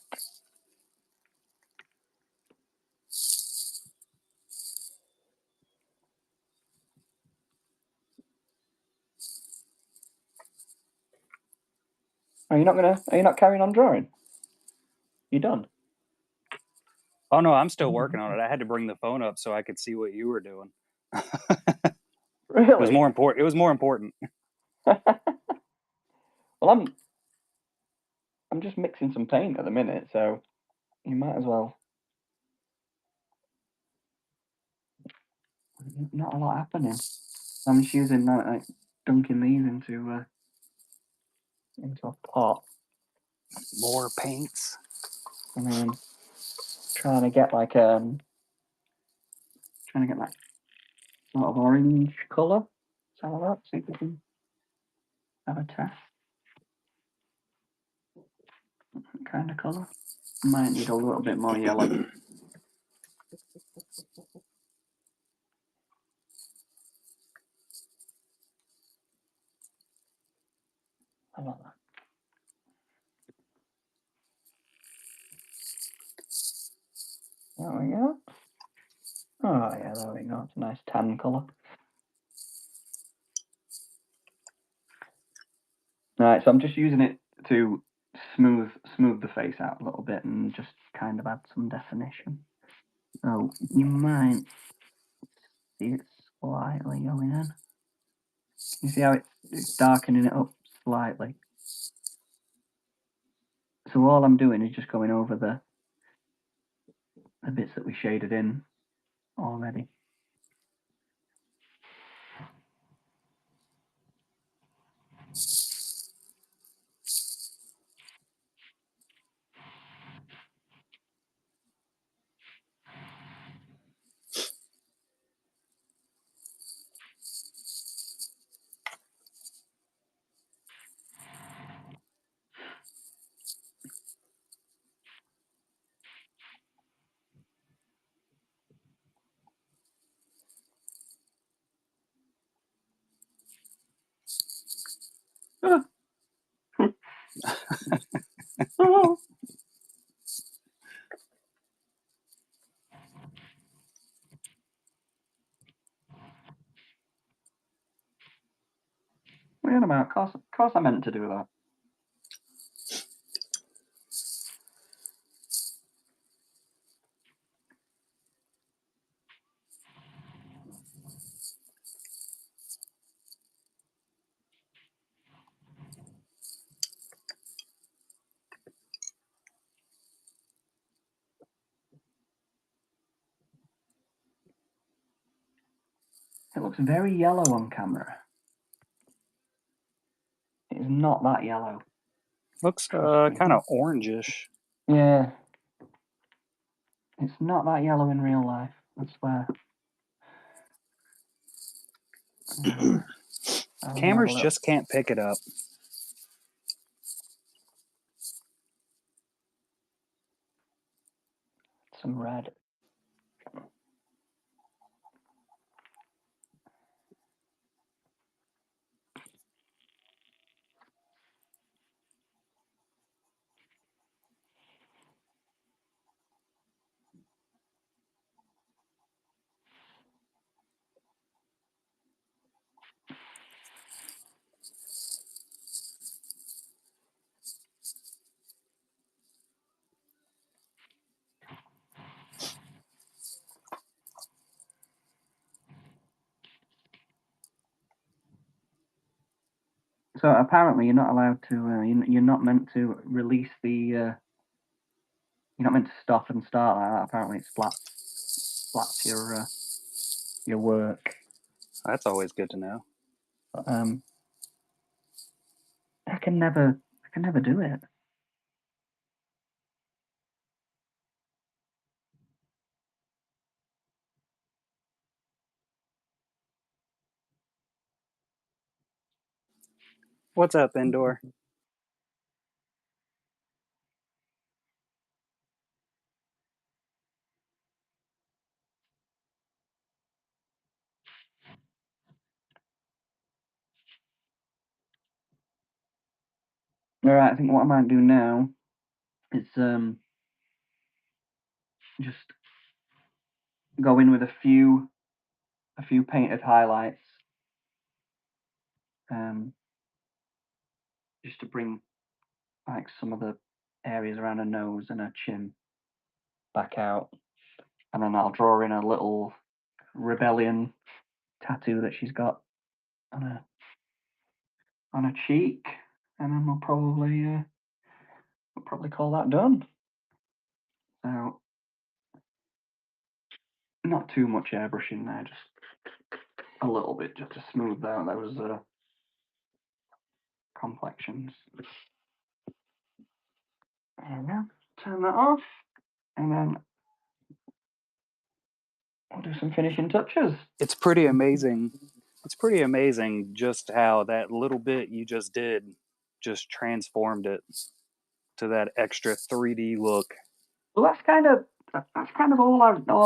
Are you not carrying on drawing? You done? Oh no, I'm still working on it. I had to bring the phone up so I could see what you were doing. Really? It was more important. It was more important. Well, I'm just mixing some paint at the minute, so you might as well. Not a lot happening. I'm just using like dunking these into a pot. More paints. And then trying to get like that sort of orange colour. So that, see if we can have a test. That kind of colour. Might need a little bit more yellow. How about that? There we go. Oh yeah, there we go. It's a nice tan colour. Right, so I'm just using it to smooth the face out a little bit and just kind of add some definition. So you might see it slightly going in. You see how it's darkening it up slightly. So all I'm doing is just going over the bits that we shaded in already. Oh. Wait a minute, of course I meant to do that. It looks very yellow on camera. It is not that yellow. Looks kind of orangish. Yeah. It's not that yellow in real life, I swear. Cameras just can't pick it up. Some red. So apparently you're not allowed to. You're not meant to release the. You're not meant to stop and start like that. Apparently it splats your work. That's always good to know. But, I can never do it. What's up, Endor? All right, I think what I might do now is just go in with a few painted highlights, just to bring like some of the areas around her nose and her chin back out, and then I'll draw in a little rebellion tattoo that she's got on her cheek, and then we'll probably call that done. So not too much airbrushing there, just a little bit, just to smooth out those complexions. There we go. Turn that off, and then we'll do some finishing touches. It's pretty amazing. It's pretty amazing just how that little bit you just did just transformed it to that extra 3D look. Well, that's kind of all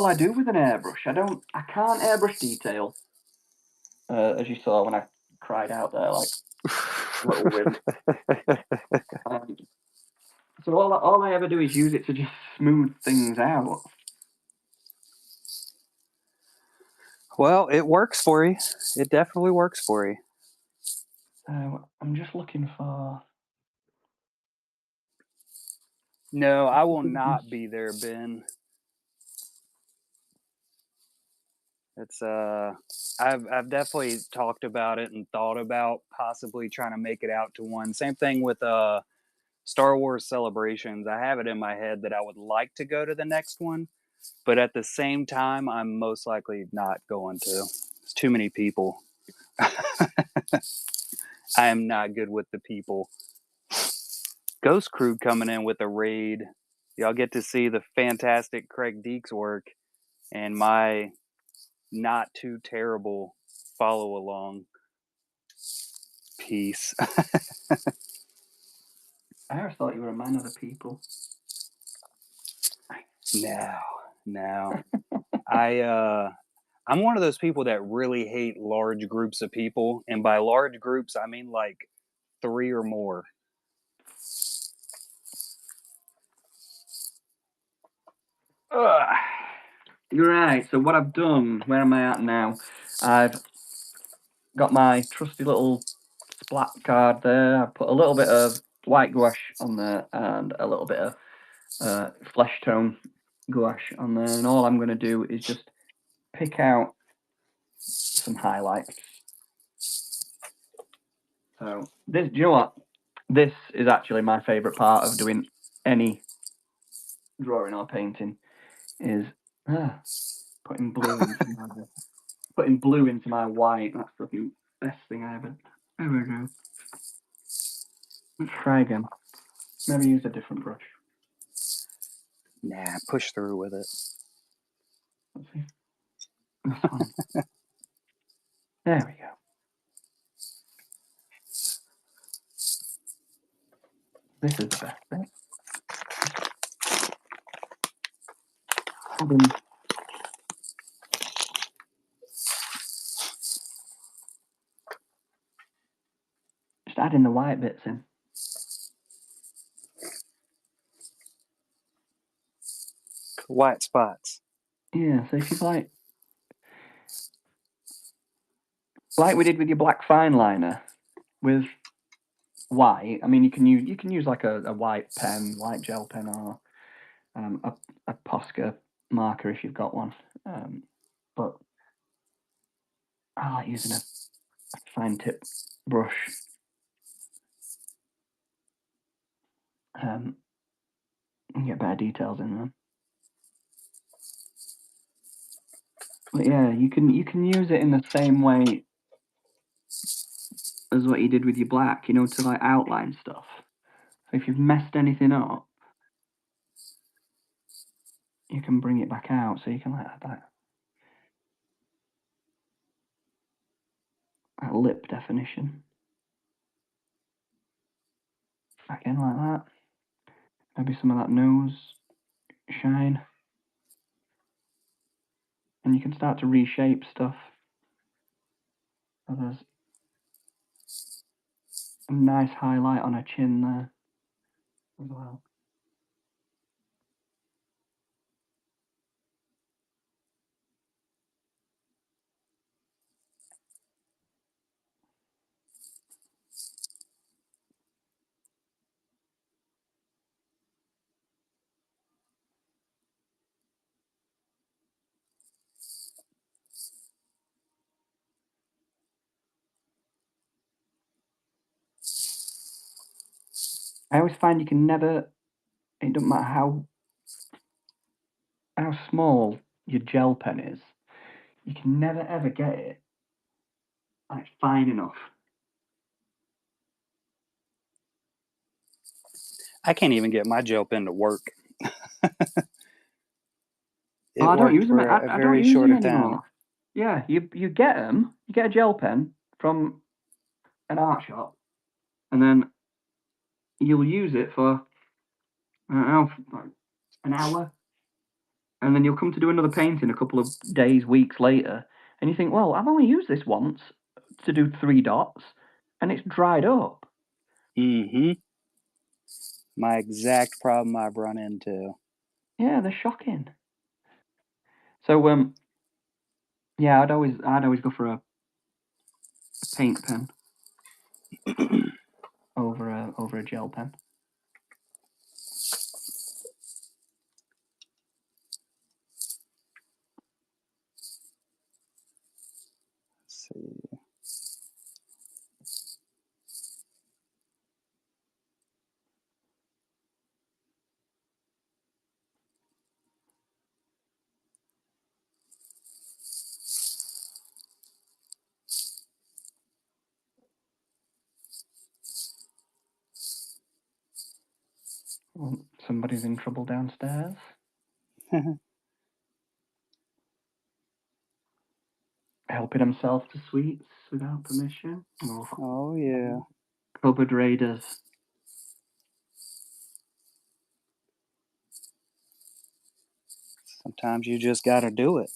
I do with an airbrush. I can't airbrush detail, as you saw when I cried out there like little wimp. So all I ever do is use it to just smooth things out. Well, it works for you. It definitely works for you. So I'm just looking for. No, I will not be there, Ben. It's I've definitely talked about it and thought about possibly trying to make it out to one. Same thing with Star Wars Celebrations. I have it in my head that I would like to go to the next one, but at the same time, I'm most likely not going to. It's too many people. I am not good with the people. Ghost Crew coming in with a raid. Y'all get to see the fantastic Craig Deakes work and my not too terrible follow along piece. I always thought you were a man of the people. No. I'm one of those people that really hate large groups of people, and by large groups I mean like 3 or more. Right, so what I've done, where am I at now? I've got my trusty little splat card there. I put a little bit of white gouache on there and a little bit of flesh tone gouache on there. And all I'm going to do is just pick out some highlights. So this, do you know what? This is actually my favourite part of doing any drawing or painting is putting blue into my white. That's the best thing I ever do. Let's try again. Maybe use a different brush. Nah, push through with it. Let's see. This one. There we go. This is the best bit. Just adding the white bits in. White spots. Yeah, so if you like we did with your black fine liner with white, I mean you can use like a white pen, white gel pen, or a Posca marker if you've got one. But I like using a fine tip brush. And get better details in them. But yeah, you can use it in the same way as what you did with your black, to like outline stuff. So if you've messed anything up, you can bring it back out. So you can like add that lip definition. Back in like that. Maybe some of that nose shine. And you can start to reshape stuff. So there's a nice highlight on her chin there as well. I always find you can never, it doesn't matter how small your gel pen is, you can never ever get it like fine enough. I can't even get my gel pen to work. I don't use them. I don't use them anymore. time. Yeah, you get them. You get a gel pen from an art shop, and then you'll use it for an hour, and then you'll come to do another painting a couple of days, weeks later, and you think, well, I've only used this once to do 3 dots, and it's dried up. Mm-hmm. My exact problem I've run into. Yeah, they're shocking. So yeah, I'd always go for a paint pen over a gel pen. Let's see. Well, somebody's in trouble downstairs. Helping himself to sweets without permission. Oh yeah. Cupboard raiders. Sometimes you just gotta do it.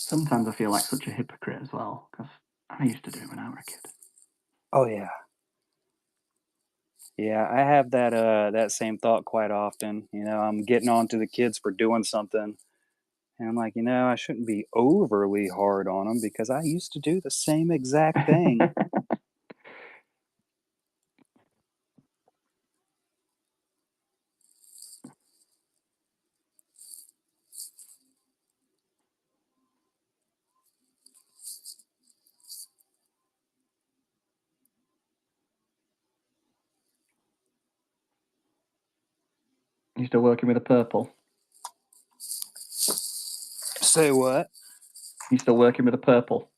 sometimes I feel like such a hypocrite as well, because I used to do it when I was a kid. Oh yeah. Yeah, I have that same thought quite often. I'm getting on to the kids for doing something, and I'm like, I shouldn't be overly hard on them because I used to do the same exact thing. You still working with a purple? Say what? You still working with a purple?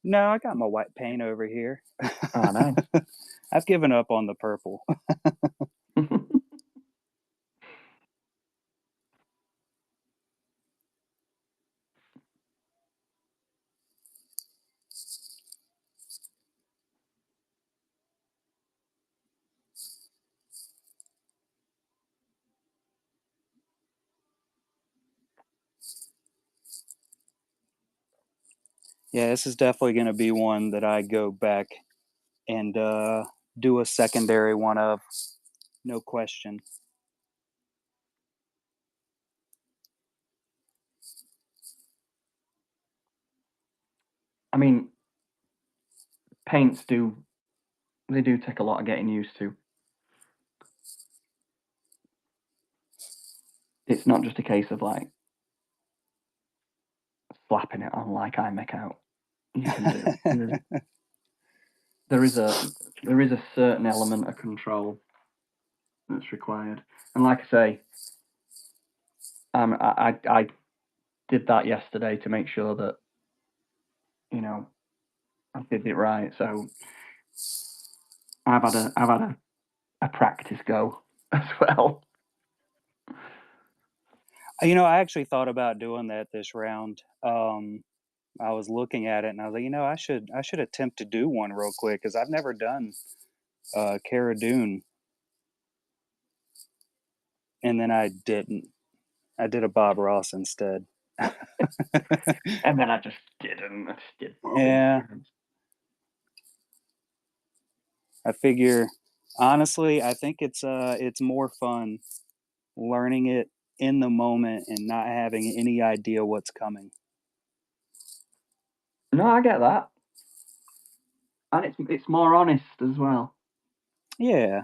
No, I got my white paint over here. Oh, nice. I've given up on the purple. Yeah, this is definitely going to be one that I go back and do a secondary one of, no question. I mean, paints do take a lot of getting used to. It's not just a case of like slapping it on like I make out. You can do. there is a certain element of control that's required, and like I say, I did that yesterday to make sure that I did it right. So I've had a practice go as well. I actually thought about doing that this round. I was looking at it and I was like, I should attempt to do one real quick because I've never done Cara Dune, and then I didn't. I did a Bob Ross instead. And then I just didn't. I just did Bob Yeah. instead. I figure, honestly, I think it's more fun learning it in the moment and not having any idea what's coming. No, I get that, and it's more honest as well. Yeah.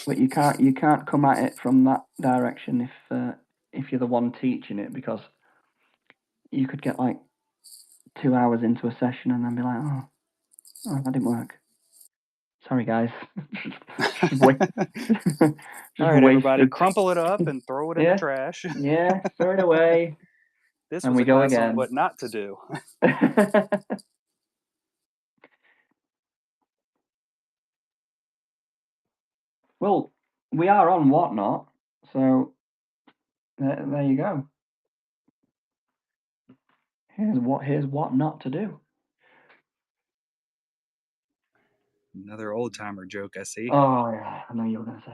But you can't come at it from that direction if you're the one teaching it, because you could get like 2 hours into a session and then be like, oh that didn't work. Sorry, guys. Just All right, everybody, wasted. crumple it up and throw it in the trash. Yeah, throw it away. This and was we a go class again. on what not to do. Well, we are on whatnot, so there you go. Here's what not to do. Another old timer joke, I see. Oh yeah, I know you were going to say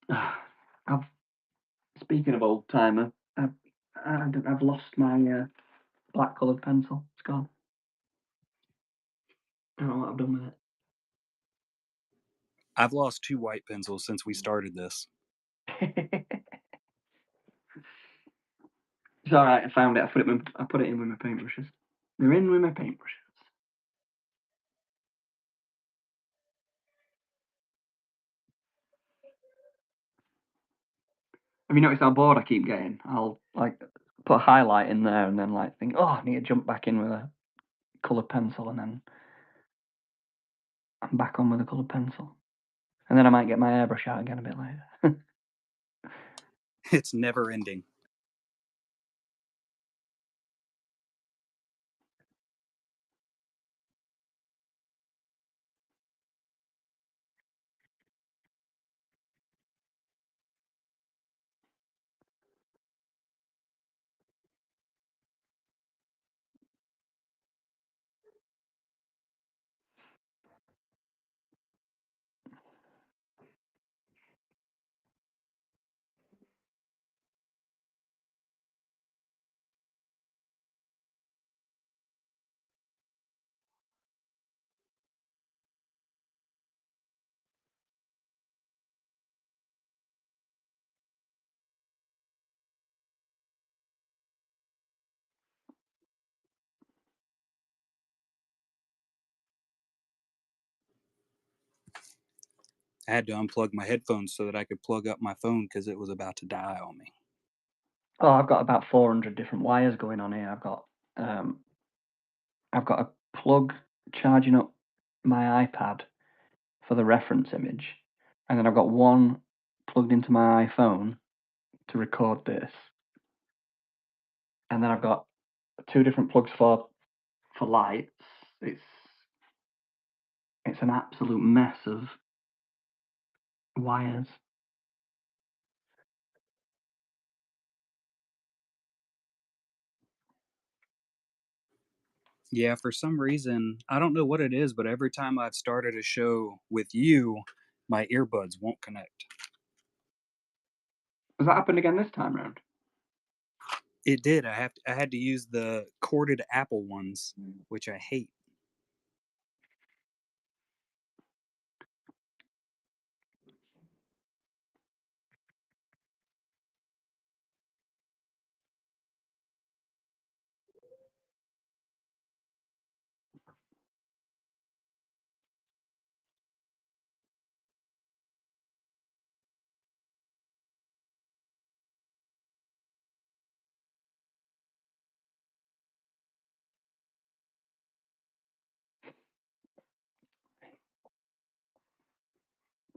that. Speaking of old timer, I've lost my black coloured pencil. It's gone. I don't know what I've done with I've lost 2 white pencils since we started this. it. It's all right. I found it. I put it in with my paintbrushes. They're in with my paintbrushes. Have you noticed how bored I keep getting? I'll like put a highlight in there and then like think, oh, I need to jump back in with a coloured pencil, and then I'm back on with a coloured pencil. And then I might get my airbrush out again a bit later. It's never ending. I had to unplug my headphones so that I could plug up my phone because it was about to die on me. Oh, I've got about 400 different wires going on here. I've got a plug charging up my iPad for the reference image, and then I've got one plugged into my iPhone to record this, and then I've got 2 different plugs for lights. It's an absolute mess of wires. Yeah, for some reason, I don't know what it is, but every time I've started a show with you, my earbuds won't connect. Has that happened again this time round? It did. I had to use the corded Apple ones, which I hate.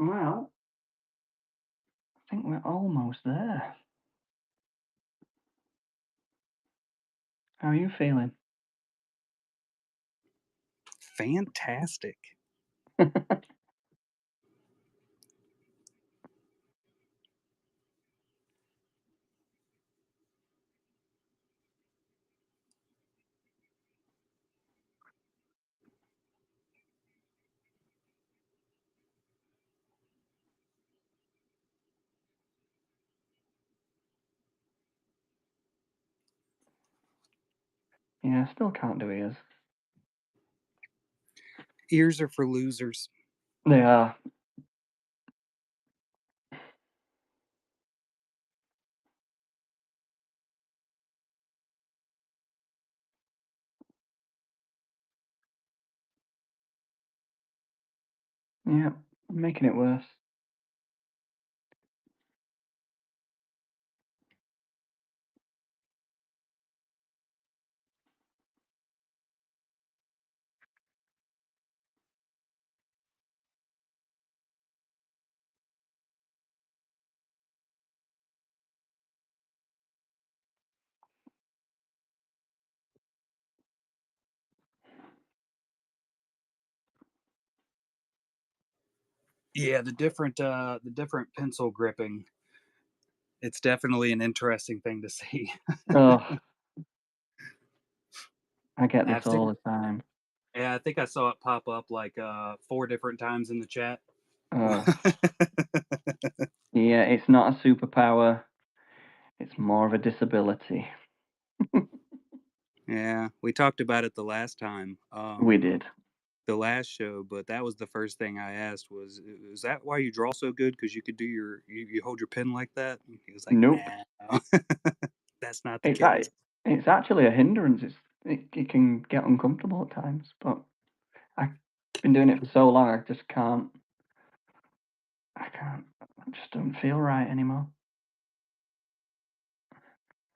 Well, I think we're almost there. How are you feeling? Fantastic. Yeah, I still can't do ears. Ears are for losers. They are. Yeah, making it worse. Yeah, the different pencil gripping. It's definitely an interesting thing to see. Oh, I get this I've all seen, the time. yeah, I think I saw it pop up like 4 different times in the chat. Oh, yeah, it's not a superpower. It's more of a disability. Yeah, we talked about it the last time. We did. The last show, but that was the first thing I asked was, "Is that why you draw so good? Because you could do you hold your pen like that?" And he was like, Nope. "Nah, that's not the It's case." it's actually a hindrance. It can get uncomfortable at times, but I've been doing it for so long, I just can't. I can't. It just doesn't feel right anymore.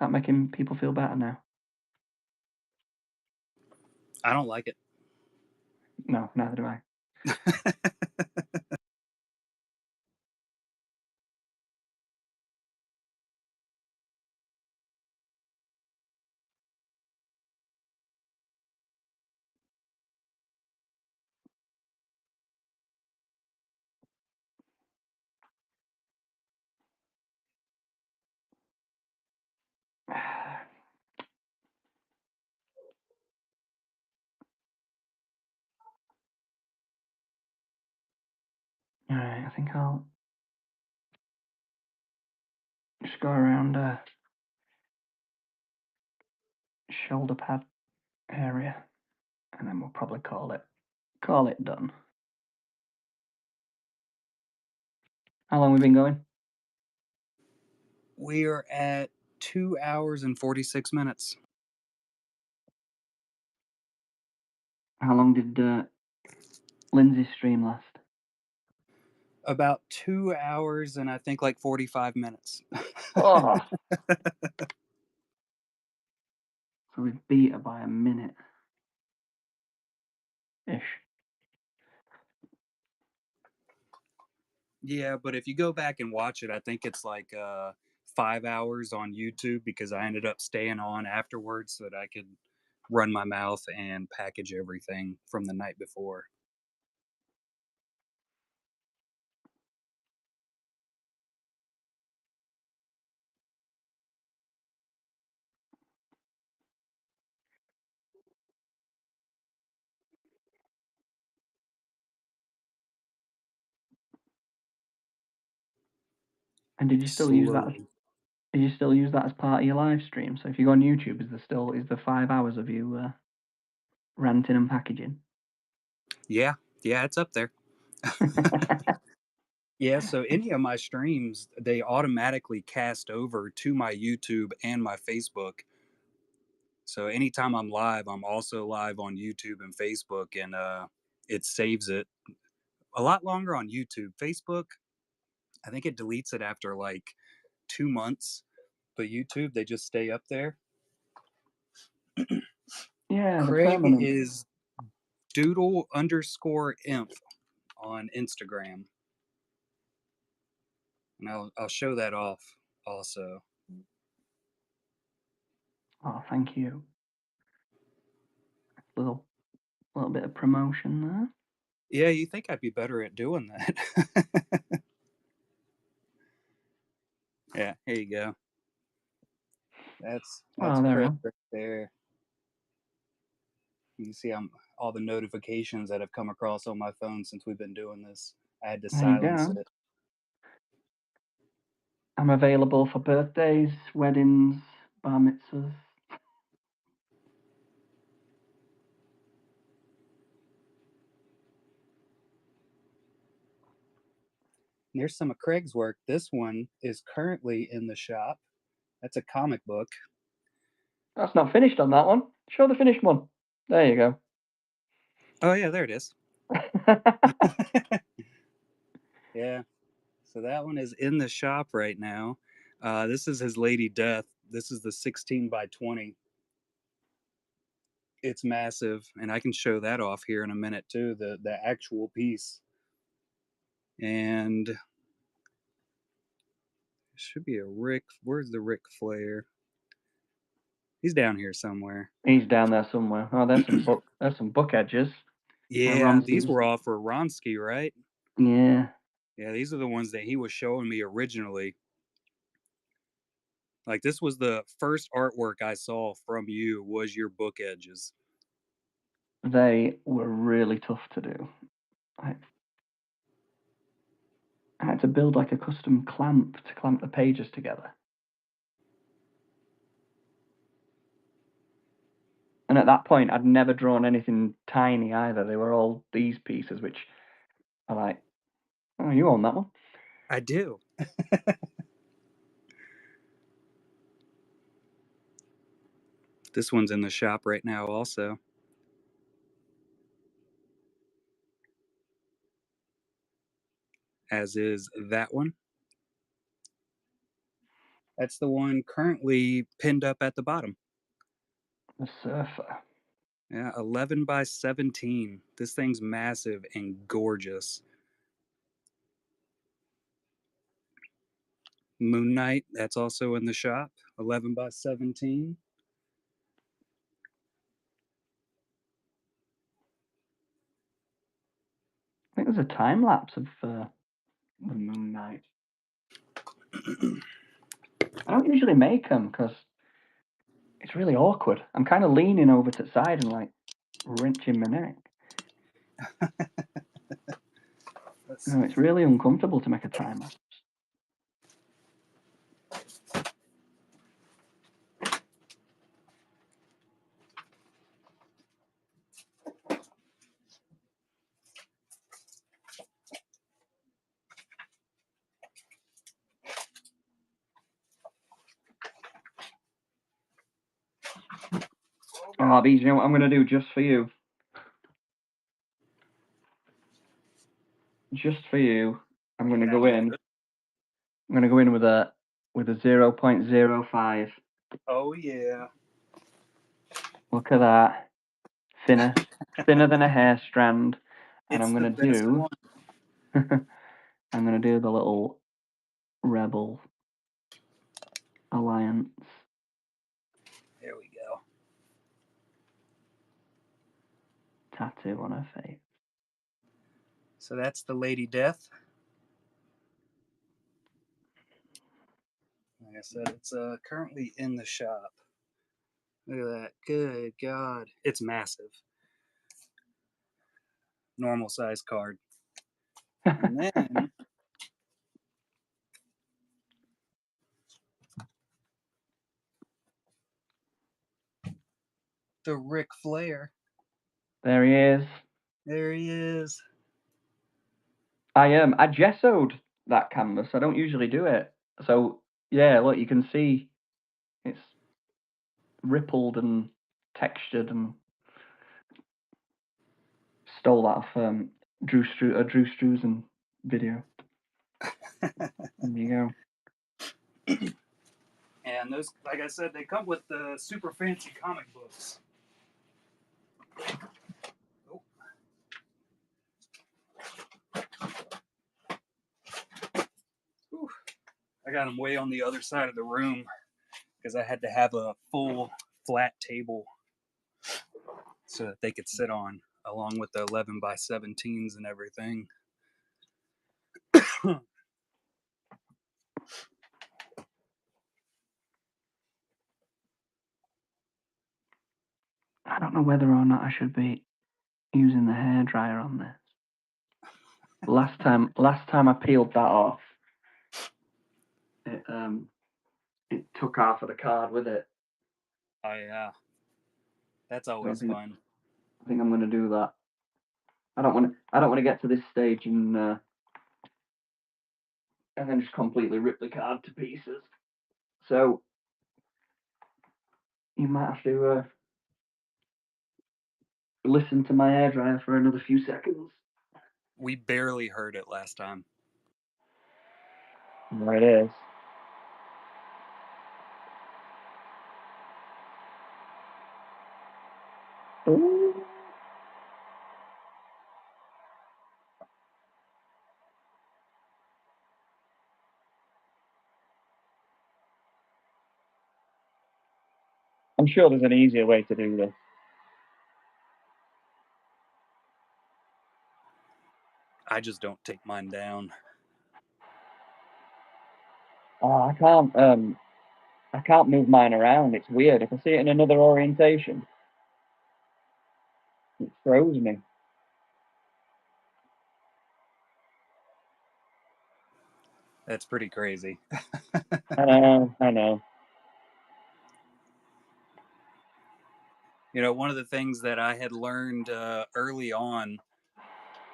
Not making people feel better now. I don't like it. No, neither do I. All right, I think I'll just go around shoulder pad area, and then we'll probably call it done. How long have we been going? We are at 2 hours and 46 minutes. How long did Lindsay's stream last? About 2 hours and I think like 45 minutes. Oh. So we've beat her by a minute. Ish. Yeah, but if you go back and watch it, I think it's like 5 hours on YouTube because I ended up staying on afterwards so that I could run my mouth and package everything from the night before. And did you still use that? Slowly. Did you still use that as part of your live stream? So if you go on YouTube, is the 5 hours of you ranting and packaging? Yeah, it's up there. Yeah, so any of my streams, they automatically cast over to my YouTube and my Facebook. So anytime I'm live, I'm also live on YouTube and Facebook, and it saves it a lot longer on YouTube. Facebook, I think it deletes it after like 2 months, but YouTube, they just stay up there. Yeah, the Craig permanent. is doodle_imp on Instagram. And I'll show that off also. Oh, thank you. Little bit of promotion there. Yeah, you think I'd be better at doing that. Yeah, here you go. That's Oh, there we Craig are. right there. You can see all the notifications that have come across on my phone since we've been doing this. I had to There you silence go. it. I'm available for birthdays, weddings, bar mitzvahs. And there's some of Craig's work. This one is currently in the shop. That's a comic book. That's not finished on that one. Show the finished one. There you go. Oh yeah, there it is. Yeah. So that one is in the shop right now. This is his Lady Death. This is the 16 by 20. It's massive, and I can show that off here in a minute too. The actual piece, and it should be a Rick. Where's the Ric Flair? He's down here somewhere. He's down there somewhere. Oh, there's some book edges. Yeah, these were all for Ronsky, right? Yeah. Yeah, these are the ones that he was showing me originally. Like this was the first artwork I saw from you was your book edges. They were really tough to do. I had to build like a custom clamp to clamp the pages together. And at that point, I'd never drawn anything tiny either. They were all these pieces, which are like, oh, you own that one. I do. This one's in the shop right now also. As is that one. That's the one currently pinned up at the bottom. The Surfer. Yeah, 11 by 17. This thing's massive and gorgeous. Moon Knight, that's also in the shop. 11 by 17. I think there's a time lapse of the Moon Knight. I don't usually make them because it's really awkward. I'm kind of leaning over to the side and like wrenching my neck. It's really uncomfortable to make a time lapse. Oh, these, you know what I'm going to do just for you? Just for you, I'm going to go in. I'm going to go in with a 0.05. Oh yeah. Look at that. Thinner than a hair strand. And It's I'm going the to best do one. I'm going to do the little Rebel Alliance. There we go. Tattoo on her face. So that's the Lady Death. Like I said, it's currently in the shop. Look at that. Good God. It's massive. Normal size card. And then the Ric Flair. There he is. There he is. I gessoed that canvas. I don't usually do it. So yeah, look, you can see it's rippled and textured, and stole that off Drew Struzan video. There you go. And those, like I said, they come with the super fancy comic books. Oh. Whew. I got them way on the other side of the room because I had to have a full flat table so that they could sit on, along with the 11 by 17s and everything. I don't know whether or not I should be using the hairdryer on this. Last time I peeled that off, it took half of the card with it. Oh yeah, that's always fun. I think I'm going to do that. I don't want to get to this stage and then just completely rip the card to pieces. So you might have to listen to my hairdryer for another few seconds. We barely heard it last time. There it is. Ooh. I'm sure there's an easier way to do this. I just don't take mine down. Oh, I can't move mine around. It's weird. If I see it in another orientation, it throws me. That's pretty crazy. I know. You know, one of the things that I had learned early on,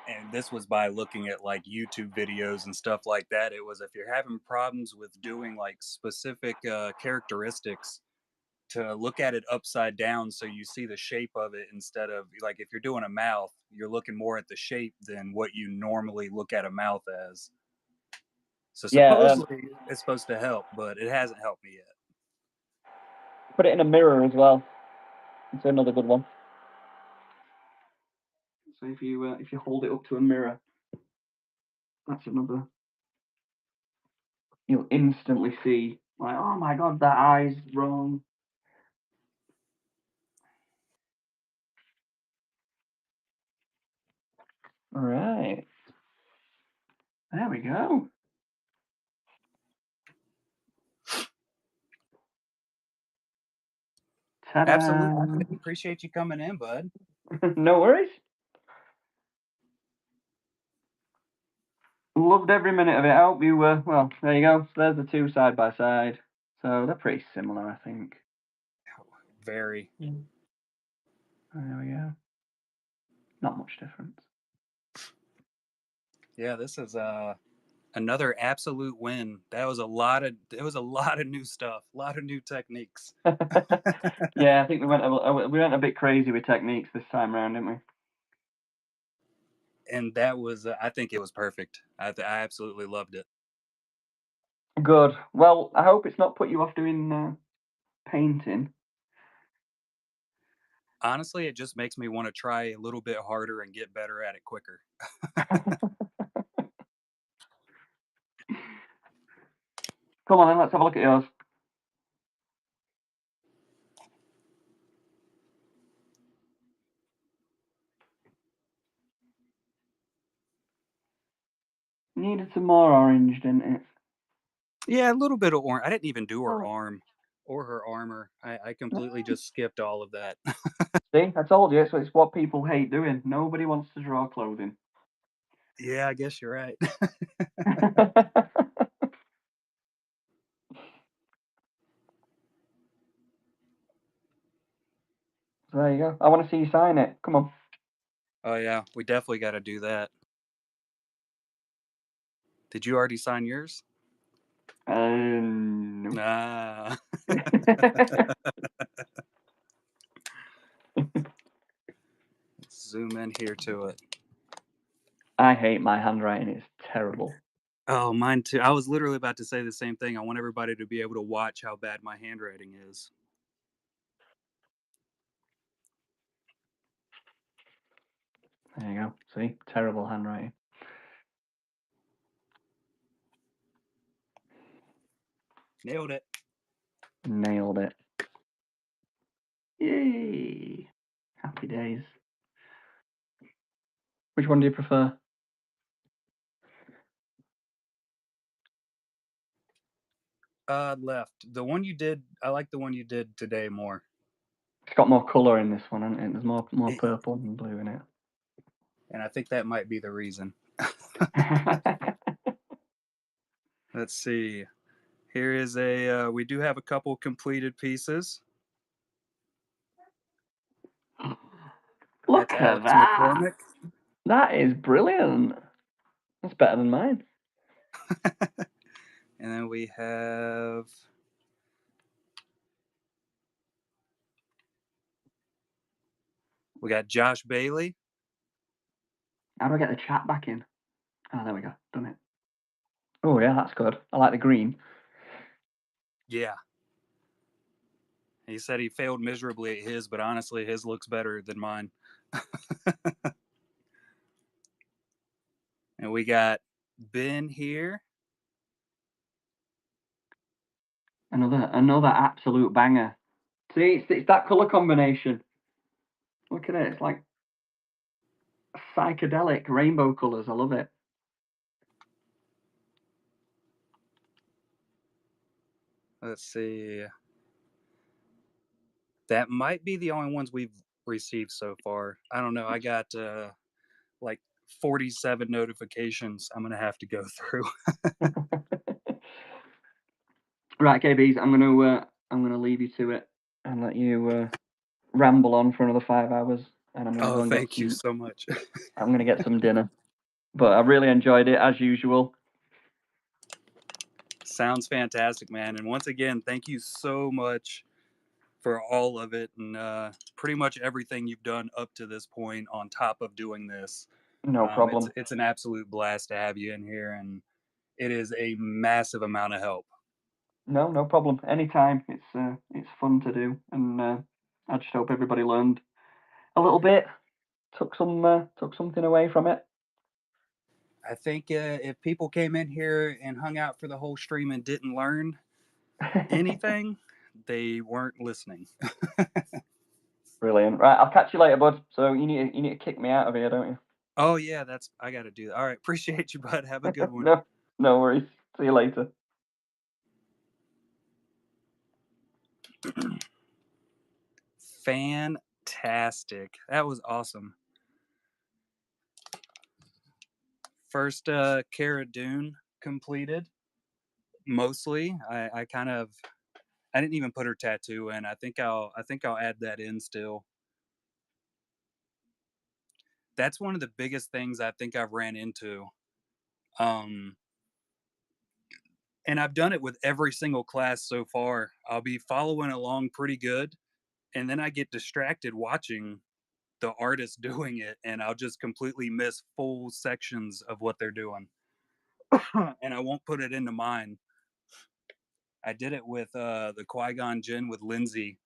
and this was by looking at like YouTube videos and stuff like that, it was if you're having problems with doing like specific characteristics, to look at it upside down so you see the shape of it, instead of like if you're doing a mouth, you're looking more at the shape than what you normally look at a mouth as. So supposedly it's supposed to help, but it hasn't helped me yet. Put it in a mirror as well. It's another good one. So if you hold it up to a mirror, that's another. You'll instantly see, like, oh my god, that eye's wrong. All right. There we go. Ta-da. Absolutely. Appreciate you coming in, bud. No worries. Loved every minute of it. I hope you were. Well, there you go. So there's the two side by side. So they're pretty similar, I think. Very. There we go. Not much difference. Yeah, this is another absolute win. There was a lot of new stuff, a lot of new techniques. Yeah, I think we went a bit crazy with techniques this time around, didn't we? and that was I think it was perfect. I absolutely loved it. Good. Well, I hope it's not put you off doing painting. Honestly, it just makes me want to try a little bit harder and get better at it quicker. Come on then, let's have a look at yours. Needed some more orange, didn't it? Yeah, a little bit of orange. I didn't even do her Oh. arm or her armor. I completely just skipped all of that. See, I told you, it's what people hate doing. Nobody wants to draw clothing. Yeah, I guess you're right. There you go. I want to see you sign it. Come on. Oh yeah, we definitely got to do that. Did you already sign yours? No. Nah. Zoom in here to it. I hate my handwriting. It's terrible. Oh, mine too. I was literally about to say the same thing. I want everybody to be able to watch how bad my handwriting is. There you go. See? Terrible handwriting. Nailed it. Nailed it. Yay! Happy days. Which one do you prefer? Left. The one you did, I like the one you did today more. It's got more colour in this one, hasn't it? There's more purple and blue in it. And I think that might be the reason. Let's see. Here is we do have a couple completed pieces. Look That's at Alex that! McCormick. That is brilliant. That's better than mine. And then we have got Josh Bailey. How do I get the chat back in? Oh, there we go. Done it. Oh, yeah, that's good. I like the green. Yeah. He said he failed miserably at his, but honestly, his looks better than mine. And we got Ben here. Another absolute banger. See, it's that colour combination. Look at it. It's like psychedelic rainbow colours. I love it. Let's see. That might be the only ones we've received so far. I don't know. I got like 47 notifications I'm going to have to go through. Right, KBs, I'm gonna leave you to it and let you ramble on for another 5 hours, and I'm gonna go and thank you so much. I'm gonna get some dinner. But I really enjoyed it as usual. Sounds fantastic, man. And once again, thank you so much for all of it and pretty much everything you've done up to this point on top of doing this. No problem. It's an absolute blast to have you in here, and it is a massive amount of help. No problem. Anytime. It's fun to do, and I just hope everybody learned a little bit, took something away from it. I think if people came in here and hung out for the whole stream and didn't learn anything, they weren't listening. Brilliant. Right, I'll catch you later, bud. So you need to kick me out of here, don't you? Oh yeah, I got to do that. All right, appreciate you, bud. Have a good one. No worries. See you later. Fantastic. That was awesome. First Cara Dune completed. Mostly. I didn't even put her tattoo in. I think I'll add that in still. That's one of the biggest things I think I've ran into. And I've done it with every single class so far. I'll be following along pretty good, and then I get distracted watching the artist doing it, and I'll just completely miss full sections of what they're doing. And I won't put it into mine. I did it with the Qui-Gon Jinn with Lindsay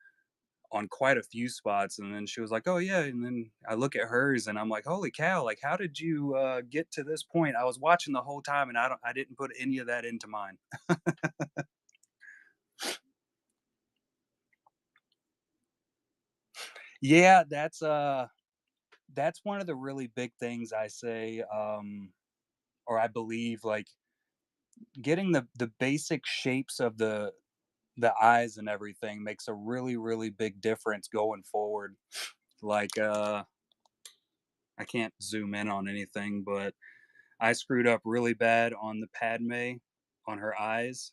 on quite a few spots, and then she was like, "Oh yeah," and then I look at hers and I'm like, "Holy cow! Like, how did you get to this point?" I was watching the whole time, and I didn't put any of that into mine. Yeah, that's one of the really big things I say, or I believe, like getting the basic shapes of the eyes and everything makes a really really big difference going forward. Like I can't zoom in on anything, but I screwed up really bad on the Padme on her eyes.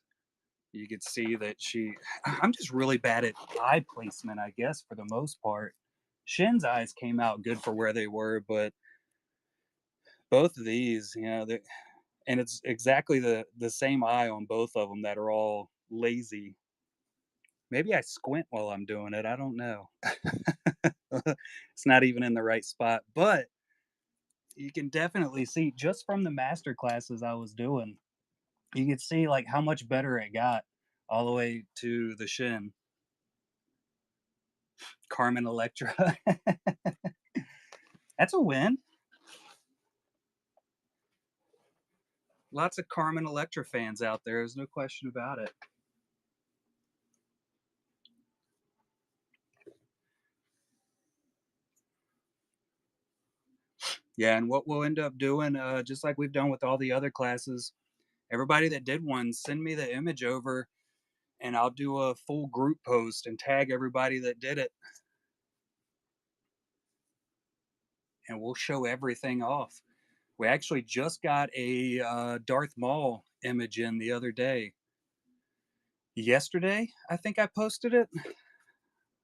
You could see that I'm just really bad at eye placement, I guess, for the most part. Shin's eyes came out good for where they were, but both of these, and it's exactly the same eye on both of them that are all lazy. Maybe I squint while I'm doing it. I don't know. It's not even in the right spot, but you can definitely see just from the master classes I was doing. You could see like how much better it got all the way to the Shin. Carmen Electra. That's a win. Lots of Carmen Electra fans out there. There's no question about it. Yeah, and what we'll end up doing, just like we've done with all the other classes, everybody that did one, send me the image over and I'll do a full group post and tag everybody that did it. And we'll show everything off. We actually just got a Darth Maul image in the other day. Yesterday, I think I posted it.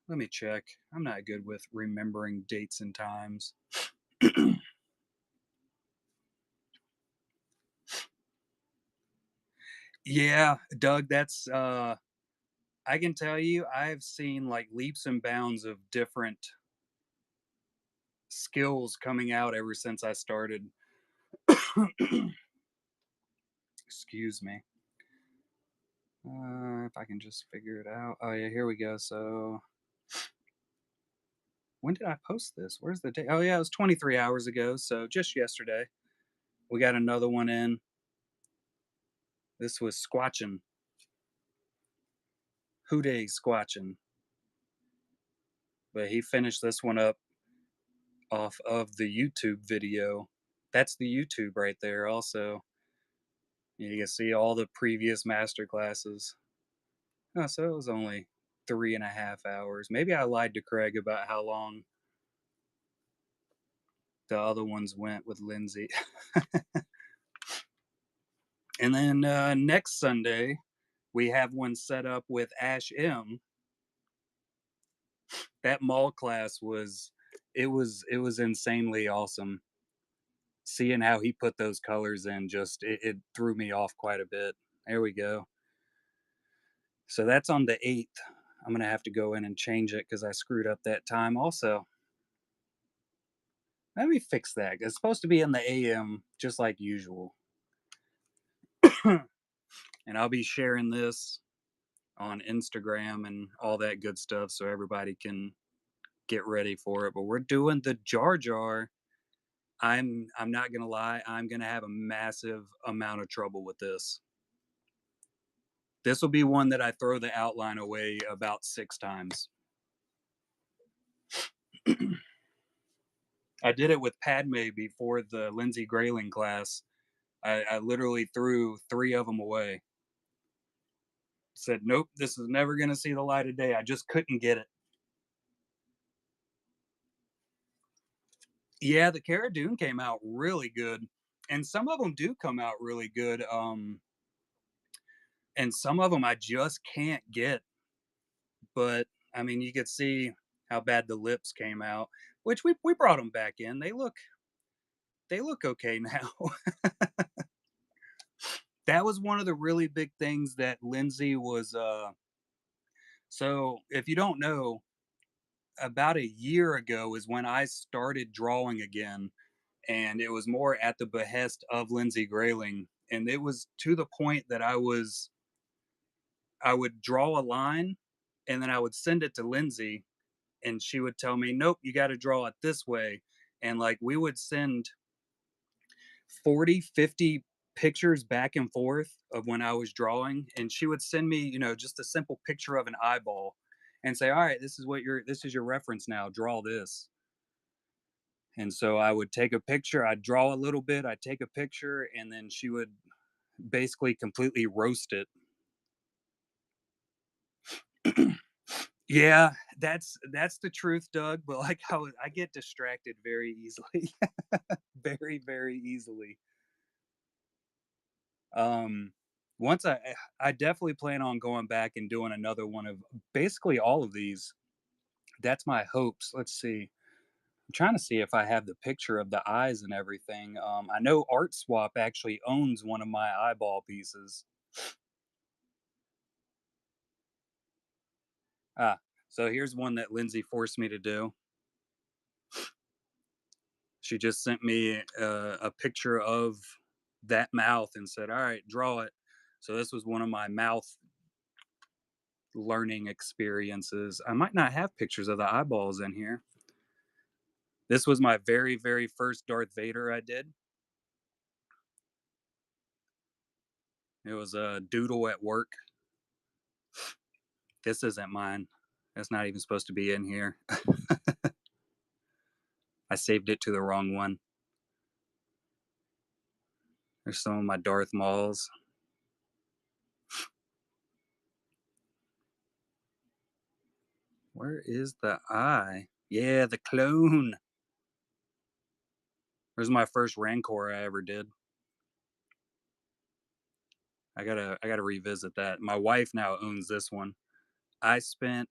Let me check. I'm not good with remembering dates and times. Yeah, Doug, that's I can tell you I've seen like leaps and bounds of different skills coming out ever since I started. Excuse me. If I can just figure it out. Oh yeah, here we go. So when did I post this? Where's the date? Oh yeah, it was 23 hours ago. So just yesterday, we got another one in. This was Squatchin'. Houday Squatchin'. But he finished this one up off of the YouTube video. That's the YouTube right there also. You can see all the previous master classes. Oh, so it was only 3.5 hours. Maybe I lied to Craig about how long the other ones went with Lindsay. And then next Sunday, we have one set up with Ash M. That mall class was insanely awesome. Seeing how he put those colors in just it threw me off quite a bit. There we go. So that's on the 8th. I'm gonna have to go in and change it because I screwed up that time also. Let me fix that. It's supposed to be in the AM just like usual. And I'll be sharing this on Instagram and all that good stuff so everybody can get ready for it. But we're doing the Jar Jar. I'm not gonna lie, I'm gonna have a massive amount of trouble with this. This will be one that I throw the outline away about 6 times. I did it with Padme before the Lindsay Grayling class. I literally threw 3 of them away. Said, nope, this is never going to see the light of day. I just couldn't get it. Yeah, the Cara Dune came out really good. And some of them do come out really good. And some of them I just can't get. But I mean, you could see how bad the lips came out, which we brought them back in. They look okay now. That was one of the really big things that Lindsay was so if you don't know, about a year ago is when I started drawing again, and it was more at the behest of Lindsay Grayling, and it was to the point that I would draw a line, and then I would send it to Lindsay, and she would tell me, "Nope, you got to draw it this way," and like we would send 40, 50 pictures back and forth of when I was drawing, and she would send me, just a simple picture of an eyeball and say, "All right, this is your reference now. Draw this." And so I would take a picture, I'd draw a little bit, I'd take a picture, and then she would basically completely roast it. Yeah, that's the truth, Doug, but like I get distracted very easily. Very, very easily. Um once I definitely plan on going back and doing another one of basically all of these. That's my hopes. Let's see. I'm trying to see if I have the picture of the eyes and everything. I know Art Swap actually owns one of my eyeball pieces. Ah, so here's one that Lindsay forced me to do. She just sent me a picture of that mouth and said, "All right, draw it." So this was one of my mouth learning experiences. I might not have pictures of the eyeballs in here. This was my very, very first Darth Vader I did. It was a doodle at work. This isn't mine. That's not even supposed to be in here. I saved it to the wrong one. There's some of my Darth Mauls. Where is the eye? Yeah, the clone. There's my first Rancor I ever did. I gotta revisit that. My wife now owns this one. I spent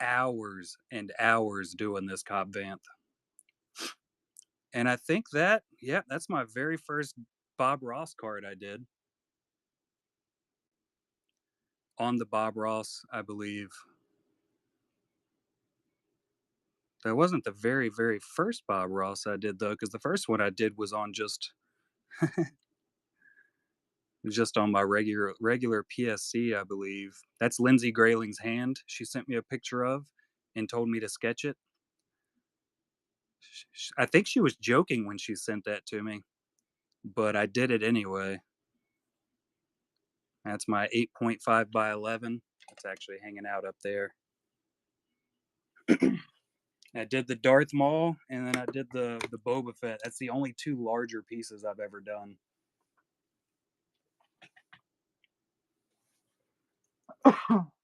hours and hours doing this Cobb Vanth. And I think that's my very first Bob Ross card I did. On the Bob Ross, I believe. That wasn't the very, very first Bob Ross I did though, because the first one I did was on just on my regular PSC, I believe. That's Lindsay Grayling's hand. She sent me a picture of and told me to sketch it. I think she was joking when she sent that to me, but I did it anyway. That's my 8.5 by 11. It's actually hanging out up there. I did the Darth Maul, and then I did the Boba Fett. That's the only two larger pieces I've ever done.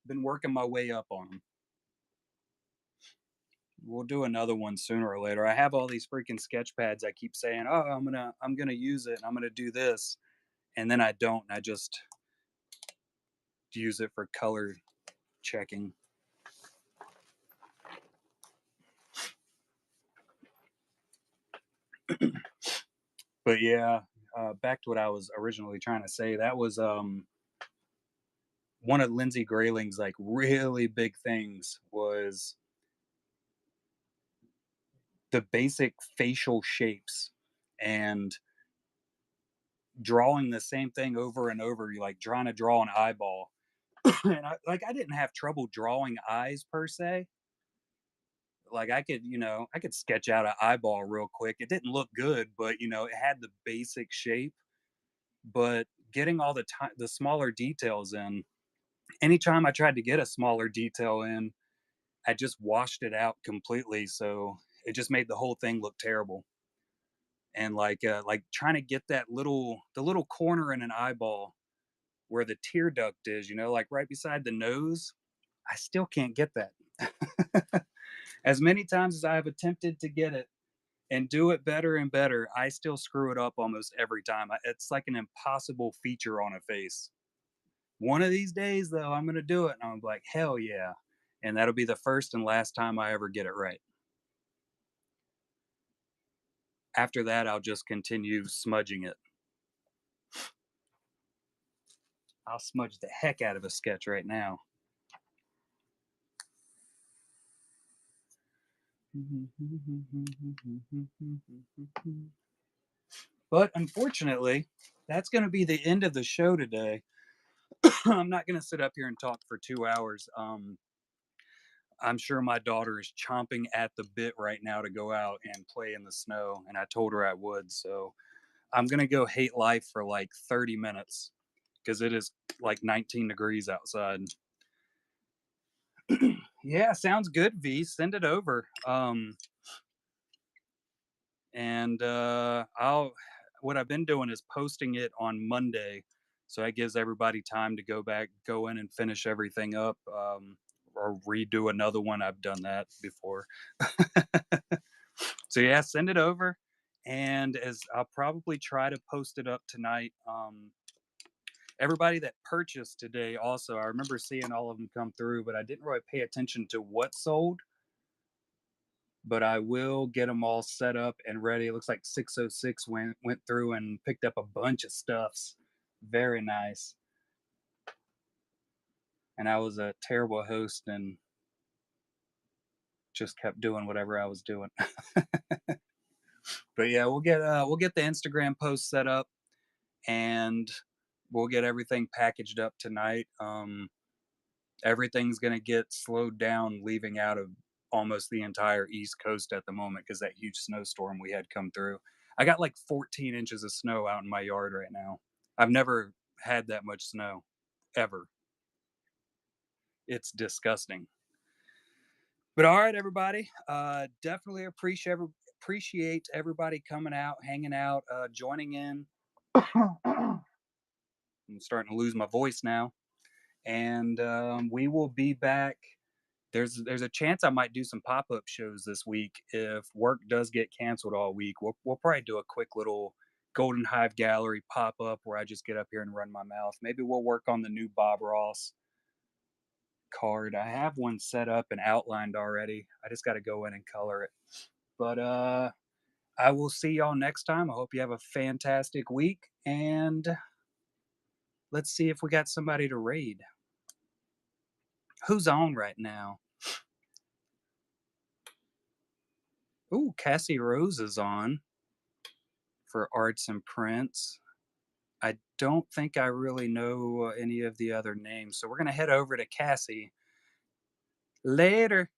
Been working my way up on them. We'll do another one sooner or later. I have all these freaking sketch pads. I keep saying, "Oh, I'm gonna use it. And I'm gonna do this," and then I don't. I just use it for color checking. But yeah, back to what I was originally trying to say. That was one of Lindsay Grayling's like really big things was the basic facial shapes and drawing the same thing over and over. You like trying to draw an eyeball, and I didn't have trouble drawing eyes per se. Like I could sketch out an eyeball real quick. It didn't look good, but it had the basic shape. But getting all the smaller details in, anytime I tried to get a smaller detail in, I just washed it out completely. So it just made the whole thing look terrible. And like trying to get the little corner in an eyeball where the tear duct is, like right beside the nose, I still can't get that. As many times as I have attempted to get it and do it better and better, I still screw it up almost every time. It's like an impossible feature on a face. One of these days, though, I'm going to do it. And I'm like, hell yeah. And that'll be the first and last time I ever get it right. After that, I'll just continue smudging it. I'll smudge the heck out of a sketch right now. But unfortunately, that's going to be the end of the show today. I'm not going to sit up here and talk for 2 hours. I'm sure my daughter is chomping at the bit right now to go out and play in the snow, and I told her I would. So I'm going to go hate life for like 30 minutes because it is like 19 degrees outside. Yeah, sounds good, V. Send it over. And what I've been doing is posting it on Monday, so that gives everybody time to go in and finish everything up, or redo another one. I've done that before. So yeah, send it over, and as I'll probably try to post it up tonight. Everybody that purchased today, also, I remember seeing all of them come through, but I didn't really pay attention to what sold. But I will get them all set up and ready. It looks like 606 went through and picked up a bunch of stuffs. Very nice. And I was a terrible host and just kept doing whatever I was doing. But yeah, we'll get the Instagram post set up, and we'll get everything packaged up tonight. Everything's gonna get slowed down leaving out of almost the entire East Coast at the moment because that huge snowstorm we had come through. I got like 14 inches of snow out in my yard right now. I've never had that much snow ever. It's disgusting. But all right, everybody. Definitely appreciate everybody coming out, hanging out, joining in. I'm starting to lose my voice now, and we will be back. There's a chance I might do some pop-up shows this week if work does get canceled all week. We'll probably do a quick little Golden Hive Gallery pop-up where I just get up here and run my mouth. Maybe we'll work on the new Bob Ross card. I have one set up and outlined already. I just got to go in and color it. But I will see y'all next time. I hope you have a fantastic week, and let's see if we got somebody to raid. Who's on right now? Ooh, Cassie Rose is on for Arts and Prints. I don't think I really know any of the other names, so we're going to head over to Cassie. Later.